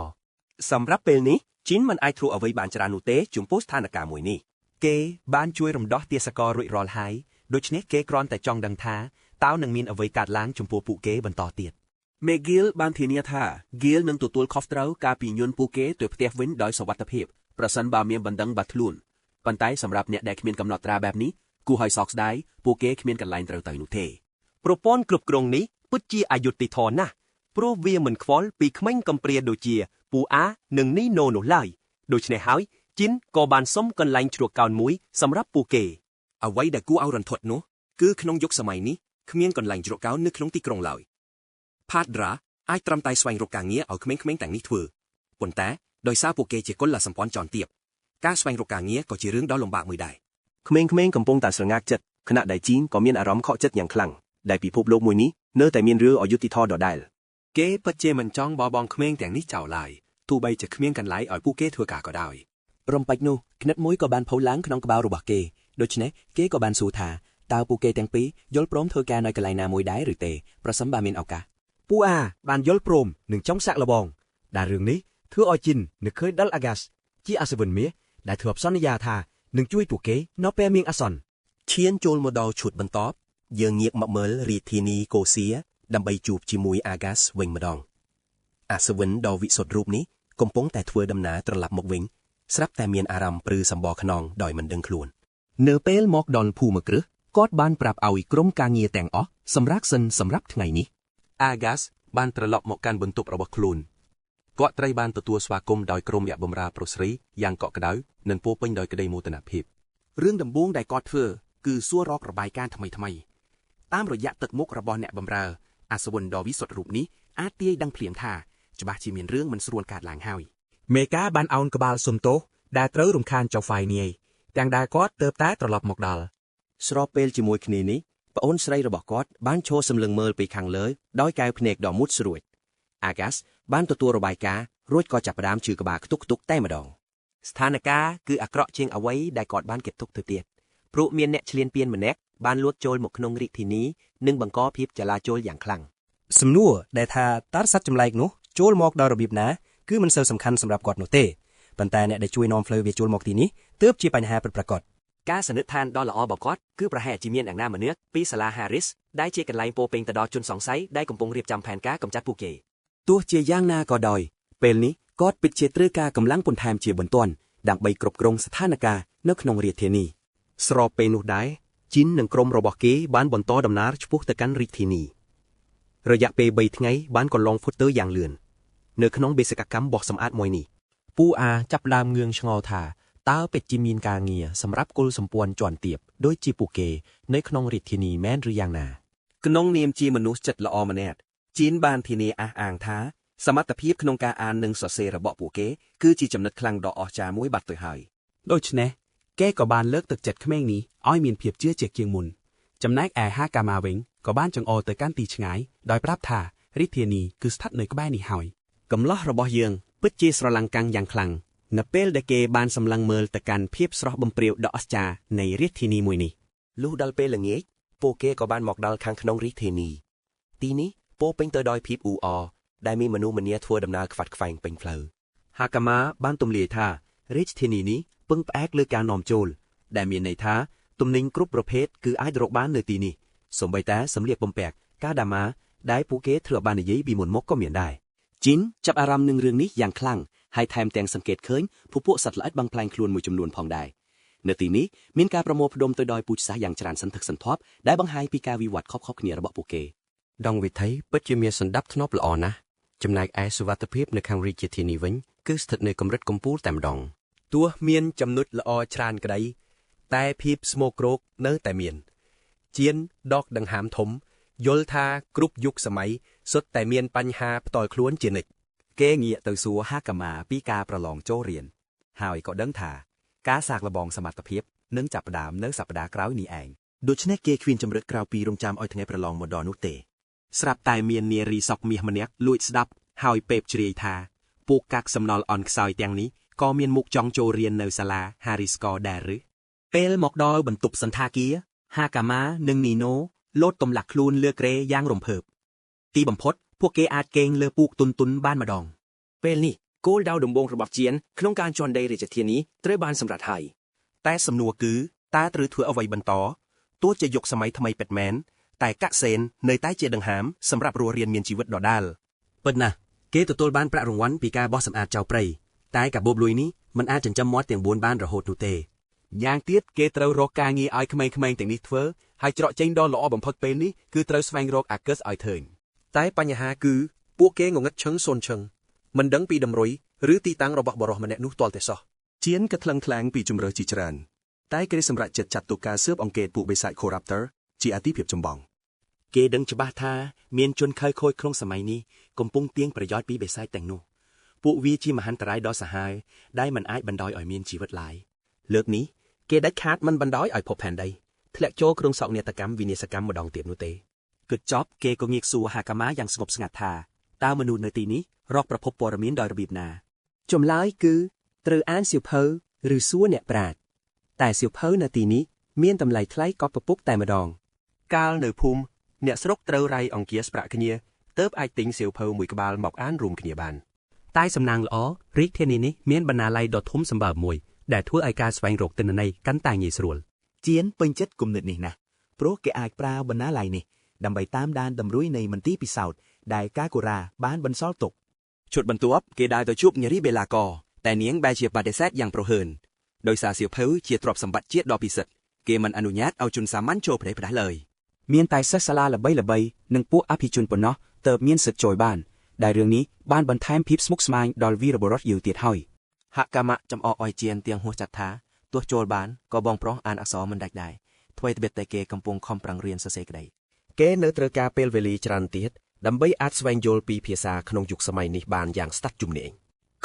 សម្រាប់ពេលនេះជីនមិនអាចធ្វើអ្វីបានច្រើននោះទេចំពោះស្ថានភាពមួយនេះគេបានជួយរំដោះទាសកររួចរាល់ហើយដូច្នេះគេគ្រាន់តែចង់ដឹងថាតើនឹងមានអ្វីកើតឡើងចំពោះពួកគេបន្តទៀត មេហ្គីលបានធានាថាហ្គីលនឹងទទួលខុសត្រូវការពីញွန်းពួកគេទៅផ្ទះវិញដោយសុវត្ថិភាពប្រសិនបើមានបណ្ដឹងបាត់ខ្លួនប៉ុន្តែសម្រាប់អ្នកដែលគ្មានកំណត់ត្រាបែបនេះគួរឲ្យសោកស្ដាយពួកគេគ្មានកន្លែងត្រូវទៅនោះទេប្រព័ន្ធគ្រប់គ្រងនេះពិតជាអយុត្តិធម៌ណាស់ព្រោះវាមិនខ្វល់ពីក្មេងកំព្រាដូចជាពូអានិងនីណូនោះឡើយដូច្នេះហើយជីនក៏បានសុំកន្លែងជ្រកកោនមួយសម្រាប់ពួកគេអ្វីដែលគួរឲ្យរន្ធត់នោះគឺក្នុងយុគសម័យនេះគ្មានកន្លែងជ្រកកោននៅក្នុងទីក្រុងឡើយផាដ្រាអាចត្រឹមតែស្វែងរកការងារឲ្យក្មេងៗទាំងនេះធ្វើប៉ុន្តែដោយសារពួកគេជាកុលសម្ព័ន្ធជាន់ទាបការស្វែងរកការងារក៏ជារឿងដ៏លំបាកមួយដែរ ក្មេងៗកំពុងតែស្រងាក់ចិត្តខណៈដែលជីនក៏មានអារម្មណ៍ខកចិត្តយ៉ាងខ្លាំងដែលពិភពលោកមួយនេះនៅតែមានរឿងអយុត្តិធម៌ដដែល គេពិតជាមិនចង់បបងក្មេងទាំងនេះចោលឡើយទោះបីជាគ្មានកន្លែងឲ្យពួកគេធ្វើការក៏ដោយ រំពេចនោះគណិតមួយក៏បានផុសឡើងក្នុងក្បាលរបស់គេដូច្នេះគេក៏បានសួរថាតើពួកគេទាំងពីរយល់ព្រមធ្វើការនៅកន្លែងណាមួយដែរឬទេប្រសិនបើមានឱកាស ពូអាបានយល់ព្រមនឹងចង់សាក់លបងដែលរឿងនេះធ្វើឲ្យជីននឹកឃើញដល់អាហ្កាសជាអសវិនមាសដែលធ្លាប់សន្យាថានឹងជួយពួកគេនៅពេលមានអាសន្ន ឈានចូលមកដល់ឈុតបន្ទាប់យើងងាកមកមើលរាជធានីកូសៀដើម្បីជួបជាមួយអាហ្កាសវិញម្ដងអសវិនដ៏វិសុទ្ធរូបនេះកំពុងតែធ្វើដំណើរត្រឡប់មកវិញស្រាប់តែមានអារម្មណ៍ព្រឺសម្បកខ្នងដោយមិនដឹងខ្លួននៅពេលមកដល់ភូមិគ្រឹះគាត់បានប្រាប់ឲ្យក្រុមការងារទាំងអស់សម្រាប់សិនសម្រាប់ថ្ងៃនេះ អាហ្កាសបានត្រឡប់មកកាន់បន្ទប់របស់ខ្លួនគាត់ត្រូវបានទទួលស្វាគមន៍ដោយក្រុមអ្នកបម្រើប្រុសស្រីយ៉ាងកក់ក្ដៅនិងពោរពេញដោយក្តីមោទនភាព រឿងដំបូងដែលគាត់ធ្វើគឺសួររករបាយការណ៍ថ្មីតាមរយៈទឹកមុខរបស់អ្នកបម្រើអសវិនដ៏វិសុទ្ធរូបនេះអាចទាយដឹងភ្លាមថាច្បាស់ជាមានរឿងមិនស្រួលកើតឡើងហើយ មេកាបានអោនក្បាលសុំទោសដែលត្រូវរំខានចៅហ្វាយនាយទាំងដែលគាត់ទើបតែត្រឡប់មកដល់ ស្របពេលជាមួយគ្នានេះប្អូនស្រីរបស់គាត់បានឈរសម្លឹងមើលពីខាងលើដោយកែវភ្នែកដ៏មុតស្រួច Agas បានទទួលរបាយការណ៍រួចក៏ចាប់ផ្ដើមជឿក្បាលខ្ទុកតែម្ដងស្ថានភាពគឺអាក្រក់ជាងអ្វីដែលគាត់បានគេទុកទៅទៀតព្រោះមានអ្នកឈ្លានពានម្នាក់បានលួចចូលមកក្នុងរាជធានីនិងបង្កភាពចលាចលយ៉ាងខ្លាំង សំណួរដែលថាតើសត្វចម្លែកនោះចូលមកដោយរបៀបណាគឺមិនសូវសំខាន់សម្រាប់គាត់នោះទេប៉ុន្តែអ្នកដែលជួយនាំផ្លូវវាចូលមកទីនេះទើបជាបញ្ហាពិតប្រាកដ ការសន្និដ្ឋានដ៏ល្អរបស់គាត់គឺប្រហែលជាមានអ្នកណាម្នាក់ពីសាលា Harris ដែលជាកន្លែងពោពេញទៅដោយជនសង្ស័យដែលកំពុងរៀបចំផែនការកម្ចាត់ពួកគេទោះជាយ៉ាងណាក៏ដោយពេលនេះគាត់ពិតជាត្រូវការកម្លាំងបន្ថែមជាបន្ទាន់ដើម្បីគ្រប់គ្រងស្ថានភាពនៅក្នុងរាជធានីស្របពេលនោះដែរជីននិងក្រុមរបស់គេបានបន្តដំណើរឆ្ពោះទៅកាន់រាជធានីរយៈពេល3ថ្ងៃបានកន្លងផុតទៅយ៉ាងលឿននៅក្នុងបេសកកម្មបោះសម្អាតមួយនេះពូអាចាប់ដើមងឿងឆ្ងល់ថាតើពេជ្រជាមានការងារសម្រាប់គុលសម្ព័ន្ធជាន់ទាបដូចជាពួកគេនៅក្នុងរាជធានីមែនឬយ៉ាងណាក្នុងនាមជាមនុស្សចិត្តល្អម្នាក់ជីនបានធានាអះអាងថាសមត្ថភាពក្នុងការអាននិងសរសេររបស់ពួកគេគឺជាចំណុចខ្លាំងដ៏អស្ចារ្យមួយបាត់ទៅហើយដូច្នេះគេក៏បានលើកទឹកចិត្តក្មេងនេះឲ្យមានភាពជឿជាក់ជាងមុនចំណែកឯហាកាម៉ាវិញក៏បានចង្អុលទៅកាន់ទីឆ្ងាយដោយប្រាប់ថារាជធានីគឺស្ថិតនៅក្បែរនេះហើយកំឡោះរបស់យើងពិតជាស្រឡាំងកាំងយ៉ាងខ្លាំងនៅពេលដែលគេបានសម្លឹងមើលទៅកាន់ភាពស្រស់បំព្រៅដ៏អស្ចារ្យនៃរាជធានីមួយនេះលុះដល់ពេលល្ងាចពួកគេក៏បានមកដល់ខាងក្នុងរាជធានីទីនេះពោពេញទៅដោយភាពអ៊ូអរដែលមានមនុស្សម្នាធ្វើដំណើរខ្វាត់ខ្វែងពេញផ្លូវហាកាម៉ាបានទម្លាយថារាជធានីនេះពឹងផ្អែកលើការនាំចូលដែលមានន័យថាទំនិញគ្រប់ប្រភេទគឺអាចរកបាននៅទីនេះសូម្បីតែសម្លៀកបំពាក់កាដាម៉ាដែលពួកគេធ្លាប់បាននិយាយពីមុនមកក៏មានដែរជីនចាប់អារម្មណ៍នឹងរឿងនេះយ៉ាងខ្លាំងហើយថែមទាំងសង្កេតឃើញពពួកសត្វល្អិតបាំងផ្លែងខ្លួនមួយចំនួនផងដែរនៅទីនេះមានការប្រមូលផ្ដុំទៅដោយពូជសាសន៍យ៉ាងច្រើនសន្ធឹកសន្ធាប់ដែលបង្ហាញពីការវិវត្តខុសៗគ្នារបស់ពួកគេដងវិថីពិតជាមានសន្តាប់ធ្នាប់ល្អណាស់ចំណែកឯសុវត្ថិភាពនៅខាងរាជធានីវិញគឺស្ថិតនៅកម្រិតកំពូលតែម្ដងទោះមានចំណុចល្អច្រើនក្តីតែភាពស្មោកគ្រោកនៅតែមានជានដកដង្ហើមធំយល់ថាគ្រប់យុគសម័យសុទ្ធតែមានបញ្ហាផ្ទាល់ខ្លួនជានិច្ចគេងាកទៅសួរហាកាម៉ាពីការប្រឡងចូលរៀនហើយក៏ដឹងថាការសាកល្បងសមត្ថភាពនឹងចាប់ផ្ដើមនៅសប្តាហ៍ក្រោយនេះឯងដូច្នេះគេគ្មានជំរឿនក្រៅពីរងចាំឲ្យថ្ងៃប្រឡងមកដល់នោះទេស្រាប់តែមាននារីសក់មាសម្នាក់លួចស្ដាប់ហើយពេបជ្រាយថាពួកកាកសំណល់អន់ខ្សោយទាំងនេះក៏មានមុខចង់ចូលរៀននៅសាលា Harris ក៏ដែរឬពេលមកដល់បន្ទប់សន្តាគារហាកាម៉ានិងនីណូលោតទម្លាក់ខ្លួនលើគ្រែយ៉ាងរំភើបទីបំផុតពួកគេអាចគេងលើពូកទុនបានម្ដងពេលនេះគោលដៅដំបូងរបស់ជានក្នុងការជន់ដីរាជធានីត្រូវបានសម្រេចហើយតែសំណួរគឺតើត្រូវធ្វើអ្វីបន្តទោះជាយុគសម័យថ្មីពិតមែនតែកាក់សេននៅតែជាដង្ហើមសម្រាប់រស់រានមានជីវិតដដែលពិតណាស់គេទទួលបានប្រាក់រង្វាន់ពីការបោះសម្អាតចោលព្រៃតែកាបូបលុយនេះមិនអាចចិញ្ចឹមមាត់ទាំង4បានរហូតនោះទេយ៉ាងទៀតគេត្រូវរកការងារឲ្យក្មេងៗទាំងនេះធ្វើហើយច្រកចេញដ៏ល្អបំផុតពេលនេះគឺត្រូវស្វែងរកអាកាសឲ្យឃើញតែបញ្ហាគឺពួកគេងងឹតឈឹងសូនឈឹងមិនដឹងពីតម្រុយឬទីតាំងរបស់បរិសម្នាក់នោះទាល់តែសោះជានក៏ថ្លឹងថ្លែងពីជំរើសជាច្រើនតែគេសម្រេចចិត្តចាត់ទុកការស៊ើបអង្កេតពួកបិសាច Corruptor ជាអាទិភាពចម្បងគេដឹងច្បាស់ថាមានជនខិលខូចក្នុងសម័យនេះកំពុងទាញប្រយោជន៍ពីបិសាចទាំងនោះពួកវាជាមហន្តរាយដ៏សាហាវដែលមិនអាចបណ្ដោយឲ្យមានជីវិតឡើយលើកនេះគេដាច់ខាតមិនបណ្ដោយឲ្យភពផែនដីធ្លាក់ចូលក្នុងសោកនាដកម្មវិនាសកម្មម្ដងទៀតនោះទេគិតចប់គេក៏ងាកសួរហាកាម៉ាយ៉ាងស្ងប់ស្ងាត់ថាតើមនុស្សនៅទីនេះរកប្រភពព័ត៌មានដោយរបៀបណាចម្លើយគឺត្រូវអានសៀវភៅឬសួរអ្នកប្រាជ្ញតែសៀវភៅនៅទីនេះមានតម្លៃថ្លៃកប់ពពុកតែម្ដងកាលនៅភូមិអ្នកស្រុកត្រូវរៃអង្គាសប្រាក់គ្នាទើបអាចទិញសៀវភៅមួយក្បាលមកអានរួមគ្នាបានតែសំណាងល្អរាជធានីនេះមានបណ្ណាល័យដ៏ធំសម្បើមមួយដែលធ្វើឲ្យការស្វែងរកទិន្នន័យកាន់តែងាយស្រួលជានពេញចិត្តគំនិតនេះណាស់ព្រោះគេអាចប្រើបណ្ណាល័យនេះដើម្បីតាមដានតម្រុយនៃមន្ទីរពិសោធន៍ដែលកាកូរ៉ាបានបន្សល់ទុកឈុតបន្ទាប់គេដើរទៅជួបនារីបេឡាកតែនាងបែរជាបដិសេធយ៉ាងប្រហើនដោយសារសៀវភៅជាទ្រព្យសម្បត្តិជាតិដ៏ពិសិដ្ឋគេមិនអនុញ្ញាតឲ្យជនសាមញ្ញចូលផ្ទះផ្ដាស់ឡើយមានតែសិស្សសាលាល្បីៗនិងពួកអភិជនប៉ុណ្ណោះទើបមានសិទ្ធិចូលបានដែលរឿងនេះបានបន្ថែមភាពស្មុគស្មាញដល់វីរបុរសយូរទៀតហើយហាកាម៉ាចំអកឲ្យជានទាំងហួសចាត់ថាទោះចូលបានក៏បងប្រុសអានអក្សរមិនដាច់ដែរថ្មីត្បិតតែគេកំពុងខំប្រឹងរៀនសរសេរក្តីគេនៅត្រូវការពេលវេលាច្រើនទៀតដើម្បីអាចស្វែងយល់ពីភាសាក្នុងយុគសម័យនេះបានយ៉ាងស្ទាត់ជំនាញ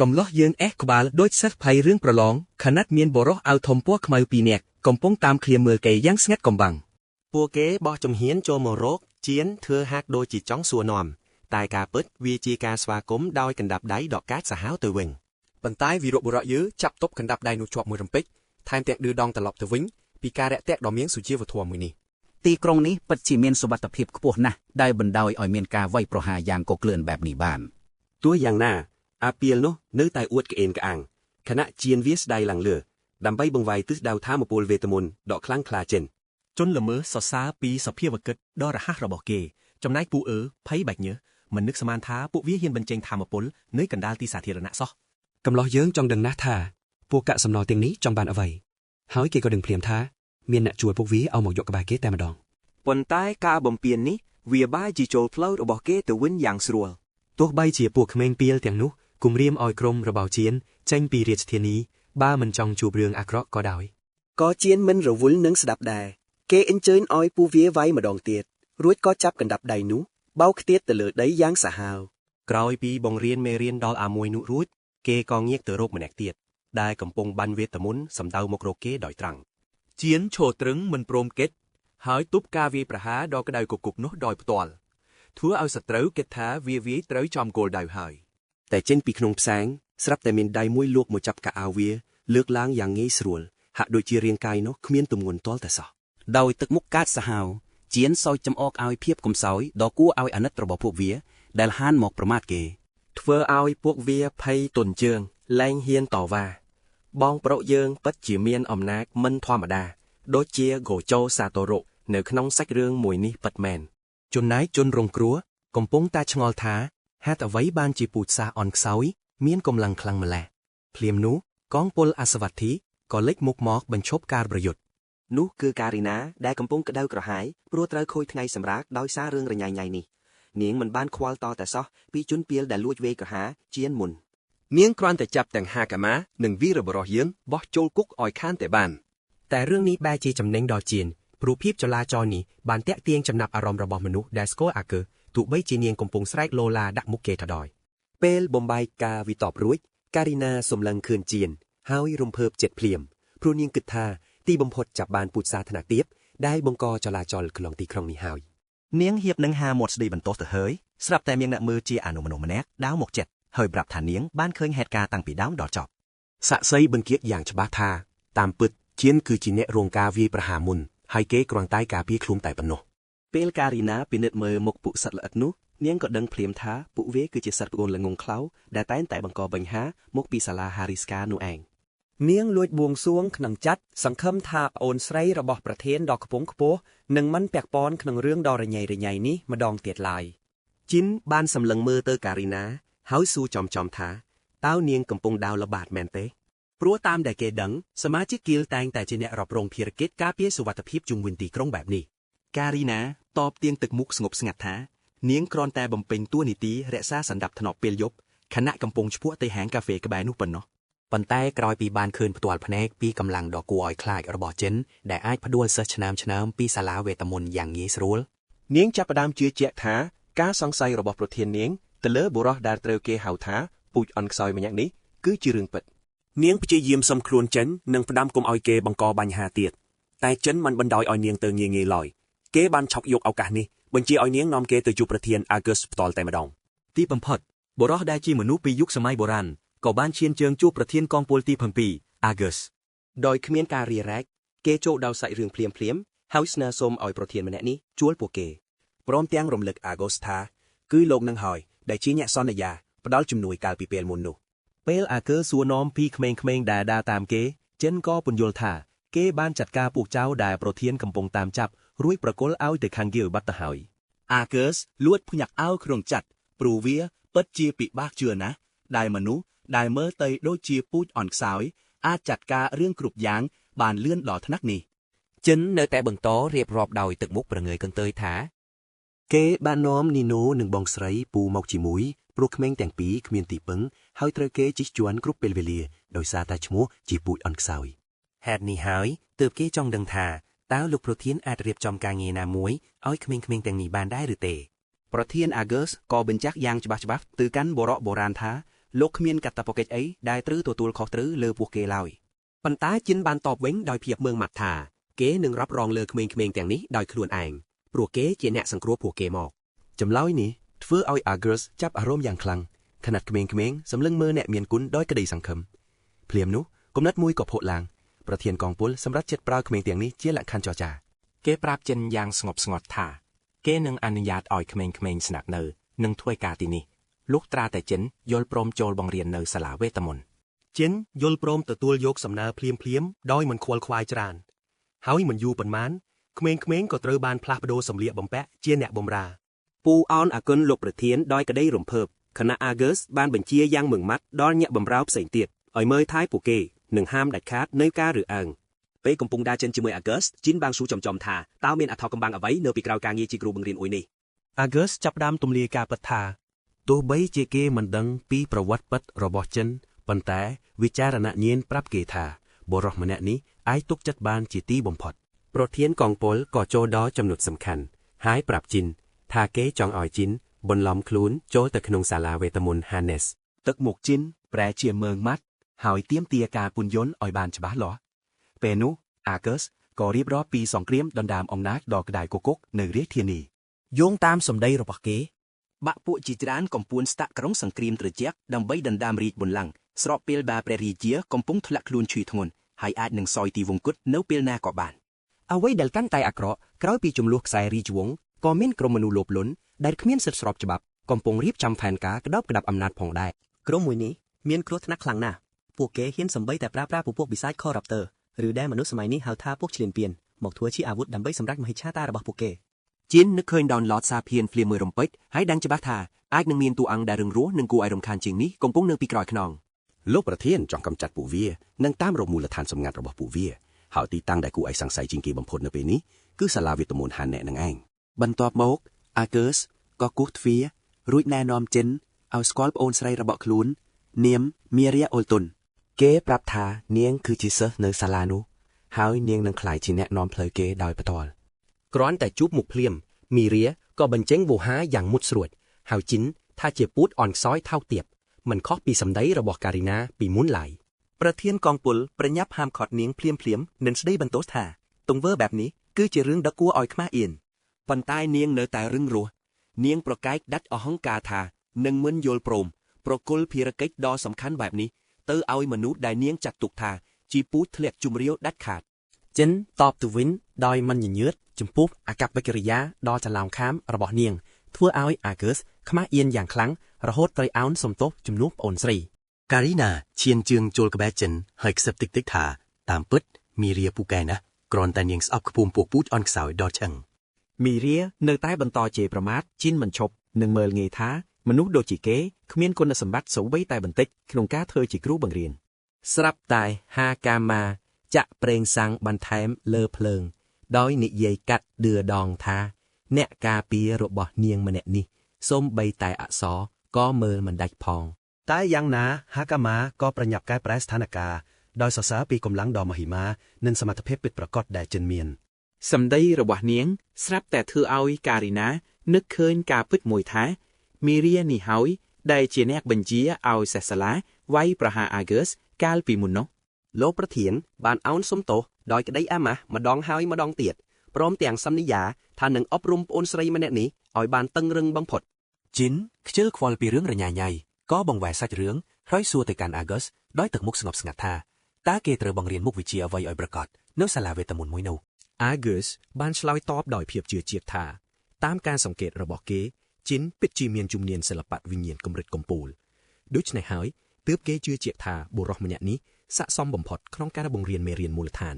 កំឡោះយើងអេះក្បាលដូចសិស្សភ័យរឿងប្រឡងខណៈមានបរោះអាវធំពណ៌ខ្មៅពីរនាក់កំពុងតាមឃ្លាមើលគេយ៉ាងស្ងាត់កំបាំង ពួកគេបោះជំហានចូលមករកជៀនធ្វើហាក់ដូចជាចង់សួរនាំតែការពិតវាជាការស្វាគមន៍ដោយកណ្ដាប់ដៃដកកាចសាហាវទៅវិញ ប៉ុន្តែវីរបុរសយើចាប់ទប់កណ្ដាប់ដៃនោះជាប់មួយរំពេចថែមទាំងឌឺដងត្រឡប់ទៅវិញពីការរាក់ទាក់ដ៏មានសុជីវធម៌មួយនេះ ទីក្រុងនេះពិតជាមានសុវត្ថិភាពខ្ពស់ណាស់ដែលបណ្ដោយឲ្យមានការវាយប្រហារយ៉ាងកក្លឿនបែបនេះបាន ទោះយ៉ាងណាអាពីលនោះនៅតែអួតក្អេងក្អាងខណៈជៀនវាស្ដាយឡើងលើដើម្បីបង្វាយទិសដៅថាមពលវេទមន្តដកខ្លាំងខ្លាចិន ជនល្មើសសរសើរពីសភាវកិច្ចដ៏រហ័សរបស់គេចំណែកពួកភ័យបែកញើសមិននឹកស្មានថាពួកវាហ៊ានបញ្ចេញថាមពលនៅកណ្ដាលទីសាធារណៈសោះ កំឡោះយើងចង់ដឹងណាស់ថាពួកកាកសំណល់ទាំងនេះចង់បានអ្វីហើយគេក៏ដឹងភ្លាមថាមានអ្នកជួយពួកវាឲ្យមកយកក្បាលគេតែម្ដង ប៉ុន្តែការបំពេញនេះវាបែរជាចូលផ្លូវរបស់គេទៅវិញយ៉ាងស្រួល ទោះបីជាពួកក្មេងពីលទាំងនោះគំរាមឲ្យក្រុមរបស់ជៀនចេញពីរាជធានីបើមិនចង់ជួបរឿងអាក្រក់ក៏ដោយ ក៏ជៀនមិនរវល់នឹងស្ដាប់ដែរគេអញ្ជើញឲ្យពួកវាវាយម្ដងទៀតរួចក៏ចាប់កណ្ដាប់ដៃនោះបោកខ្ទាតទៅលើដីយ៉ាងសាហាវ ក្រោយពីបង្រៀនមេរៀនដល់អាមួយនោះរួចគេក៏ងាកទៅរកម្នាក់ទៀតដែលកំពុងបាញ់វេទមន្តសម្ដៅមករកគេដោយត្រង់ជៀនឈរត្រឹងមិនព្រមកិត្តហើយទប់ការវាយប្រហារដ៏ក្តៅគគុកនោះដោយផ្ទាល់ធ្វើឲ្យសត្រូវគិតថាវាវាយត្រូវចំគោលដៅហើយតែចេញពីក្នុងផ្សែងស្រាប់តែមានដៃមួយលួកមកចាប់កាអាវវាលើកឡើងយ៉ាងងាយស្រួលហាក់ដូចជារាងកាយនោះគ្មានទម្ងន់ទាល់តែសោះ ដោយទឹកមុខកាចសាហាវជៀនសោយចំអកឲ្យភាពកំសោយដ៏គួរឲ្យអាណិតរបស់ពួកវាដែលហានមកប្រមាថគេ ធ្វើឲ្យពួកវាភ័យទន់ជើងលែងហ៊ានតវ៉ាបងប្រុសយើងពិតជាមានអំណាចមិនធម្មតាដូចជាហ្គោជូសាតូរុនៅក្នុងសាច់រឿងមួយនេះពិតមែន ជនណាយជនរងគ្រោះកំពុងតែឆ្ងល់ថាហេតុអ្វីបានជាពូជសាសន៍អន់ខ្សោយមានកម្លាំងខ្លាំងម្ល៉េះភ្លាមនោះកងពលអសវត្ថិក៏លេចមុខមកបញ្ឈប់ការប្រយុទ្ធ នោះគឺការីណាដែលកំពុងក្តៅក្រហាយព្រោះត្រូវខូចថ្ងៃសម្រាកដោយសាររឿងរញ៉ៃញ៉ៃនេះនាងមិនបានខ្វល់តតែសោះពីជនពាលដែលលួចវេក្រហាជៀនមុន នាងគ្រាន់តែចាប់ទាំងហាកាម៉ានិងវីរបុរសយើងបោះចូលគុកឲ្យខានតែបានតែរឿងនេះបែរជាចំណេញដល់ជៀនព្រោះភាពចលាចលនេះបានតាក់ទាញចំណាប់អារម្មណ៍របស់មនុស្សដែលស្គាល់អាកើទោះបីជានាងកំពុងស្រែកឡូឡាដាក់មុខគេក៏ដោយពេលបំបាយការវិតបរួចការីណាសំឡឹងឃឿនជៀនហើយរំភើបចិត្តភ្លាមព្រោះនាងគិតថាទីបំផុតចាប់បានពូជសាសនាទៀបដែលបង្កចលាចលក្នុងទីក្រុងនេះហើយ នាងហៀបនឹងហាមាត់ស្ដីបន្ទោសទៅហើយស្រាប់តែមានអ្នកមើលជាអនុមនុស្សម្នាក់ដាវមកចិត្តហើយប្រាប់ថានាងបានឃើញហេតុការណ៍តាំងពីដើមដល់ចប់ សាក់សីបង្គាប់យ៉ាងច្បាស់ថាតាមពិតជៀនគឺជាអ្នករងការវាយប្រហារមុនហើយគេគ្រាន់តែការពារខ្លួនតែប៉ុណ្ណោះ ពេលការីណាពិនិត្យមើលមុខពួកសត្វល្អិតនោះនាងក៏ដឹងភ្លាមថាពួកវាគឺជាសត្វប្អូនល្ងងខ្លៅដែលតែងតែបង្កបញ្ហាមកពីសាលាហារីស្កានោះឯង នាងលួចបួងសួងក្នុងចាត់សង្ឃឹមថាប្អូនស្រីរបស់ប្រធានដ៏ខ្ពង់ខ្ពស់នឹងមិនពាក់ព័ន្ធក្នុងរឿងដ៏រញ៉េរញ៉ៃនេះម្ដងទៀតឡើយ ជីនបានសម្លឹងមើលទៅការីណាហើយសួរចំថាតើនាងកំពុងដាវល្បាតមែនទេព្រោះតាមដែលគេដឹងសមាជិកគីលតែងតែជាអ្នករ៉ាប់រងភារកិច្ចការពារសុវត្ថិភាពជុំវិញទីក្រុងបែបនេះ ការីណាតបទៀងទឹកមុខស្ងប់ស្ងាត់ថានាងគ្រាន់តែបំពេញតួនាទីរក្សាសណ្ដាប់ធ្នាប់ពេលយប់ខណៈកំពុងឈ្មោះទៅហាងកាហ្វេក្បែរនោះប៉ុណ្ណោះ ប៉ុន្តែក្រោយពីបានឃើញផ្ទាល់ភ្នែកពីកម្លាំងដ៏គួរឲ្យខ្លាចរបស់ចិនដែលអាចផ្ដួលសិស្សឆ្នើមពីសាលាវេទមន្តយ៉ាងងាយស្រួល នាងចាប់ផ្ដើមជឿជាក់ថាការសង្ស័យរបស់ប្រធាននាងទៅលើបុរសដែលត្រូវគេហៅថាពូជអន់ខ្សោយម្នាក់នេះគឺជារឿងពិត នាងព្យាយាមសុំខ្លួនចិននិងផ្ដាំកុំឲ្យគេបង្កបញ្ហាទៀតតែចិនមិនបណ្ដោយឲ្យនាងទៅងាយៗឡើយគេបានឆក់យកឱកាសនេះបញ្ជាឲ្យនាងនាំគេទៅជួបប្រធានអាហ្គើសផ្ទាល់តែម្ដង ទីបំផុតបុរសដែលជាមនុស្សពីយុគសម័យបុរាណក៏បានឈានជើងជួបប្រធានកងពលទី7 អាហ្គើស ដោយគ្មានការរារែកគេចូលដល់សាច់រឿងភ្លាមហើយស្នើសុំឲ្យប្រធានម្នាក់នេះជួលពួកគេ ព្រមទាំងរំលឹកអាហ្គើសថាគឺលោកនឹងហើយដែលជាអ្នកសន្យាផ្ដល់ជំនួយកាលពីពេលមុននោះ ពេលអាកើសួរនាំពីក្មេងៗដែលដើរតាមគេចិនក៏ពន្យល់ថាគេបានចាត់ការពួកចៅដែលប្រធានកំពុងតាមចាប់រួចប្រគល់ឲ្យទៅខាងហ្គីវបាត់ទៅហើយ អាកើសលួចភ្ញាក់អោក្នុងចាត់ព្រោះវាពិតជាពិបាកជឿណាស់ដែលមនុស្សដែលមើលទៅដូចជាពូជអន់ខ្សោយអាចចាត់ការរឿងគ្រប់យ៉ាងបានលឿនដល់ថ្នាក់នេះ ចិននៅតែបន្តរៀបរាប់ដោយទឹកមុខប្រងើយកន្តើយថា គេបាននាំនីណូនិងបងស្រីពូមកជាមួយព្រោះក្មេងទាំងពីរគ្មានទីពឹងហើយត្រូវគេជិះជាន់គ្រប់ពេលវេលាដោយសារតែឈ្មោះជាពូជអន់ខ្សោយ ហេតុនេះហើយទើបគេចង់ដឹងថាតើលោកប្រធានអាចរៀបចំការងារណាមួយឲ្យក្មេងៗទាំងនេះបានដែរឬទេ ប្រធានអាហ្គើសក៏បញ្ជាក់យ៉ាងច្បាស់ទៅកាន់បុរសបុរាណថា លោកគ្មានកាតព្វកិច្ចអីដែលត្រូវទទួលខុសត្រូវលើពួកគេឡើយប៉ុន្តែជីនបានតបវិញដោយភាពមើងម៉ាត់ថាគេនឹងរ៉ាប់រងលើក្មេងៗទាំងនេះដោយខ្លួនឯងព្រោះគេជាអ្នកសង្គ្រោះពួកគេមកចម្លើយនេះធ្វើឲ្យ Argus ចាប់អារម្មណ៍យ៉ាងខ្លាំងខណៈក្មេងៗសម្លឹងមើលអ្នកមានគុណដោយក្តីសង្ឃឹមភ្លាមនោះគំនិតមួយក៏ផុសឡើងប្រធានកងពលសម្រាប់ចិត្តប្រើក្មេងទាំងនេះជាលក្ខខណ្ឌចរចាគេប្រាប់ចិនយ៉ាងស្ងប់ស្ងាត់ថាគេនឹងអនុញ្ញាតឲ្យក្មេងៗស្នាក់នៅនិងធ្វើការទីនេះលុះត្រាតែចិនយល់ព្រមចូលបង្រៀននៅសាលាវេទមន្តចិនយល់ព្រមទទួលយកសំណើភ្លាមដោយមិនខ្វល់ខ្វាយច្រើនហើយមិនយូរប៉ុន្មានក្មេងៗក៏ត្រូវបានផ្លាស់ប្ដូរសម្លៀកបំពាក់ជាអ្នកបម្រើពូអោនអគុណលោកប្រធានដោយក្តីរំភើបខណៈ Argus បានបញ្ជាយ៉ាងម៉ឺងម៉ាត់ដល់អ្នកបម្រើផ្សេងទៀតឲ្យមើលថែពួកគេនិងហាមដាច់ខាតនៅការរើសអើងពេលកំពុងដើរចិនជាមួយ Argus ជីនបានសួរចំថាតើមានអត្ថកំបាំងអ្វីនៅពីក្រោយការងារជាគ្រូបង្រៀនអ៊ុយនេះ Argus ចាប់ផ្ដើមទម្លាយការពិតថាទោះបីជាគេមិនដឹងពីប្រវត្តិពិតរបស់ចិនប៉ុន្តែវិចារណញ្ញាណប្រាប់គេថាបុរសម្នាក់នេះអាចទុកចិត្តបានជាទីបំផុតប្រធានកងពលក៏ចូលដល់ចំណុចសំខាន់ហើយប្រាប់ជីនថាគេចង់ឲ្យជីនបន្លំខ្លួនចូលទៅក្នុងសាលាវេទមន្ត Hannes ទឹកមុខជីនប្រែជាមើងម៉ាត់ហើយទាមទារការពន្យល់ឲ្យបានច្បាស់លាស់ពេលនោះ Argus ក៏រៀបរាប់ពីសង្គ្រាមដណ្ដើមអំណាចដ៏ក្តៅគគុកនៅរាជធានីយោងតាមសម្ដីរបស់គេបាក់ពួកជាច្រើនកំពុងស្តាក់ក្រុងសង្គ្រាមត្រជាក់ដើម្បីដណ្ដើមរាជបល្ល័ង្កស្របពេលដែលព្រះរាជាកំពុងធ្លាក់ខ្លួនឈឺធ្ងន់ហើយអាចនឹងសោយទីវង្គតនៅពេលណាក៏បានអ្វីដែលកាន់តែអាក្រក់ក្រោយពីចំនួនខ្សែរាជវង្សក៏មានក្រុមមនុស្សលោភលន់ដែលគ្មានសិទ្ធិស្របច្បាប់កំពុងរៀបចំផែនការក្តោបក្តាប់អំណាចផងដែរក្រុមមួយនេះមានគ្រោះថ្នាក់ខ្លាំងណាស់ពួកគេហ៊ានសម្បីតែប្រើប្រាស់ពពួកពិសាច Corruptor ឬដែលមនុស្សសម័យនេះហៅថាពួកឈ្លានពានមកធ្វើជាអាវុធដើម្បីសម្រេចមហិច្ឆតារបស់ពួកគេជីននឹកឃើញ download សារភានភ្លាមមួយរំពេចហើយដឹងច្បាស់ថាអាចនឹងមានតួអង្គដែលរឹងរូសនិងគួរឲ្យរំខានជាងនេះកំពុងនៅពីក្រោយខ្នងលោកប្រធានចង់កម្ចាត់ពួកវានិងតាមរកមូលដ្ឋានសម្ងាត់របស់ពួកវាហើយទីតាំងដែលគួរឲ្យសង្ស័យជាងគេបំផុតនៅពេលនេះគឺសាលាវេទមន្ត Hannes នឹងឯងបន្ទាប់មក Argus ក៏គោះទ្វាររួចណែនាំចិនឲ្យស្គាល់ប្អូនស្រីរបស់ខ្លួននាម Miria Olton គេប្រាប់ថានាងគឺជាសិស្សនៅសាលានោះហើយនាងនឹងក្លាយជាអ្នកនាំផ្លូវគេដោយផ្ទាល់គ្រាន់តែជួបមុខភ្លាមមីរៀក៏បញ្ចេញវោហាយ៉ាងមុតស្រួចហើយជីនថាជាពូតអន់ខ្សោយថោកទាបមិនខុសពីសម្ដីរបស់ការីណាពីមុនឡើយប្រធានកងពលប្រញាប់ហាមឃាត់នាងភ្លាមនិងស្ដីបន្ទោសថាទង្វើបែបនេះគឺជារឿងដ៏គួរឲ្យខ្មាស់អៀនប៉ុន្តែនាងនៅតែរឹងរូសនាងប្រកែកដាច់អហង្ការថានឹងមិនយល់ព្រមប្រគល់ភារកិច្ចដ៏សំខាន់បែបនេះទៅឲ្យមនុស្សដែលនាងចាត់ទុកថាជាពូជធ្លាក់ជំរាវដាច់ខាតចិនតបទៅវិញដោយមិនញញើតចំពោះអកប្បកិរិយាដ៏ចន្លោមខាមរបស់នាងធ្វើឲ្យ Argus ខ្មាស់អៀនយ៉ាងខ្លាំងរហូតត្រូវអោនសំទោសជំនួសប្អូនស្រី Karina ឈានជើងចូលក្បែរចិនហើយខ្សឹបតិចថាតាមពិតមីរៀពូកែណាគ្រាន់តែនាងស្អប់ខ្ពស់ពួកពូជអន់ខ្សោយដល់ឆឹងមីរៀនៅតែបន្តជេរប្រមាថជីនមិនឈប់នឹងមើលងាយថាមនុស្សដូចជាគេគ្មានគុណសម្បត្តិសូម្បីតែបន្តិចក្នុងការធ្វើជាគ្រូបង្រៀនស្រាប់តែហាកាម៉ាចាក់ប្រេងសាំងបន្ថែមលើភ្លើងដោយនិយាយកាត់ឌឺដងថាអ្នកការពាររបស់នាងម្នាក់នេះសូម្បីតែអក្សរក៏មើលមិនដាច់ផងតែយ៉ាងណាហាកាម៉ាក៏ប្រញាប់កែប្រែស្ថានភាពដោយសរសើរពីកម្លាំងដ៏មហិមានិងសមត្ថភាពពិតប្រាកដដែលចិនមានសម្ដីរបស់នាងស្រាប់តែធ្វើឲ្យការីណានឹកឃើញការពិតមួយថាមីរៀនេះហើយដែលជាអ្នកបញ្ជាឲ្យសេះសាឡាវាយប្រហារ Argus កាលពីមុននោះលោកប្រធានបានអោនសុំទោសដោយក្តីអាម៉ាស់ម្ដងហើយម្ដងទៀតព្រមទាំងសន្យាថានឹងអប់រំប្អូនស្រីម្នាក់នេះឲ្យបានតឹងរឹងបំផុតជីនខ្ជិលខ្វល់ពីរឿងរញ៉ាញ៉ៃក៏បង្វែរសាច់រឿងហើយសួរទៅកាន់ Argus ដោយទឹកមុខស្ងប់ស្ងាត់ថាតើគេត្រូវបង្រៀនមុខវិជ្ជាអ្វីឲ្យប្រកបនៅសាលាវេទមន្តមួយនោះ Argus បានឆ្លើយតបដោយភាពជឿជាក់ថាតាមការសង្កេតរបស់គេជីនពិតជាមានជំនាញសិល្បៈវិញ្ញាណកម្រិតកំពូលដូច្នេះហើយទើបគេជឿជាក់ថាបុរសម្នាក់នេះស័ក្តិសមបំផុតក្នុងការបង្រៀនមេរៀនមូលដ្ឋាន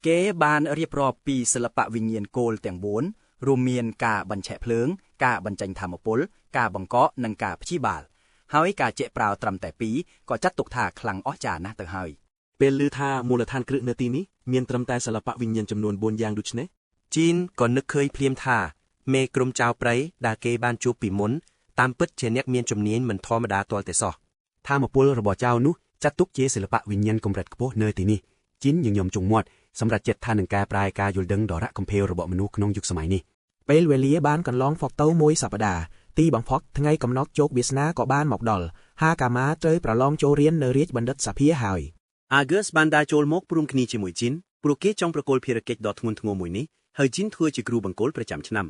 គេបានរៀបរាប់ពីសិល្បៈវិញ្ញាណគោលទាំង4រួមមានការបញ្ឆេះភ្លើងការបញ្ចេញថាមពលការបង្កកនិងការព្យាបាលហើយការជែកប្រើត្រឹមតែ2ក៏ចាត់ទុកថាខ្លាំងអស្ចារ្យណាស់ទៅហើយពេលឮថាមូលដ្ឋានគ្រឹះនៅទីនេះមានត្រឹមតែសិល្បៈវិញ្ញាណចំនួន4យ៉ាងដូចនេះជីនក៏នឹកឃើញភ្លាមថាមេក្រុមចៅព្រៃដែលគេបានជួបពីមុនតាមពិតជាអ្នកមានជំនាញមិនធម្មតាទាល់តែសោះថាមពលរបស់ចៅនោះចាត់ទុកជាសិល្បៈវិញ្ញាណកម្រិតខ្ពស់នៅទីនេះជីនញញឹមជងមាត់សម្រាប់ចិត្តថានឹងកែប្រែការយល់ដឹងដ៏រ៉ាក់កំភេលរបស់មនុស្សក្នុងយុគសម័យនេះ ពេលវេលាបានកន្លងផុតទៅមួយសប្តាហ៍ ទីបំផុតថ្ងៃកំណត់ជោគវាសនាក៏បានមកដល់ហាកាម៉ាត្រូវប្រឡងចូលរៀននៅរាជបណ្ឌិតសភាហើយ Argus បានដើរចូលមកព្រមគ្នាជាមួយជីនព្រោះគេចង់ប្រគល់ភារកិច្ចដ៏ធ្ងន់ធ្ងរមួយនេះហើយជីនធ្វើជាគ្រូបង្គោលប្រចាំឆ្នាំ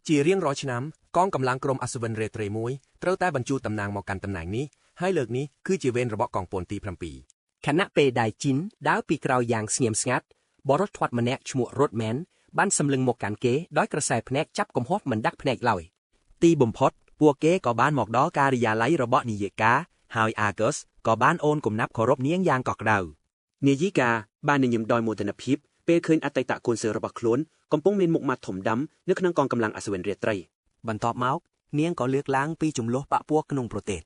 ជារៀងរាល់ឆ្នាំកងកម្លាំងក្រុមអសវិនរេត្រីមួយត្រូវតែបញ្ជូនតំណាងមកកាន់តំណែងនេះហើយលើកនេះគឺជាវេនរបស់កងពលទី 7 ខណៈពេលដែលជីនដើរពីក្រោយយ៉ាងស្ងៀមស្ងាត់បរិសុទ្ធធាត់ម្នាក់ឈ្មោះ Rodman បានសម្លឹងមកកាន់គេដោយក្រសែភ្នែកចាប់កំហុសមិនដាក់ភ្នែកឡើយទីបំផុតពួកគេក៏បានមកដល់ការិយាល័យរបស់នាយិកាហើយ Argus ក៏បានអូនគំនាបគោរពនាងយ៉ាងកក់ក្ដៅនាយិកាបានញញឹមដោយមោទនភាពពេលឃើញអតីតកូនសិស្សរបស់ខ្លួនកំពុងមានមុខមាត់ធំដុំនៅក្នុងកងកម្លាំងអសវិនរាត្រីបន្ទាប់មកនាងក៏លើកឡើងពីចំនួនបាក់ពួរក្នុងប្រទេស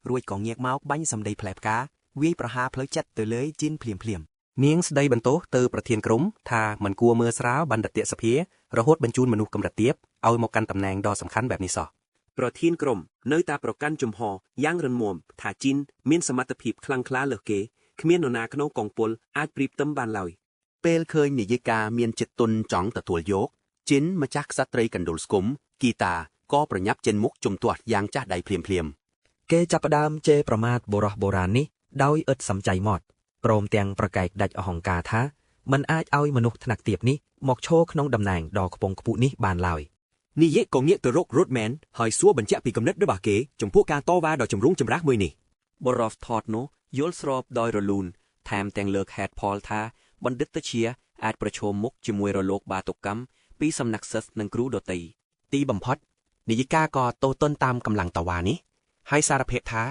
រួចក៏ងាកមកបាញ់សម្ដីផ្លែផ្កាវាយប្រហារផ្លូវចិត្តទៅលើជីនភ្លាមនាងស្ដីបន្ទោសទៅប្រធានក្រុមថាមិនគួរមើលស្រាលបណ្ឌិតសភារហូតបញ្ជូនមនុស្សកម្រិតទាបឲ្យមកកាន់តំណែងដ៏សំខាន់បែបនេះសោះប្រធានក្រុមនៅតែប្រកាន់ជំហរយ៉ាងរឹងមាំថាជីនមានសមត្ថភាពខ្លាំងក្លាលើសគេគ្មាននរណាក្នុងកងពលអាចប្រៀបផ្ទឹមបានឡើយពេលឃើញនាយិកាមានចិត្តទុនចង់ទទួលយកជីនម្ចាស់ក្សត្រីកណ្ដុលស្គមគីតាក៏ប្រញាប់ចេញមុខជំទាស់យ៉ាងចាស់ដៃភ្លាមគេចាប់ផ្ដើមជេរប្រមាថបុរសបុរាណនេះដោយឥតសំចៃមាត់ព្រមទាំងប្រកែកដាច់អហង្ការថាមិនអាចឲ្យមនុស្សថ្នាក់ទាបនេះមកឈរក្នុងតំណែងដ៏ខ្ពង់ខ្ពស់នេះបានឡើយនាយិក៏ងាកទៅរក Rodman ហើយសួរបញ្ជាក់ពីគំនិតរបស់គេចំពោះការតវ៉ាដ៏ចម្រូងចម្រាសមួយនេះបុរសថតនោះយល់ស្របដោយរលូនថែមទាំងលើកហេតុផលថាបណ្ឌិតវិទ្យាអាចប្រឈមមុខជាមួយរលកបាតុកម្មពីសំណាក់សិស្សនិងគ្រូដទៃទីបំផុតនាយិកាក៏តូទន់តាមកម្លាំងតវ៉ានេះហើយសារភាពថា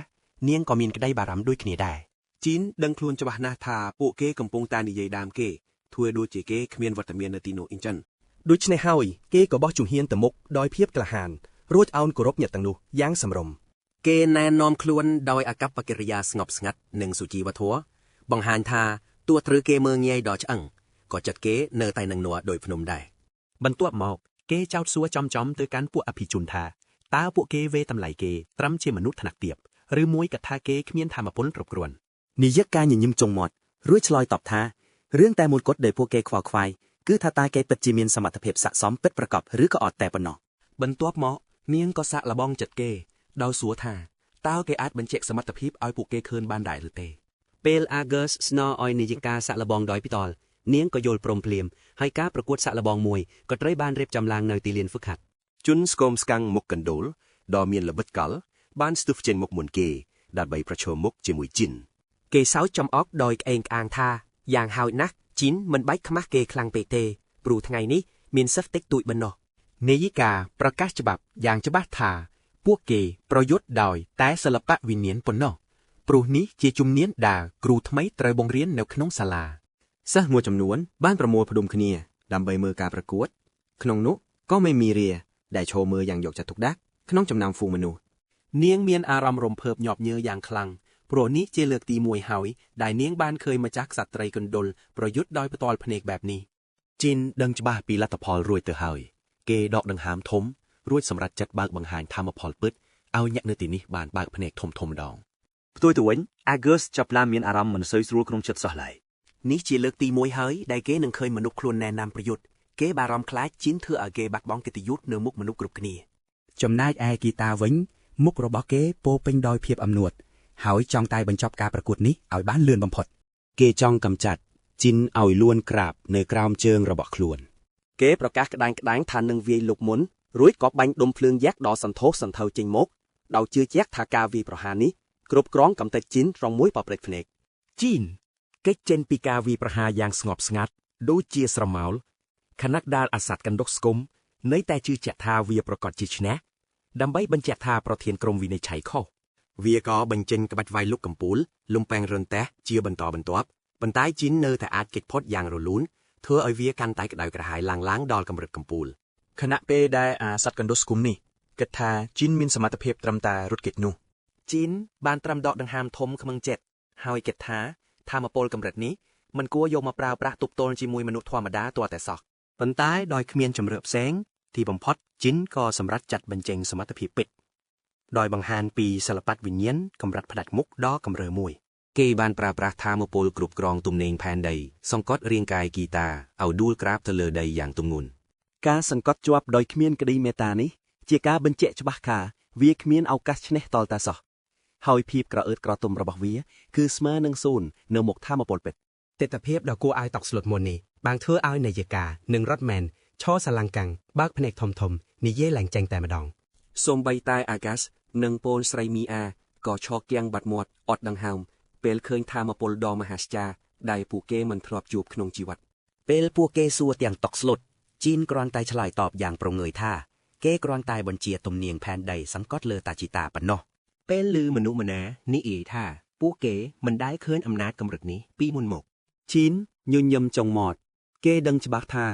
នាងក៏មានក្តីបារម្ភដូចគ្នាដែរជីនដឹងខ្លួនច្បាស់ណាស់ថាពួកគេកំពុងតែនិយាយដើមគេធ្វើដូចជាគេគ្មានវត្តមាននៅទីនោះអ៊ីចឹងដូច្នេះហើយគេក៏បោះជំហានទៅមុខដោយភាពក្លាហានរួចអោនគោរពអ្នកទាំងនោះយ៉ាងសម្រម្យគេណែនាំខ្លួនដោយអាកប្បកិរិយាស្ងប់ស្ងាត់និងសុជីវធម៌បង្ហាញថាទោះត្រូវគេមើងងាយដល់ឆ្អឹងក៏ចិត្តគេនៅតែនឹងន័រដោយភ្នំដែរបន្ទាប់មកគេចោទសួរចំទៅកាន់ពួកអភិជនថាតើពួកគេវេតម្លៃគេត្រឹមជាមនុស្សថ្នាក់ទាបឬមួយក៏ថាគេគ្មានធម៌ពលគ្រប់គ្រាន់នាយិកាញញឹមចុងមាត់រួចឆ្លើយតបថារឿងតែមួយគត់ដែលពួកគេខ្វល់ខ្វាយគឺថាតើគេពិតជាមានសមត្ថភាពស័ក្តិសមពិតប្រាកដឬក៏អត់តែប៉ុណ្ណោះបន្ទាប់មកនាងក៏សាក់លបងចិត្តគេដោយសួរថាតើគេអាចបញ្ជាក់សមត្ថភាពឲ្យពួកគេឃើញបានដែរឬទេពេល Argus ស្នើឲ្យនាយិកាសាក់លបងដោយផ្ទាល់នាងក៏យល់ព្រមភ្លាមហើយការប្រកួតសាក់លបងមួយក៏ត្រូវបានរៀបចំឡើងនៅទីលានហ្វឹកហាត់ជនស្គមស្កាំងមុខកណ្ដូលដ៏មានល្បិចកលបានស្ទុះចេញមុខមុនគេដើម្បីប្រឈមមុខជាមួយជីនគេសើចចំអកដោយក្អេងក្អាងថាយ៉ាងហោចណាស់ជីនមិនបាច់ខ្មាស់គេខ្លាំងពេកទេព្រោះថ្ងៃនេះមានសិស្សតិចតួចប៉ុណ្ណោះនាយិកាប្រកាសច្បាប់យ៉ាងច្បាស់ថាពួកគេប្រយុទ្ធដោយតែសិល្បៈវិញ្ញាណប៉ុណ្ណោះព្រោះនេះជាជំនាញដែលគ្រូថ្មីត្រូវបង្រៀននៅក្នុងសាលាសិស្សមួយចំនួនបានប្រមូលផ្ដុំគ្នាដើម្បីមើលការប្រកួតក្នុងនោះក៏មានមីរាដែលឈរមើលយ៉ាងយកចិត្តទុកដាក់ក្នុងចំណោមហ្វូងមនុស្សនាងមានអារម្មណ៍រំភើបញាប់ញើសយ៉ាងខ្លាំងព្រោះនេះជាលើកទី1ហើយដែលនាងបានឃើញម្ចាស់ក្សត្រីកណ្ដុលប្រយុទ្ធដោយផ្ទាល់ភ្នែកបែបនេះជីនដឹងច្បាស់ពីលទ្ធផលរួចទៅហើយគេដកដង្ហើមធំរួចសម្រេចចិត្តបើកបង្ហាញធម៌ផលពិតឲ្យអ្នកនៅទីនេះបានបើកភ្នែកធំម្ដងផ្ទុយទៅវិញ Argus ចាប់ផ្ដើមមានអារម្មណ៍មិនសូវស្រួលក្នុងចិត្តសោះឡើយនេះជាលើកទី1ហើយដែលគេនឹងឃើញមនុស្សខ្លួនណែនាំប្រយុទ្ធគេបារម្ភខ្លាចជីនធ្វើឲ្យគេបាត់បង់កិត្តិយសនៅមុខមនុស្សគ្រប់គ្នាចំណែកឯគីតាវិញមុខរបស់គេពោពេញដោយភាពអំនួតហើយចង់តែបញ្ចប់ការប្រកួតនេះឲ្យបានលឿនបំផុតគេចង់កម្ចាត់ជីនឲ្យលួនក្រាបនៅក្រោមជើងរបស់ខ្លួនគេប្រកាសក្តាញ់ថានឹងវាយលុកមុនរួចក៏បាញ់ដុំភ្លើងយ៉ាក់ដល់សន្ធោសសន្ធៅចេញមកដោយជឿជាក់ថាការវាយប្រហារនេះគ្រប់គ្រងកំទេចជីនរងមួយប៉ព្រិចភ្នែកជីនកិច្ចចេញពីការវាយប្រហារយ៉ាងស្ងប់ស្ងាត់ដូចជាស្រមោលខណៈដែលអាសត្វកណ្ដុកស្គមនៅតែជឿជាក់ថាវាប្រកាសជាឈ្នះដើម្បីបញ្ជាក់ថាប្រធានក្រុមវិនិច្ឆ័យខុសវាក៏បញ្ចេញក្បាច់វាយលុកកំពូលលំពេងរន្ទះជាបន្តបន្ទាប់ប៉ុន្តែជីននៅតែអាចគេចផុតយ៉ាងរលូនធ្វើឲ្យវាកាន់តែក្តៅក្រហាយឡើងដល់កម្រិតកំពូលខណៈពេលដែលអាសត្វកណ្ដុកស្គមនេះគិតថាជីនមានសមត្ថភាពត្រឹមតែរត់គេចនោះជីនបានត្រឹមដកដង្ហើមធំខ្មឹងចិត្តហើយគិតថាធម៌ពលកម្រិតនេះមិនគួរយកមកប្រើប្រាស់ទប់ទល់ជាមួយមនុស្សធម្មតាទាល់តែសោះប៉ុន្តែដោយគ្មានជំរឿផ្សេងទីបំផុតជីនក៏សម្រេចចាត់បញ្ចេញសមត្ថភាពពិតដោយបង្ហាញពីសិល្បៈវិញ្ញាណកម្រិតផ្ដាច់មុខដ៏កម្រើមួយគេបានប្រើប្រាស់ធម៌ពលគ្រប់គ្រងទំនេរផែនដីសង្កត់រាងកាយគីតាឲ្យដួលក្រាបទៅលើដីយ៉ាងទម្ងន់ការសង្កត់ជាប់ដោយគ្មានក្តីមេត្តានេះជាការបញ្ជាក់ច្បាស់ថា វាគ្មានឱកាសឈ្នះតលតាសោះហើយភាពក្រអឺតក្រទុំរបស់វាគឺស្មើនឹង0នៅមុខថាមពលពិត ទិដ្ឋភាពដ៏គួរឲ្យតក់ស្លុតមុននេះបានធ្វើឲ្យនាយិកានិងរ៉តមែនឈរសាឡាំងកាំងបើកភ្នែកធំៗនិយាយឡើងចេញតែម្ដង សូម្បីតែអាកាសនិងពូនស្រីមីអាក៏ឈរគៀងបាត់មាត់អត់ដង្ហើមពេលឃើញថាមពលដ៏មហាស្ចារ្យដែលពួកគេមិនធ្លាប់ជួបក្នុងជីវិតពេលពួកគេសួរទាំងតក់ស្លុតជីនគ្រាន់តែឆ្លើយតបយ៉ាងប្រងើយថាគេគ្រាន់តែបញ្ជាទំនៀងផែនដីសង្កត់លើតាជីតាប៉ុណ្ណោះពេលឮមនុស្សម្នានិយាយថាពួកគេមិនដែលឃើញអំណាចកម្រិតនេះពីមុនមកជីនញញឹមចុងមាត់គេដឹងច្បាស់ថា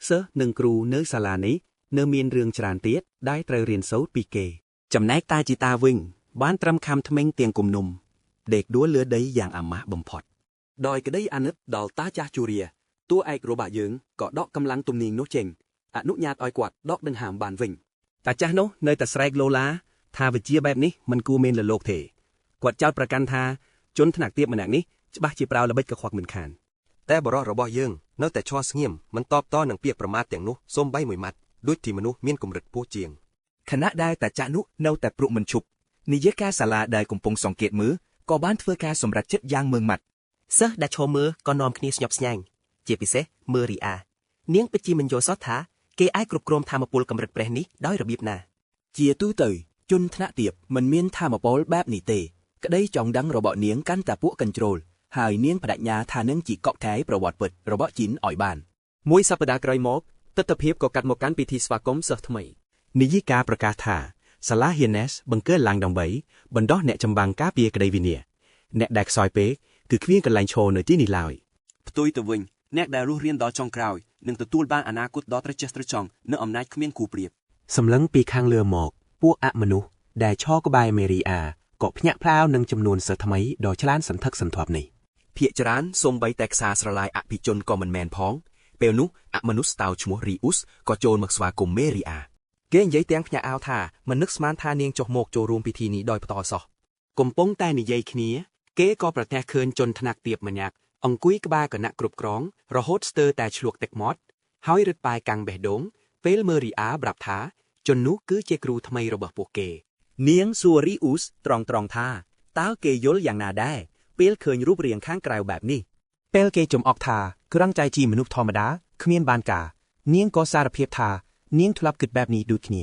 សិស្សនិងគ្រូនៅសាលានេះនៅមានរឿងច្រើនទៀតដែលត្រូវរៀនសូត្រពីគេចំណែកតាជីតាវិញបានត្រឹមខំថ្មិញទាំងគំនុំដេកដួលលើដីយ៉ាងអាម៉ាស់បំផុតដោយក្តីអាណិតដល់តាចាស់ជូរាតួឯករបស់យើងក៏ដកកម្លាំងទំនាញនោះចេញអនុញ្ញាតឲ្យគាត់ដកដង្ហើមបានវិញតាចាស់នោះនៅតែស្រែកឡូឡាថាវិជាបែបនេះមិនគួរមានលលោកទេគាត់ចោទប្រកាន់ថាជនថ្នាក់ទាបម្នាក់នេះច្បាស់ជាប្រើល្បិចកខ្វក់មិនខានតែបរិសុទ្ធរបស់យើងនៅតែឈរស្ងៀមមិនតបតនឹងពាក្យប្រមាថទាំងនោះសូម្បីមួយម៉ាត់ដូចទីមនុស្សមានកម្រិតពោះជាងខណៈដែលតាចាស់នោះនៅតែព្រុកមិនឈប់នាយិកាសាលាដែលកំពុងសង្កេតមើលក៏បានធ្វើការសម្រេចចិត្តយ៉ាងម៉ឺងម៉ាត់សិស្សដែលឈរមើលក៏នាំគ្នាស្ញប់ស្ញែងជាពិសេសមើរីអានាងពិតជាមិនយល់សោះថាគេអាចគ្រប់គ្រងធម៌ពលកម្រិតព្រះនេះដោយរបៀបណាជាទូទៅជនថ្នាក់ទាបមិនមានធម៌ពលបែបនេះទេក្តីចង់ដឹងរបស់នាងកាន់តែពួកកញ្ជ្រោលហើយនាងបដិញ្ញាថានឹងជីកកកាយប្រវត្តិពិតរបស់ជីនឲ្យបានមួយសប្តាហ៍ក្រោយមកទស្សនភាពក៏កាត់មកកាន់ពិធីស្វាគមន៍សិស្សថ្មីនាយិកាប្រកាសថាសាលា Hienes បង្កើតឡើងដើម្បីបណ្ដោះអ្នកចម្បាំងការពារក្តីវិនាសអ្នកដែលខ្សោយពេកគឺគ្មានកន្លែងឈរនៅទីនេះឡើយផ្ទុយទៅវិញអ្នកដែលរស់រានដល់ចុងក្រោយនឹងទទួលបានអនាគតដ៏ត្រចះត្រចង់នៅអំណាចគ្មានគូប្រៀបសម្លឹងពីខាងលើមកពួកអមនុស្សដែលឈរក្បែរមេរីអាក៏ភ្ញាក់ផ្អើលនឹងចំនួនសិស្សថ្មីដ៏ឆ្លានសន្ធឹកសន្ធាប់នេះភាគច្រើនសូម្បីតែខ្សែស្រឡាយអភិជនក៏មិនមែនផងពេលនោះអមនុស្សតៅឈ្មោះរីអ៊ូសក៏ចូលមកស្វាគមន៍មេរីអាគេនិយាយទាំងភ្ញាក់អោថាមិននឹកស្មានថានាងចុះមកចូលរួមពិធីនេះដោយផ្ទាល់សោះកំពុងតែនិយាយគ្នាគេក៏ប្រទះឃើញជនថ្នាក់ទាបម្នាក់អង្គុយក្បែរគណៈគ្រប់គ្រងរហូតស្ទើរតែឆ្លួកទឹកមាត់ហើយរឹតប៉ាយកាំងបេះដូងពេលមេរីអាប្រាប់ថាជននោះគឺជាគ្រូថ្មីរបស់ពួកគេនាងសួររីអ៊ូសត្រង់ថាតើគេយល់យ៉ាងណាដែរពេលឃើញរូបរាងខាងក្រៅបែបនេះពេលគេចំអកថាគ្រាន់តែជាមនុស្សធម្មតាគ្មានបានការនាងក៏សារភាពថានាងធ្លាប់គិតបែបនេះដូចគ្នា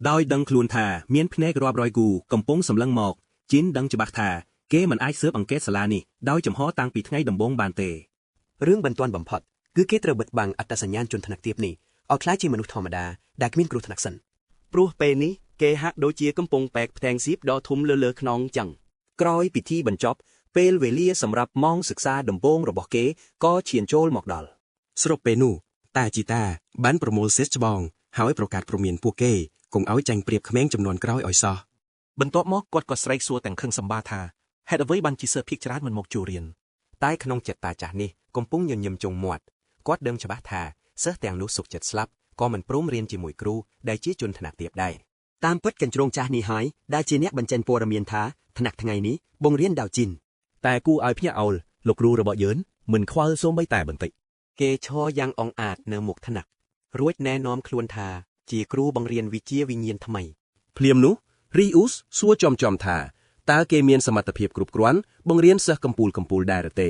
ដោយដឹងខ្លួនថាមានភ្នែករាប់រយគូកំពុងសម្លឹងមកជីនដឹងច្បាស់ថាគេមិនអាចស៊ើបអង្កេតសាលានេះដោយចំហតាំងពីថ្ងៃដំបូងបានទេរឿងបន្ទាន់បំផុតគឺគេត្រូវបិទបាំងអត្តសញ្ញាណជនថ្នាក់ទាបនេះឲ្យក្លាយជាមនុស្សធម្មតាដែលគ្មានគ្រោះថ្នាក់សិនព្រោះពេលនេះគេហាក់ដូចជាកំពុងបែកផ្ទាំងសៀបដ៏ធំលើខ្នងចឹងក្រោយពិធីបញ្ចប់ពេលវេលាសម្រាប់ម៉ោងសិក្សាដំបូងរបស់គេក៏ឈានចូលមកដល់ស្របពេលនោះតាជីតាបានប្រមូលសេះច្បងហើយប្រកាសព្រមានពួកគេកុំឲ្យចាញ់ប្រៀបក្មេងចំនួនក្រោយឲ្យសោះបន្ទាប់មកគាត់ក៏ស្រែកសួរទាំងខឹងសម្បាថាហេតុអ្វីបានជាសិស្សភាគច្រើនមិនមកចូលរៀនតែក្នុងចិត្តតាចាស់នេះកំពុងញញឹមចុងមាត់គាត់ដឹងច្បាស់ថាសិស្សទាំងនោះសុខចិត្តស្លាប់ក៏មិនព្រមរៀនជាមួយគ្រូដែលជាជនថ្នាក់ទាបដែរតាមពិតកញ្ជ្រោងចាស់នេះហើយដែលជាអ្នកបញ្ចេញព័ត៌មានថាថ្នាក់ថ្ងៃនេះបង្រៀនដោយជីនតែគូឲ្យភ្ញាក់អោលលោកគ្រូរបស់យើងមិនខ្វល់សូម្បីតែបន្តិចគេឈរយ៉ាងអង្អាតនៅមុខថ្នាក់រួចណែនាំខ្លួនថាជាគ្រូបង្រៀនវិជ្ជាវិញ្ញាណថ្មីភ្លាមនោះរីអ៊ូសសួរចំថាតើគេមានសមត្ថភាពគ្រប់គ្រាន់បង្រៀនសិស្សកំពូលដែរទេ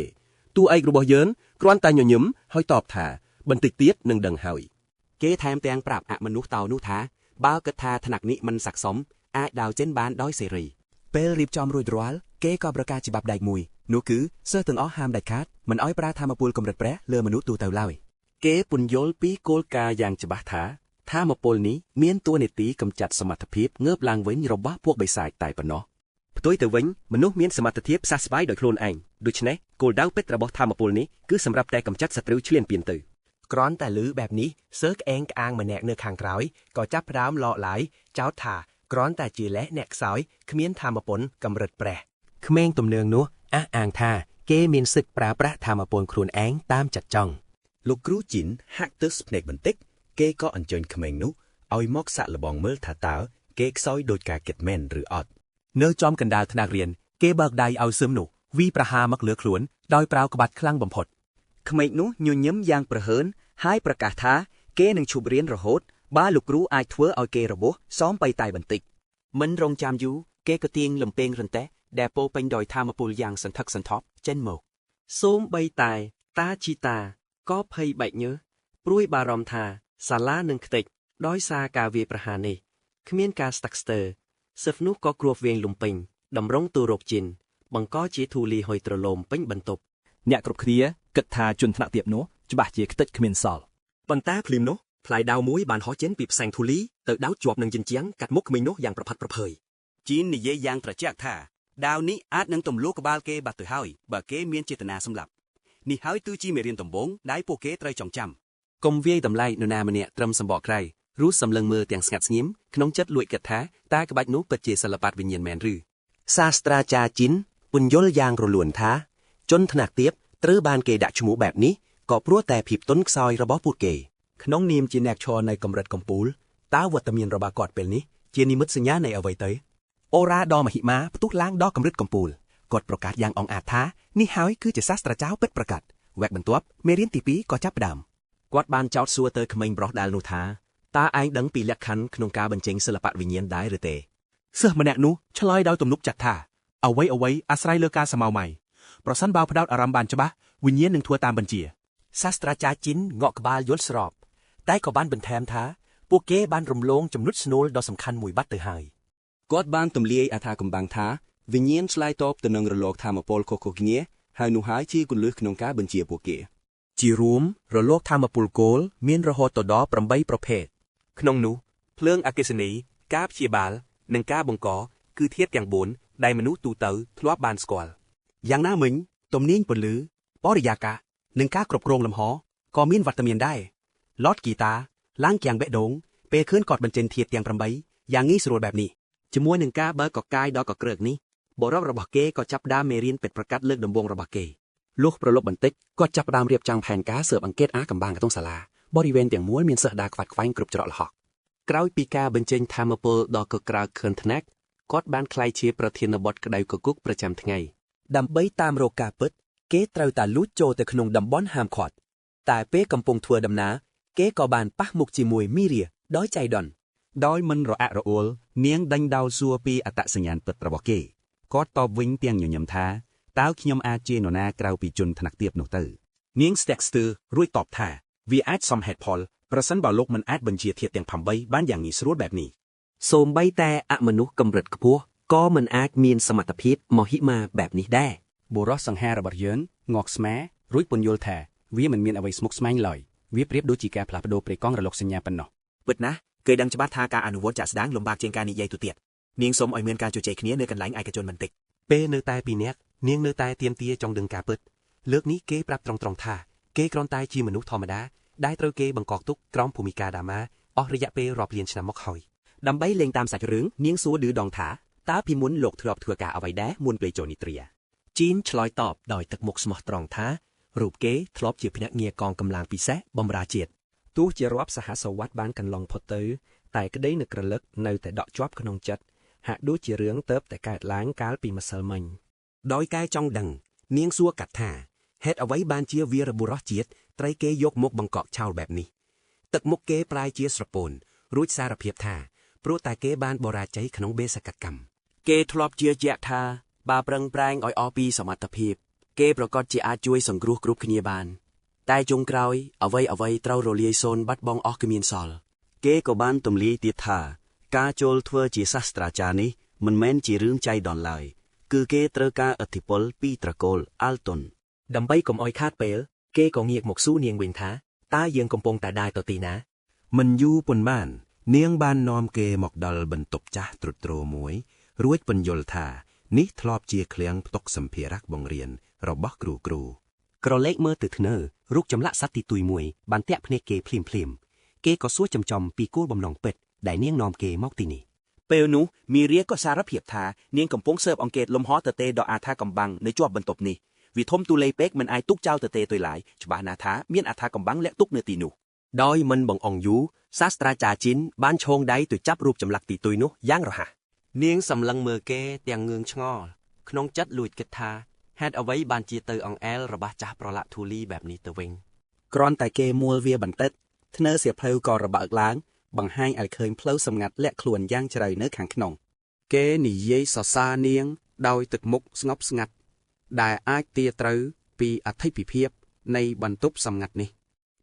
តួឯករបស់យើងគ្រាន់តែញញឹមហើយតបថាបន្តិចទៀតនឹងដឹងហើយគេថែមទាំងប្រាប់អមនុស្សតោនោះថាបើគិតថាថ្នាក់នេះមិនស័ក្តិសមអាចដាវចេញបានដោយសេរីពេលរៀបចំរួចរាល់គេក៏ប្រកាសច្បាប់ដែកមួយនោះគឺសិស្សទាំងអស់ហាមដាច់ខាតមិនឲ្យប្រើធម៌ពលកម្រិតព្រះលើមនុស្សទូទៅឡើយគេពន្យល់ពីគោលការណ៍យ៉ាងច្បាស់ថាធម៌ពលនេះមានតួនាទីកម្ចាត់សមត្ថភាពងើបឡើងវិញរបស់ពួកបិសាចតែប៉ុណ្ណោះផ្ទុយទៅវិញមនុស្សមានសមត្ថភាពផ្សះស្វែងដោយខ្លួនឯងដូច្នេះគោលដៅពិតរបស់ធម៌ពលនេះគឺសម្រាប់តែកម្ចាត់សត្រូវឈ្លានពានទៅគ្រាន់តែឮបែបនេះសិស្សក្អេងក្អាងម្នាក់នៅខាងក្រោយក៏ចាប់ផ្ដើមឡកឡាយចោទថាគ្រាន់តែជាលេសអ្នកខ្សោយគ្មានធម៌ពលកម្រិតព្រះក្មេងទំនើងនោះអះអាងថាគេមានសិទ្ធិប្រើប្រាស់ធម៌ពលខ្លួនឯងតាមចិត្តចង់លោកគ្រូជីនហាក់ទើសភ្នែកបន្តិចគេក៏អញ្ជើញក្មេងនោះឲ្យមកសាក់លបងមើលថាតើគេខ្សោយដោយការគិតមែនឬអត់នៅចំកណ្ដាលថ្នាក់រៀនគេបើកដៃឲ្យសឹមនោះវីប្រហារមកលើខ្លួនដោយប្រើក្បាច់ខ្លាំងបំផុតក្មេងនោះញញឹមយ៉ាងប្រហើនហើយប្រកាសថាគេនឹងឈប់រៀនរហូតបើលោកគ្រូអាចធ្វើឲ្យគេរបួសសមបីតែបន្តិច មិនរងចាំយូរគេក៏ទៀងលំពេងរន្ទះដែលពោពេញដោយធម្មពលយ៉ាងសន្ធឹកសន្ធាប់ចេញមកសូមបីតែតាជីតាក៏ភ័យបែកញើសព្រួយបារម្ភថាសាលានឹងខ្ទេចដោយសារការវាយប្រហារនេះគ្មានការស្តាក់ស្ទើរសិស្សនោះក៏គ្រោះវៀងលំពេញតម្រង់ទូរកជីនបង្កជាធូលីហុយត្រឡោមពេញបន្ទប់ អ្នកគ្រប់គ្នាគិតថាជនថ្នាក់ទាបនោះច្បាស់ជាខ្ទេចគ្មានសល់ ប៉ុន្តែភ្លាមនោះផ្លែដាវមួយបានហោះចេញពីផ្សែងធូលីទៅដោតជាប់នឹងជញ្ជាំងកាត់មុខក្មេងនោះយ៉ាងប្រផាត់ប្រភើយ ជីននិយាយយ៉ាងត្រជាក់ថាដាវនេះអាចនឹងទម្លុះក្បាលគេបាត់ទៅហើយបើគេមានចេតនាសម្លាប់នេះហើយគឺជាមេរៀនដំបូងដែលពួកគេត្រូវចងចាំ កុំវាយតម្លៃនរណាម្នាក់ត្រឹមសម្បកក្រៃរួចសម្លឹងមើលទាំងស្ងាត់ស្ងៀមក្នុងចិត្តលួចគិតថាតើក្បាច់នោះពិតជាសិល្បៈវិញ្ញាណមែនឬសាស្ត្រាចារ្យជីនពន្យល់យ៉ាងរលូនថាជនថ្នាក់ទាបត្រូវបានគេដាក់ឈ្មោះបែបនេះក៏ព្រោះតែភាពទន់ខ្សោយរបស់ពួកគេក្នុងនាមជាអ្នកឈរនៅកម្រិតកំពូលតើវត្តមានរបស់គាត់ពេលនេះជានិមិត្តសញ្ញានៃអ្វីទៅអូរ៉ាដ៏មហិមាផ្ទុះឡើងដល់កម្រិតកំពូលគាត់ប្រកាសយ៉ាងអង្អាចថានេះហើយគឺជាសាស្ត្រាចារ្យពិតប្រាកដវគ្គបន្ទាប់មេរៀនទី2ក៏ចាប់ផ្ដើមគាត់បានចោទសួរទៅក្មេងប្រុសដែលនោះថាតើឯងដឹងពីលក្ខខណ្ឌក្នុងការបញ្ចេញសិល្បៈវិញ្ញាណដែរឬទេ សិស្សម្នាក់នោះឆ្លើយដោយទំនុកចិត្តថាអ្វីអាស្រ័យលើការសម័យម៉ៃប្រសិនបើផ្ដោតអារម្មណ៍បានច្បាស់វិញ្ញាណនឹងធ្វើតាមបញ្ជា សាស្ត្រាចារ្យជីនងក់ក្បាលយល់ស្របតែក៏បានបន្ថែមថាពួកគេបានរំលងចំណុចស្នូលដ៏សំខាន់មួយបាត់ទៅហើយគាត់បានទម្លាយអថាកំបាំងថាវិញ្ញាណឆ្លើយតបទៅនឹងរលកធម្មពលខុសៗគ្នាហើយនោះហើយជាគន្លឹះក្នុងការបញ្ជាពួកគេជារួមរលកធម្មពលគោលមានរហូតដល់8ប្រភេទក្នុងនោះភ្លើងអគ្គិសនីការព្យាបាលនិងការបង្កគឺធាតុទាំង4ដែលមនុស្សទូទៅធ្លាប់បានស្គាល់យ៉ាងណាមិញទំនាញពន្លឺបរិយាកាសនិងការគ្រប់គ្រងលំហក៏មានវត្តមានដែរឡតហ្គីតាឡាំងគៀងបេះដូងពេលឃើញគាត់បញ្ចេញធាតុទាំង8យ៉ាងងាយស្រួលបែបនេះជាមួយនឹងការបើកកកាយដល់កក្រើកនេះបរិបរបស់គេក៏ចាប់ដើមមេរៀនពេទ្យប្រកាសលើកដំបូងរបស់គេលុះប្រឡប់បន្តិចគាត់ចាប់ដើមរៀបចំផែនការស៊ើបអង្កេតអាកំបាំងក្នុងសាលាបរិវេណទាំងមូលមានសិស្សដើរខ្វាត់ខ្វែងគ្រប់ច្រកល្ហកក្រោយពីការបញ្ចេញធម្មពលដល់កក្រើកខឿនថ្នាក់គាត់បានក្លាយជាប្រធានបទក្តៅកគុកប្រចាំថ្ងៃដើម្បីតាមរកការពិតគេត្រូវតែលូចចូលទៅក្នុងតំបន់ហាមឃាត់តែពេលកំពុងធ្វើដំណើរគេក៏បានប៉ះមុខជាមួយមីរៀដោយចៃដន្យដោយមិនរអាក់រអួលនាងដេញដោលសួរពីអត្តសញ្ញាណពិតរបស់គេគាត់តបវិញទាំងញញឹមថាតើខ្ញុំអាចជានរណាក្រៅពីជនថ្នាក់ទាបនោះទៅនាងស្ទាក់ស្ទើររួចតបថាវាអាចសមហេតុផលប្រសិនបើលោកមិនអាចបញ្ជាធាតុទាំង8បានយ៉ាងងាយស្រួលបែបនេះសូម្បីតែអមនុស្សកម្រិតខ្ពស់ក៏មិនអាចមានសមត្ថភាពមហិមាបែបនេះដែរបុរសសង្ហារបស់យើងងក់ស្មារួចពន្យល់ថាវាមិនមានអ្វីស្មុគស្មាញឡើយវាប្រៀបដូចជាការផ្លាស់ប្ដូរប្រេកង់រលកសញ្ញាប៉ុណ្ណោះពិតណាស់គេដឹងច្បាស់ថាការអនុវត្តចាក់ស្ដាងលំបាកជាងការនិយាយទៅទៀតនាងសូមឲ្យមានការជជែកគ្នានៅកន្លែងឯកជនបន្តិចពេលនៅតែពីរនាក់នាងនៅតែទៀមទាចង់ដឹងការពិតលើកនេះគេប្រាប់ត្រង់ៗថាគេគ្រាន់តែជាមនុស្សធម្មតាដែលត្រូវគេបង្កក់ទុកក្រោមភូមិកាដាម៉ាអស់រយៈពេលរាប់លានឆ្នាំមកហើយដើម្បីលេងតាមសាច់រឿងនាងសួរឌឺដងថាតើពីមុនលោកធ្លាប់ធ្វើការអ្វីដែរមុនពេលចូលនីត្រាជីនឆ្លើយតបដោយទឹកមុខស្មោះត្រង់ថារូបគេធ្លាប់ជាភ្នាក់ងារកងកម្លាំងពិសេសបម្រើជាតិទោះជារាប់សហសវត្សរ៍បានកន្លងផុតទៅតែក្តីនឹករលឹកនៅតែដក់ជាប់ក្នុងចិត្តហាក់ដូចជារឿងទៅតែកើតឡើងកាលពីម្សិលមិញដោយកែចង់ដឹងនាងសួរកាត់ថាហេតុអ្វីបានជាវីរបុរសជាតិត្រូវគេយកមកបង្កក់ចោលបែបនេះទឹកមុខគេប្រែជាស្រពោនរួចសារភាពថាព្រោះតែគេបានបរាជ័យក្នុងបេសកកម្មគេធ្លាប់ជឿជាក់ថាបើប្រឹងប្រែងឲ្យអស់ពីសមត្ថភាពគេប្រកាសជាអាចជួយសង្គ្រោះគ្រប់គ្នាបានតែចុងក្រោយអ្វីត្រូវរលាយសូន្យបាត់បង់អស់គ្មានសល់គេក៏បានទម្លាយទៀតថាការចូលធ្វើជាសាស្ត្រាចារ្យនេះមិនមែនជារឿងចៃដន្យឡើយគឺគេត្រូវការឥទ្ធិពលពីត្រកូលអាល់តុនដើម្បីកុំឲ្យខាតពេលគេក៏ងាកមកសួរនាងវិញថាតើយើងកំពុងតែដើរទៅទីណាមិនយូរប៉ុន្មាននាងបាននាំគេមកដល់បន្ទប់ចាស់ទ្រុឌទ្រោមួយរួចពន្យល់ថានេះធ្លាប់ជាឃ្លាំងផ្ទុកសម្ភារៈបង្រៀនរបស់គ្រូក្រឡេកមើលទៅធ្នើរូបចម្លាក់សត្វទីទុយមួយបានតាក់ភ្នែកគេភ្លាមគេក៏សួរចំពីគោលបំណងពិតដែលនាងនាំគេមកទីនេះពេលនោះមីរៀក៏សារភាពថានាងកំពុងស៊ើបអង្កេតលំហទទេដ៏អាថាកំបាំងនៅជាប់បន្ទប់នេះវាធំទូលេយពេកមិនអាចទុកចោលទទេទុយឡើយច្បាស់ណាស់ថាមានអាថាកំបាំងលាក់ទុកនៅទីនោះដោយមិនបងអងយូសាស្ត្រាចារ្យជីនបានឈោងដៃទៅចាប់រូបចម្លាក់ទីទុយនោះយ៉ាងរហ័សនាងសម្លឹងមើលគេទាំងងឿងឆ្ងល់ក្នុងចិត្តលួចគិតថាហេតុអ្វីបានជាទៅអង្អែលរបស់ចាស់ប្រឡាក់ធូលីបែបនេះទៅវិញគ្រាន់តែគេមួលវាបន្តិចធ្នើសៀវភៅក៏របើកឡើងបង្ហាញឲ្យឃើញផ្លូវសម្ងាត់លាក់ខ្លួនយ៉ាងជ្រៅនៅខាងក្នុង គេនិយាយសរសើរនាងដោយទឹកមុខស្ងប់ស្ងាត់ដែលអាចទារត្រូវពីអធិភិភាពនៃបន្ទប់សម្ងាត់នេះ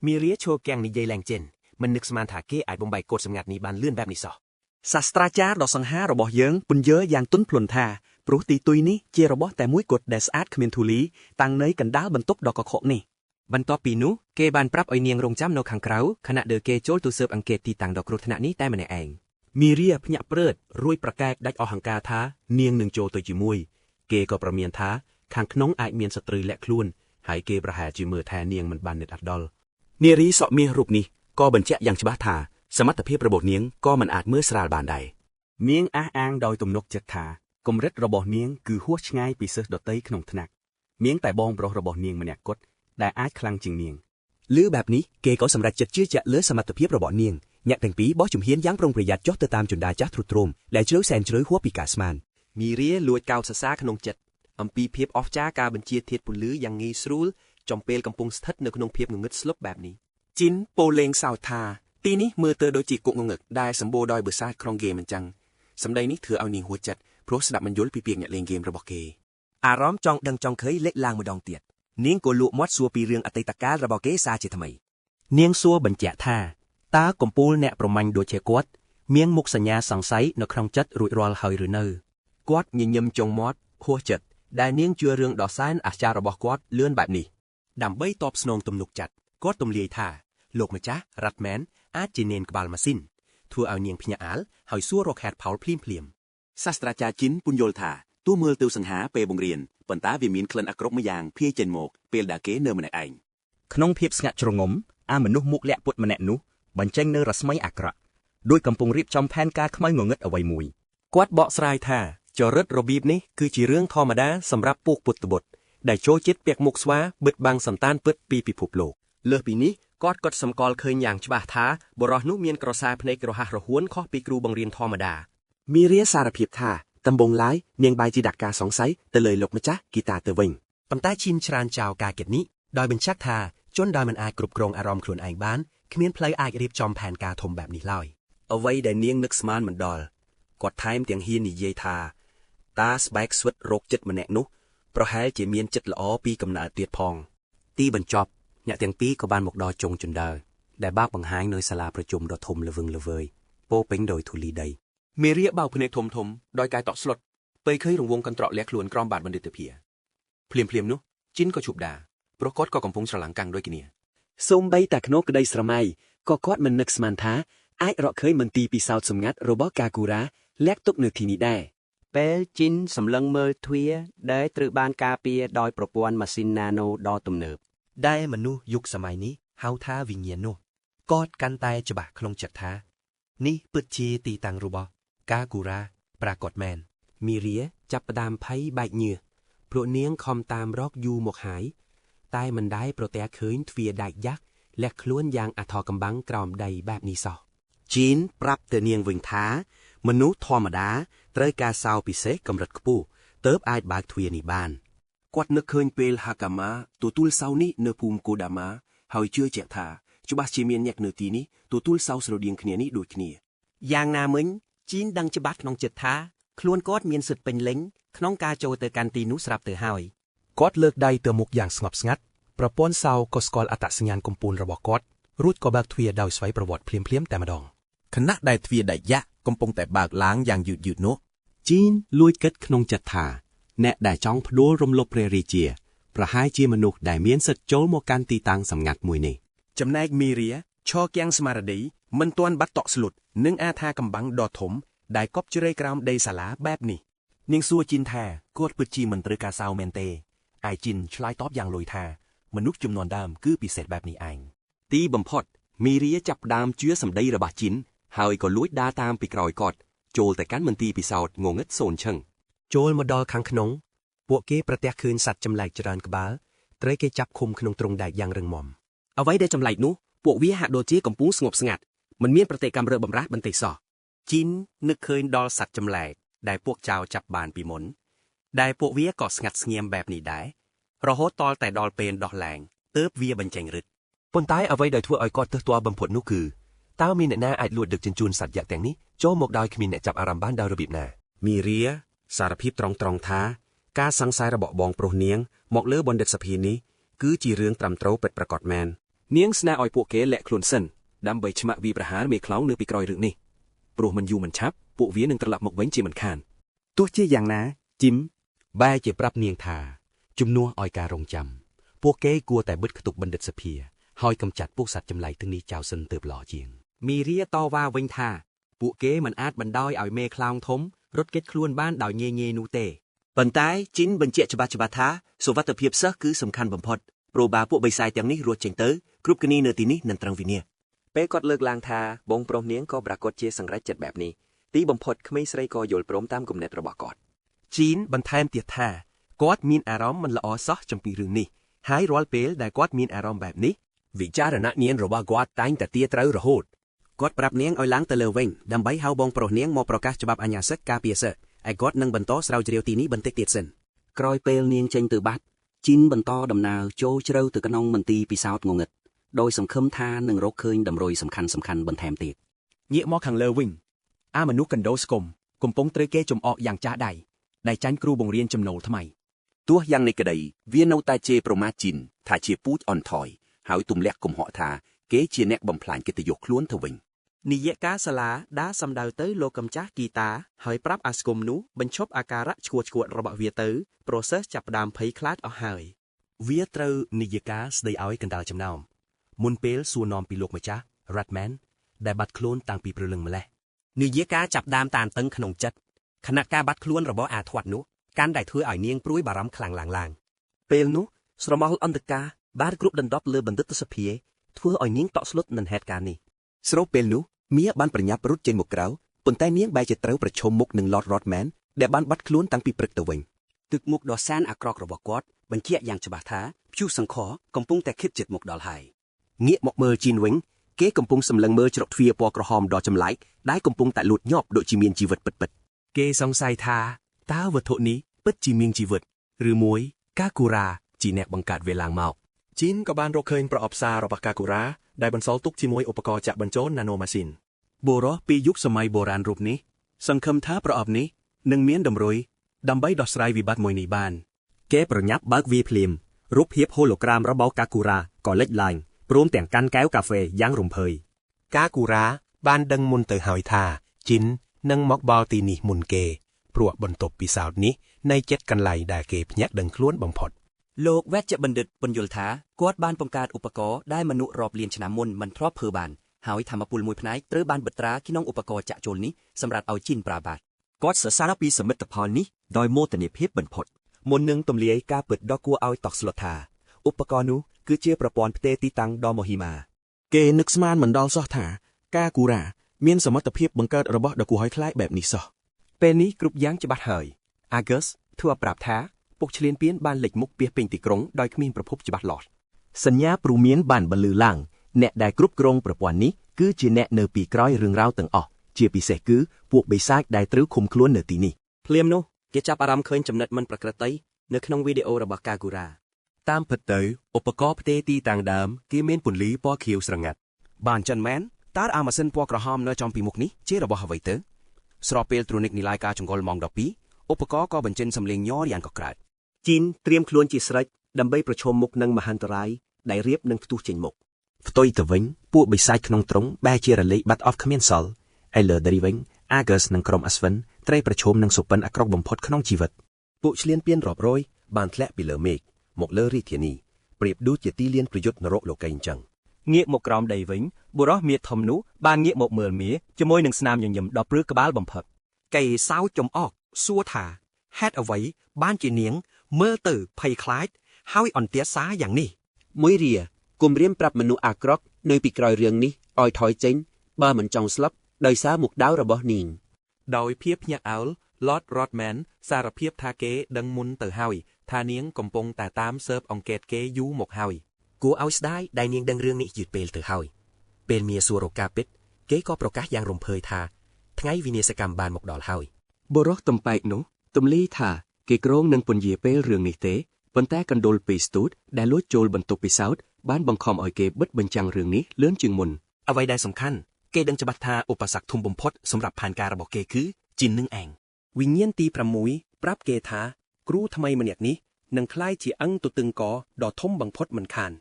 មីរៀឈរកាំងនិយាយឡើងចេនមិននឹកស្មានថាគេអាចបំបែកកូដសម្ងាត់នេះបានលឿនបែបនេះសោះ សាស្ត្រាចារ្យដ៏សង្ហារបស់យើងពន្យល់យ៉ាងទន់ភ្លន់ថាព្រោះទីទុយនេះជារបស់តែមួយគត់ដែលស្អាតគ្មានធូលីតាំងនៅកណ្ដាលបន្ទប់ដ៏កខ្វក់នេះ បន្ទាប់ពីនោះគេបានប្រាប់ឲ្យនាងរងចាំនៅខាងក្រៅខណៈដែលគេចូលទៅស៊ើបអង្កេតទីតាំងដ៏គ្រោះថ្នាក់នេះតែម្នាក់ឯង មីរៀភ្ញាក់ព្រឺតរួយប្រកែកដាច់អស់ហង្ការថានាងនឹងចូលទៅជាមួយគេក៏ប្រមានថាខាងក្នុងអាចមានសត្រូវលាក់ខ្លួនហើយគេប្រហែលជាមើលថានាងមិនបាននឹកអាត់ដល់នារីសក់មាសរូបនេះក៏បញ្ជាក់យ៉ាងច្បាស់ថាសមត្ថភាពរបស់នាងក៏មិនអាចមើលស្រាលបានដែរ នាងអះអាងដោយទំនុកចិត្តថាកម្រិតរបស់នាងគឺហួសឆ្ងាយពីសិស្សដទៃក្នុងថ្នាក់មានតែបងប្រុសរបស់នាងម្នាក់គត់ដែលអាចខ្លាំងជាងនាង លឺបែបនេះគេក៏សម្រេចចិត្តជឿជាក់លើសមត្ថភាពរបស់នាងអ្នកទាំងពីរបោះជំហានយ៉ាងប្រុងប្រយ័ត្នចុះទៅតាមជណ្ដាលចាស់ទ្រុឌទ្រោមដែលជ្រៅសែនជ្រៅហួសពីការស្មាន មីរៀលួចកោតសរសើរក្នុងចិត្តអំពីភាពអស្ចារ្យការបញ្ជាធាតុពន្លឺយ៉ាងងាយស្រួលចំពេលកំពុងស្ថិតនៅក្នុងភាពងងឹតស្លុបបែបនេះជីនពោលេងសោតថាទីនេះមើលទៅដូចជាគុកងងឹតដែលសម្បូរដោយបិសាចក្នុងហ្គេមអញ្ចឹងសម្ដីនេះធ្វើឲ្យនាងហួចចិត្តព្រោះស្ដាប់មិនយល់ពីពាក្យអ្នកលេងហ្គេមរបស់គេអារម្មណ៍ចង់ដឹងចង់ឃើញលេចឡើងម្ដងទៀតនាងក៏លក់មាត់សួរពីរឿងអតីតកាលរបស់គេសារជាថ្មីនាងសួរបញ្ជាក់ថាតើកំពូលអ្នកប្រមាញ់ដូចជាគាត់មានមុខសញ្ញាសង្ស័យនៅក្នុងចិត្តរួចរាល់ហើយឬនៅគាត់ញញឹមចុងមាត់ហួសចិត្តដែលនាងជឿរឿងដ៏សែនអាស្ចារ្យរបស់គាត់លឿនបែបនេះដើម្បីតបស្នងទំនុកចិត្តគាត់ទម្លាយថាលោកម្ចាស់រ៉ាត់មែនអាចជានេនក្បាលម៉ាស៊ីនធ្វើឲ្យនាងភ្ញាក់អាលហើយសួររកហេតុផលភ្លាមសាស្ត្រាចារ្យជីនពន្យល់ថាទោះមើលទៅសង្ហាពេលបង្រៀនប៉ុន្តែវាមានក្លិនអាក្រក់មួយយ៉ាងភាយចេញមកពេលដែលគេនៅម្នាក់ឯង ក្នុងភាពស្ងាត់ជ្រងំអាមនុស្សមុខលាក់ពុតម្នាក់នោះបញ្ចេញនៅរស្មីអាក្រក់ដោយកំពុងរៀបចំផែនការខ្មៅងងឹតអ្វីមួយ គាត់បកស្រាយថាចរិតរបៀបនេះគឺជារឿងធម្មតាសម្រាប់ពួកពុទ្ធបុត្រដែលចូលចិត្តពាក់មុខស្វាបិទបាំងសន្តានពិតពីពិភពលោកលើសពីនេះគាត់ក៏សម្គាល់ឃើញយ៉ាងច្បាស់ថាបុរសនោះមានក្រសែភ្នែករហ័សរហួនខុសពីគ្រូបង្រៀនធម្មតាមីរៀសារភាពថាដំបងឡាយនាងបាយជាដាក់ការសង្ស័យទៅលើលោកម្ចាស់គីតាទៅវិញប៉ុន្តែឈីនច្រានចោលការគិតនេះដោយបញ្ជាក់ថាជនដែលមិនអាចគ្រប់គ្រងអារម្មណ៍ខ្លួនឯងបានគ្មានផ្លូវអាចរៀបចំផែនការធំបែបនេះឡើយអ្វីដែលនាងនឹកស្មានមិនដល់គាត់ថែមទាំងហ៊ាននិយាយថាតាស្បែកស្វិតរោគចិត្តម្នាក់នោះប្រហែលជាមានចិត្តល្អពីកំណើតទៀតផងទីបញ្ចប់អ្នកទាំងពីរក៏បានមកដល់ចុងជណ្ដើរដែលបាក់បង្ហាញនៅសាលាប្រជុំដ៏ធំល្វឹងល្វើយពោពេញដោយធូលីដីមេរៀបោកភ្នែកធំដោយកាយតក់ស្លុតពេលឃើញរង្វង់កន្ត្រកលាក់ខ្លួនក្រោមបាតបណ្ឌិតភាភ្លាមនោះជីនក៏ជប់ដាព្រោះគាត់ក៏កំពុងស្រឡាំងកាំងដូចគ្នាសូម្បីតែក្នុងក្តីស្រមៃក៏គាត់មិននឹកស្មានថាអាចរកឃើញមន្ទីរពិសោធន៍សម្ងាត់របស់កាគូរ៉ាលាក់ទុកនៅទីនេះដែរពេលជីនសម្លឹងមើលទ្វារដែលត្រូវបានការពារដោយប្រព័ន្ធម៉ាស៊ីនណាណូដ៏ទំនើបដែលមនុស្សយុគសម័យនេះហៅថាវិញ្ញាណនោះគាត់កាន់តែច្បាស់ក្នុងចិត្តថានេះពិតជាទីតាំងរបស់កាគូរ៉ាប្រាកដមែនមីរៀចាប់ផ្ដើមភ័យបែកញើសព្រោះនាងខំតាមរកយូរមកហើយតែមិនដែលប្រទះឃើញទ្វារដែកយ៉ាក់លាក់ខ្លួនយ៉ាងអថរកំបាំងក្រោមដីបែបនេះសោះជីនប្រាប់ទៅនាងវិញថាមនុស្សធម្មតាត្រូវការសោពិសេសកម្រិតខ្ពស់ទើបអាចបើកទ្វារនេះបានគាត់នឹកឃើញពេលហាកាម៉ាទទួលសោនេះនៅភូមិកូដាម៉ាហើយជឿជាក់ថាច្បាស់ជាមានអ្នកនៅទីនេះទទួលសោស្រដៀងគ្នានេះដូចគ្នាយ៉ាងណាមិញជីនដឹងច្បាស់ក្នុងចិត្តថាខ្លួនគាត់មានសិទ្ធិពេញលេញក្នុងការចូលទៅកាន់ទីនោះស្រាប់ទៅហើយគាត់លើកដៃទៅមុខយ៉ាងស្ងប់ស្ងាត់ប្រព័ន្ធសោក៏ស្គាល់អត្តសញ្ញាណកំពូលរបស់គាត់រួចក៏បើកទ្វារដោយស្វ័យប្រវត្តិភ្លាមតែម្ដងខណៈដែលទ្វារដែកយ៉ាក់កំពុងតែបើកឡើងយ៉ាងយឺតនោះជីនលួចគិតក្នុងចិត្តថាអ្នកដែលចង់ផ្ដួលរំលប់ព្រះរាជាប្រហែលជាមនុស្សដែលមានសិទ្ធិចូលមកកាន់ទីតាំងសម្ងាត់មួយនេះចំណែកមីរៀឈរគាំងស្មារតីមិនទាន់បាត់តក់ស្លុតនឹងអាថាកំបាំងដ៏ធំដែលកប់ជ្រែកក្រោមដីសាលាបែបនេះនាងសួរជីនថាគាត់ពិតជាមិនត្រូវការសៅមែនទេឯជីនឆ្លើយតបយ៉ាងលួយថាមនុស្សជំនាន់ដើមគឺពិសេសបែបនេះឯងទីបំផុតមីរៀចាប់ផ្ដើមជឿសម្ដីរបស់ជីនហើយក៏លួចដើរតាមពីក្រោយគាត់ចូលទៅកាន់មន្ទីរពិសោធន៍ងងឹតសូនឈឹងចូលមកដល់ខាងក្នុងពួកគេប្រទះឃើញសត្វចម្លែកច្រើនក្បាលត្រូវគេចាប់ឃុំក្នុងទ្រុងដែកយ៉ាងរឹងមាំអ្វីដែលចម្លែកនោះពួកវាហាក់ដូចជាកំពុងស្ងប់ស្ងាត់មិនមានប្រតិកម្មរើបំរាស់បន្តិចសោះជីននឹកឃើញដល់សត្វចម្លែកដែលពួកចៅចាប់បានពីមុនដែលពួកវាក៏ស្ងាត់ស្ងៀមបែបនេះដែររហូតតតែដល់ពេលដោះលែងទើបវាបញ្ចេញឫទ្ធិប៉ុន្តែអ្វីដែលធ្វើឲ្យគាត់ទើសទាល់បំផុតនោះគឺតើមានអ្នកណាអាចលួចដឹកជញ្ជូនសត្វយ៉ាក់ទាំងនេះចូលមកដោយគ្មានអ្នកចាប់អារម្មណ៍បានដោយរបៀបណា มีเรียสารพิบตรองท้าการสังสายระเบาบองโปรเนียงหมอกเลือบนเด็ดสพีนี้คือจีเรื่องตรำเต้าเป็ดประกอบแมน เนียงสนาออยพวกเกและคลุนเซนดำใบชมะวีประหารเมคล้าวเนื้อปีกรอยเรื่องนี้โปรมันอยู่มันชับพวกเวียนึงตลับหมกเว้นจีมันคานตัวเจี๊ยอย่างนะจิ้ม บ้าเจ็บรับเนียงทาจุมนัวออยการงจำพวกเก้กลัวแต่บึดกระตุกบันเด็ดสเพียหอยกำจัดพวกสัตว์จำไหลทั้งนี้เจ้าซึนเติบหล่อเจียง มีเรียต่อว่าเว้นทาพวกเกมันอาจบันดอยเอาเมคลาวทมรถเก็ตคลวนบ้านดอยเงนูเตปันท้ายจิ้นบันเจฉบับท้าสวัสดิเพียบเสคือสำคัญบ่มพดโปรบาพวกใบทรายเตียงนี้รัวเจงเตอกรุ๊ปกันนี้เนตีนี้นันตรังวิเนียเป้กอดเลิกลางทาบงโปรเนียงก็ปรากฏเจสังไรจัดแบบนี้ตีบ่มพดขไม่ใส่ก็โยลโปรมตามกลุ่มเนตระบอกอดจีนบันทายเตียท่ากอดมีนอารมณ์มันละอซอจำปีเรื่องนี้หายรอลเปลได้กอดมีนอารมณ์แบบนี้วิจารณะเนียนระว่ากอดตั้งแต่เตี้ยเต้าระโหดกอดปรับเนียงเอาล้างตะเลวเวงดำใบเฮาบงโปรเนียงมอประกาศฉบับอัญญาเซกกาเปียเซไอกอดนังบรรโตสเราจะเรียวตีนี้บันเตกเตียดเซนกรอยเปลเนียงเชงตือบัดจินบรรโตดำนาโจเชราตือกระนองมันตีปีสาวงงดโดยสังคมทาหนึ่งรกเคยดำโรยสำคัญบนแถมเตียเยี่ยมอขังเลวิงอามนุกันโดสกมกลมปงเตรเกจมออกอย่างจ้าใดได้จันครูบงเรียนจำโนทำไมตัวยังในกระไดเวียนเอาตาเจประมาจินถ้าเชียปูดอ่อนถอยหายตุ่มแหลกกลมเหาะทาเกเชียแนกบำพลานกิตยกล้วนทวิงนิยกาสลาด้าสำดาวเตยโลกำจ้ากีตาหายปรับอาสกมนุบรรชบอาการะชวดระบะเวียเตยโปรเซสจับดามไพคลาดเอาหายเวียเตอร์นิยกาสได้เอาไว้กันดาวจำนำมุนเปลส่วนนอมปีโลกมาจ้ารัดแมนได้บัดโคลนต่างปีประลึงมาแล้วนิยกาจับดามตานตึงขนมจัดขณะการบัดโคลนระบะอาถวัดนุการได้ถ้วยอ่อยเนียงปรุยบารำคลังลางเปลนุสรมอลอันตกาบาร์กรุ๊ปดันดอบเลือบันทึกตสเพียถ้วยอ่อยเนียงต่อสลุดนันเหตุการณ์นี้สโรเปลนุเมียบ้านปริญญาปรุษเจนหมกเกล้าปนใต้เนียงใบจะเต้าประชมมุกหนึ่งลอดรอดแมนแต่บ้านบัดคล้วนตั้งปีปรึกตะเวงตึกมุกดอซานอากรอกระบอกกอดบรรเจียอย่างฉบับท้าพิวสังขอกำปุงแต่คิดจิตหมกดอลไฮเงี้ยหมกเมอร์จีนเวงเก๋กำปุงสำลังเมอร์จรดเฟียปอกระหอมดอจำไหลได้กำปุงแต่หลุดยอบโดยจีเมียนจีวิตปิดเก๋สงสัยทาตาวัตถุนี้ปิดจีเมียนจีวิตหรือมวยกากูราจีแนกบังการเวลางเมาจีนกับบ้านเราเคยประอบซาระบกากุระได้บรรซอลตุกจีมวยอุปกรณ์จากบรรโจนนาโนมาซินโบรอปียุคสมัยโบราณรูปนี้สังคมท้าประอบนี้หนึ่งเมียนดำรวยดำใบดอสไรวิบัติมวยในบ้านแกประยับบักวีพลิมรูปเพียบโฮโลกรามระเบากากูราก่อเล็กลายพร้อมแต่งกันแก้วกาแฟย่างรมเพยกากูระบ้านดังมุนเตอหอยทาจินนังมอกบอลตีนีมุนเกพรวบนตบปีสาวนี้ในเจ็ดกันไหลด่าเก็บยักดังคล้วนบังพดโลกแวดจะบันเดิดบนยลท้ากวดบ้านปงการอุปกรณ์ได้มนุรอบเลียนชนะมนมันทรอบเพอบานหายทำมาปุลมวยพนัยเตอบ้านบัตราขี้น้องอุปกรณ์จะโจลนี้สำหรับเอาจินปราบาดกอดเสือสารปีสมิตพรนี้โดยโมตเนเพบบันพดมนนึงตมเลียกาเปิดดอกกัวเอาตอกสลดทาอุปกรณ์นู้คือเจียประปอนเตตีตังดอมโมฮิมาเกนึกสมานเหมือนดอลซอถากากูราเมียนสมรรถเพียบบังเกิดระบบดอกกูหอยคล้ายแบบนี้ซอเป็นนี้กรุ๊ปยั้งจะบัดเหยอาเกสทั่วปราบท้าปกเฉลียนเปียนบ้านเหล็กมุกเปียเป็นติกรงโดยขมิ้นประพบจะบัดหลอดสัญญาปรูเมียนบ้านบรรลือล่างแนะได้กรุ๊ปกรงประปวนนี้คือจีแนะเนอปีกร้อยเรื่องราวต่างออกเจียปีเสคือพวกใบซากได้ตรึกคุมคล้วนเนอตีนี่เพลียมโนเกจับอารมณ์เคยจำเนิดมันประกระไตในขนมวิดีโอระบกากูราตามเผดเตยอุปกรณ์เตตีต่างดำเกเมนปุ่นลีปอเขียวสงัดบ้านจันแมนตาอามาเซนปอกระหอมเนอจอมปีมุกนี้เจระบหาไวเตอสโรเปลตรูนิกนิลายกาจงกอลมองดอกปีอุปกรณ์ก็บรรเจนสำเลียงย่อยันกกราดจีนเตรียมคลวนจีสไรดำใบประชมมุกนังมหันตรายได้เรียบนังตู้เจนมุกฟตอยตะวิงพวกใบไซขนมตรงแบเจระเลบัตออฟขมิ้นซอลไอเลอร์ดริวิงอาเกสนังกรมอัสฟันเตรประชมนังสุปันอักรกบมพดขนมจีวัดปุเฉลียนเปียนรอบร้อยบานแทะปิเลอเมกหมกเลอรีเทียนีเปรียบดูเจตีเลียนประยุทธ์นรกโลกัยจังเงียบหมกกรอมได้วิงบุรอเมียทอมนุบานเงียบหมกเมือเมียจะมวยหนึ่งสนามยังยำดอกปลื้กระบาลบมพดไก่สาวจมออกซัวถาแฮดเอาไว้บ้านจีเนียงเมื่อตื่นภัยคล้ายห้าวอ่อนเตี้ยซ้าอย่างนี้มวยเรียกลุ่มเรียมปรับมนุอากรอกในปีกรอยเรืองนี้ออยถอยเจนบ้าเหมือนจองสลับโดยซาหมุกดาวระบอนิงโดยเพียบยักเอาลอดรอดแมนสารเพียบทาเกดังมุนเตอร์ฮาวทาเนียงกำปงแต่ตามเซิร์ฟองเกตเกยูหมกฮาวกูเอาได้ได้เนียงดังเรื่องนี้หยุดเปลเตอร์ฮาวเป็นเมียสัวโรกาเป็ดเกก็ประกาศยางรมเพยทาทั้งไงวินิสกรรมบานหมกดอลฮาวบรอตำไปหนูตำลีทาเกกรงนังปนเยเปลเรื่องนี้เตะปนแต่กันโดลปีสตูดได้ลดโจลบรรทุกปีซาวด์บ้านบังคอมออยเกบัดบัญจังเรื่องนี้เลื่อนจึงมุนเอาไว้ได้สำคัญเกดังจะบัตทาอุปสรรคทุมบมพดสำหรับผ่านการระบบเกคือจินนึ่งแอง វិញ្ញាណទី6ប្រាប់គេថាគ្រូថ្មីម្នាក់នេះនឹងក្លាយជាអង្គទទឹងកដ៏ធំបំផុតមិនខាន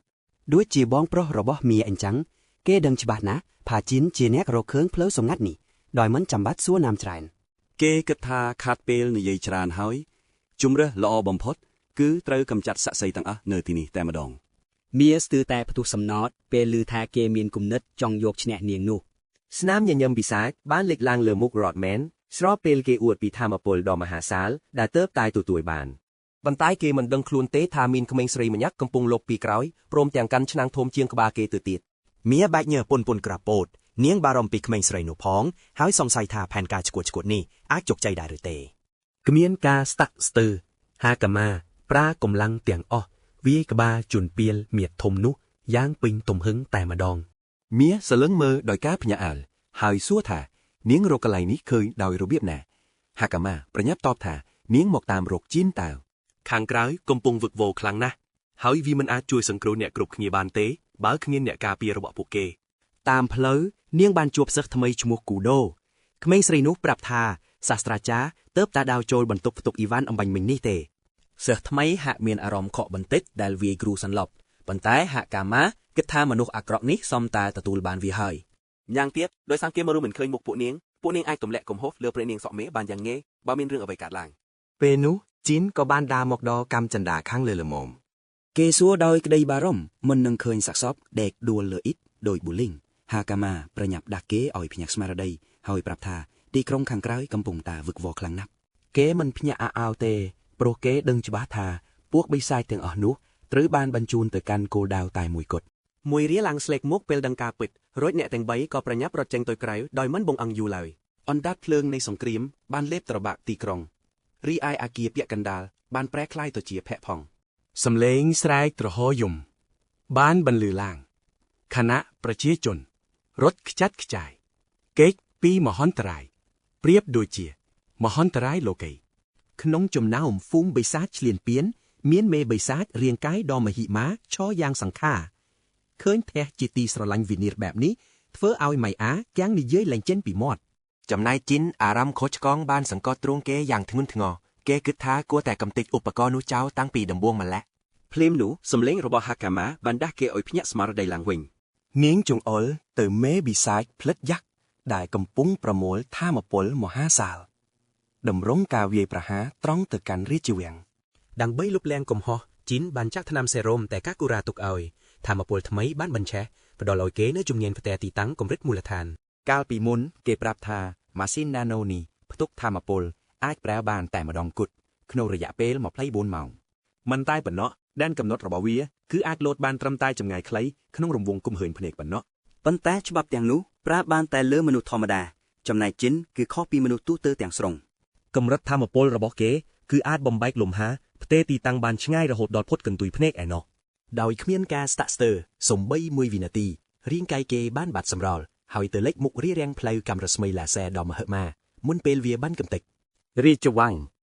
ដូចជាបងប្រុសរបស់មីអញ្ចឹងគេដឹងច្បាស់ណាស់ថាជីនជាអ្នករកឃើញផ្លូវសម្ងាត់នេះដោយមិនចាំបាច់សួរណាមច្រើន គេគិតថាខាត់ពេលនិយាយច្រើនហើយជំរើសល្អបំផុតគឺត្រូវកម្ចាត់សាក់សីទាំងអស់នៅទីនេះតែម្ដង មៀស្ទើរតែផ្ទុះសំណោតពេលឮថាគេមានគំនិតចង់យកឈ្នះនាងនោះ ស្នាមញញឹមពិសាចបានលេចឡើងលើមុខ Rodman ស្របពេលគេអួតពីធម៌ពលដ៏មហាសាលដែលទើបតែទទួលបានប៉ុន្តែគេមិនដឹងខ្លួនទេថាមានក្មេងស្រីម្នាក់កំពុងលបពីក្រោយព្រមទាំងកាន់ឆ្នាំងធំជាងក្បាលគេទៅទៀត មៀបែកញើពុនក្រាពោតនាងបារម្ភពីក្មេងស្រីនោះផងហើយសង្ស័យថាផែនការឈួតនេះអាចជោគជ័យដែរឬទេគ្មានការស្តាក់ស្ទើរហាកាម៉ាប្រាកម្លាំងទាំងអស់វាយក្បាលជន់ពីលមៀតធំនោះយ៉ាងពេញទំហឹងតែម្ដង មៀសលឹងមើលដោយការភ្ញាក់អាលហើយសួរថានាងរកកន្លែងនេះឃើញដោយរបៀបណាហាកាម៉ាប្រញាប់តបថានាងមកតាមរកជីនតើ ខាងក្រៅកំពុងវឹកវរខ្លាំងណាស់ហើយវាមិនអាចជួយសង្គ្រោះអ្នកគ្រប់គ្នាបានទេបើគ្មានអ្នកការពាររបស់ពួកគេតាមផ្លូវនាងបានជួបសិស្សថ្មីឈ្មោះគូដូក្មេងស្រីនោះប្រាប់ថាសាស្ត្រាចារ្យទើបតែដើរចូលបន្ទប់ផ្ទុកអ៊ីវ៉ាន់អំបញ្ញមិញនេះទេសិស្សថ្មីហាក់មានអារម្មណ៍ខកបន្តិចដែលវាយគ្រូសន្លប់ប៉ុន្តែហាក់កាម៉ាគិតថាមនុស្សអាក្រក់នេះសមតែទទួលបានវាហើយយ៉ាងទៀតដោយសារគេមករួមមិនឃើញមុខពួកនាងអាចទម្លាក់កំហុសលើព្រះនាងសក់មេបានយ៉ាងងាយបើមានរឿងអ្វីកើតឡើងពេលនោះជីនក៏បានដើរមកដល់កម្មចន្ទាខាងលើល្មមគេសួរដោយក្តីបារម្ភមិននឹងឃើញសាកសពដេកដួលលើអ៊ីតដោយប៊ូលីងហាកាម៉ាប្រញាប់ដាក់គេឲ្យភ្ញាក់ស្មារតីហើយប្រាប់ថាទីក្រុងខាងក្រៅកំពុងតែវឹកវរខ្លាំងណាស់គេមិនភ្ញាក់អាវទេព្រោះគេដឹងច្បាស់ថាពួកបិសាចទាំងអស់នោះត្រូវបានបញ្ជូនទៅកាន់គោលដៅតែមួយគត់មួយរៀលឡើងស្លេកមុខពេលដឹងការពិតរួចអ្នកទាំង3ក៏ប្រញាប់រត់ចេញទៅក្រៅដោយមិនបងអង្គយូរឡើយអណ្ដាតភ្លើងនៃសង្គ្រាមបានលេបត្របាក់ទីក្រុងរីឯអាគារពាក់កណ្ដាលបានប្រែក្លាយទៅជាភ័ក្រផងសំឡេងស្រែកទ្រហោយំបានបន្លឺឡើងខណៈប្រជាជនរត់ខ្ចាត់ខ្ចាយគេចពីមហន្តរាយប្រៀបដូចជាមហន្តរាយលោកីក្នុងចំណោមហ្វូងបិសាចឆ្លៀនពៀនមានមេបិសាចរាងកាយដ៏មហិមាឈរយ៉ាងសង្ខារឃើញផ្ទះជាទីស្រឡាញ់វិនិច្ឆ័យបែបនេះធ្វើឲ្យម៉ៃអាទាំងនិយាយលែងចេញពីមាត់ចំណែកជីនអារម្មណ៍ខូចឆ្កងបានសង្កត់ទ្រង់គេយ៉ាងធ្ងន់ធ្ងរគេគិតថាគួរតែកំទេចឧបករណ៍នោះចោលតាំងពីដំបូងម្ល៉េះភ្លាមនោះសំឡេងរបស់ហាកាម៉ាបានដាស់គេឲ្យភ្ញាក់ស្មារតីឡើងវិញនាងចង្អុលទៅមេបិសាចផ្លិតយ៉ាក់ដែលកំពុងប្រមូលថាមពលមហាសាលតម្រង់ការវាយប្រហារត្រង់ទៅកាន់រាជវាំងដើម្បីលុបលាងកំហុសជីនបានចាក់ថ្នាំសេរ៉ូមតែកាគូរ៉ាទុកឲ្យថាមពលថ្មីបានបញ្ឆេះផ្ដល់ឲ្យគេនៅជំនាញផ្ទះទីតាំងកម្រិតមូលដ្ឋានកាលពីមុនគេប្រាប់ថាម៉ាស៊ីនណាណូនេះផ្ទុកថាមពលអាចប្រើបានតែម្ដងគត់ក្នុងរយៈពេល24ម៉ោងមិនតែប៉ុណ្ណោះដែនកំណត់របស់វាគឺអាចលោតបានត្រឹមតែចម្ងាយខ្លីក្នុងរង្វង់គំហើញភ្នែកប៉ុណ្ណោះប៉ុន្តែច្បាប់ទាំងនោះប្រើបានតែលើមនុស្សធម្មតាចំណែកជីនគឺខុសពីមនុស្សទូទៅទាំងស្រុងកម្រិតថាមពលរបស់គេគឺអាចបំបែកលំហាផ្ទេទីតាំងបានឆ្ងាយរហូតដល់ផុតកន្ទុយភ្នែកឯណោះដោយគ្មានការស្តាក់ស្ទើរសំបី1វិនាទីរាងកាយគេបានបាត់សម្រល់ហើយទៅលេចមុខរារាំងផ្លូវកាំរស្មីឡាសែដ៏មហិមាមុនពេលវាបានកំទេចរាជវាំង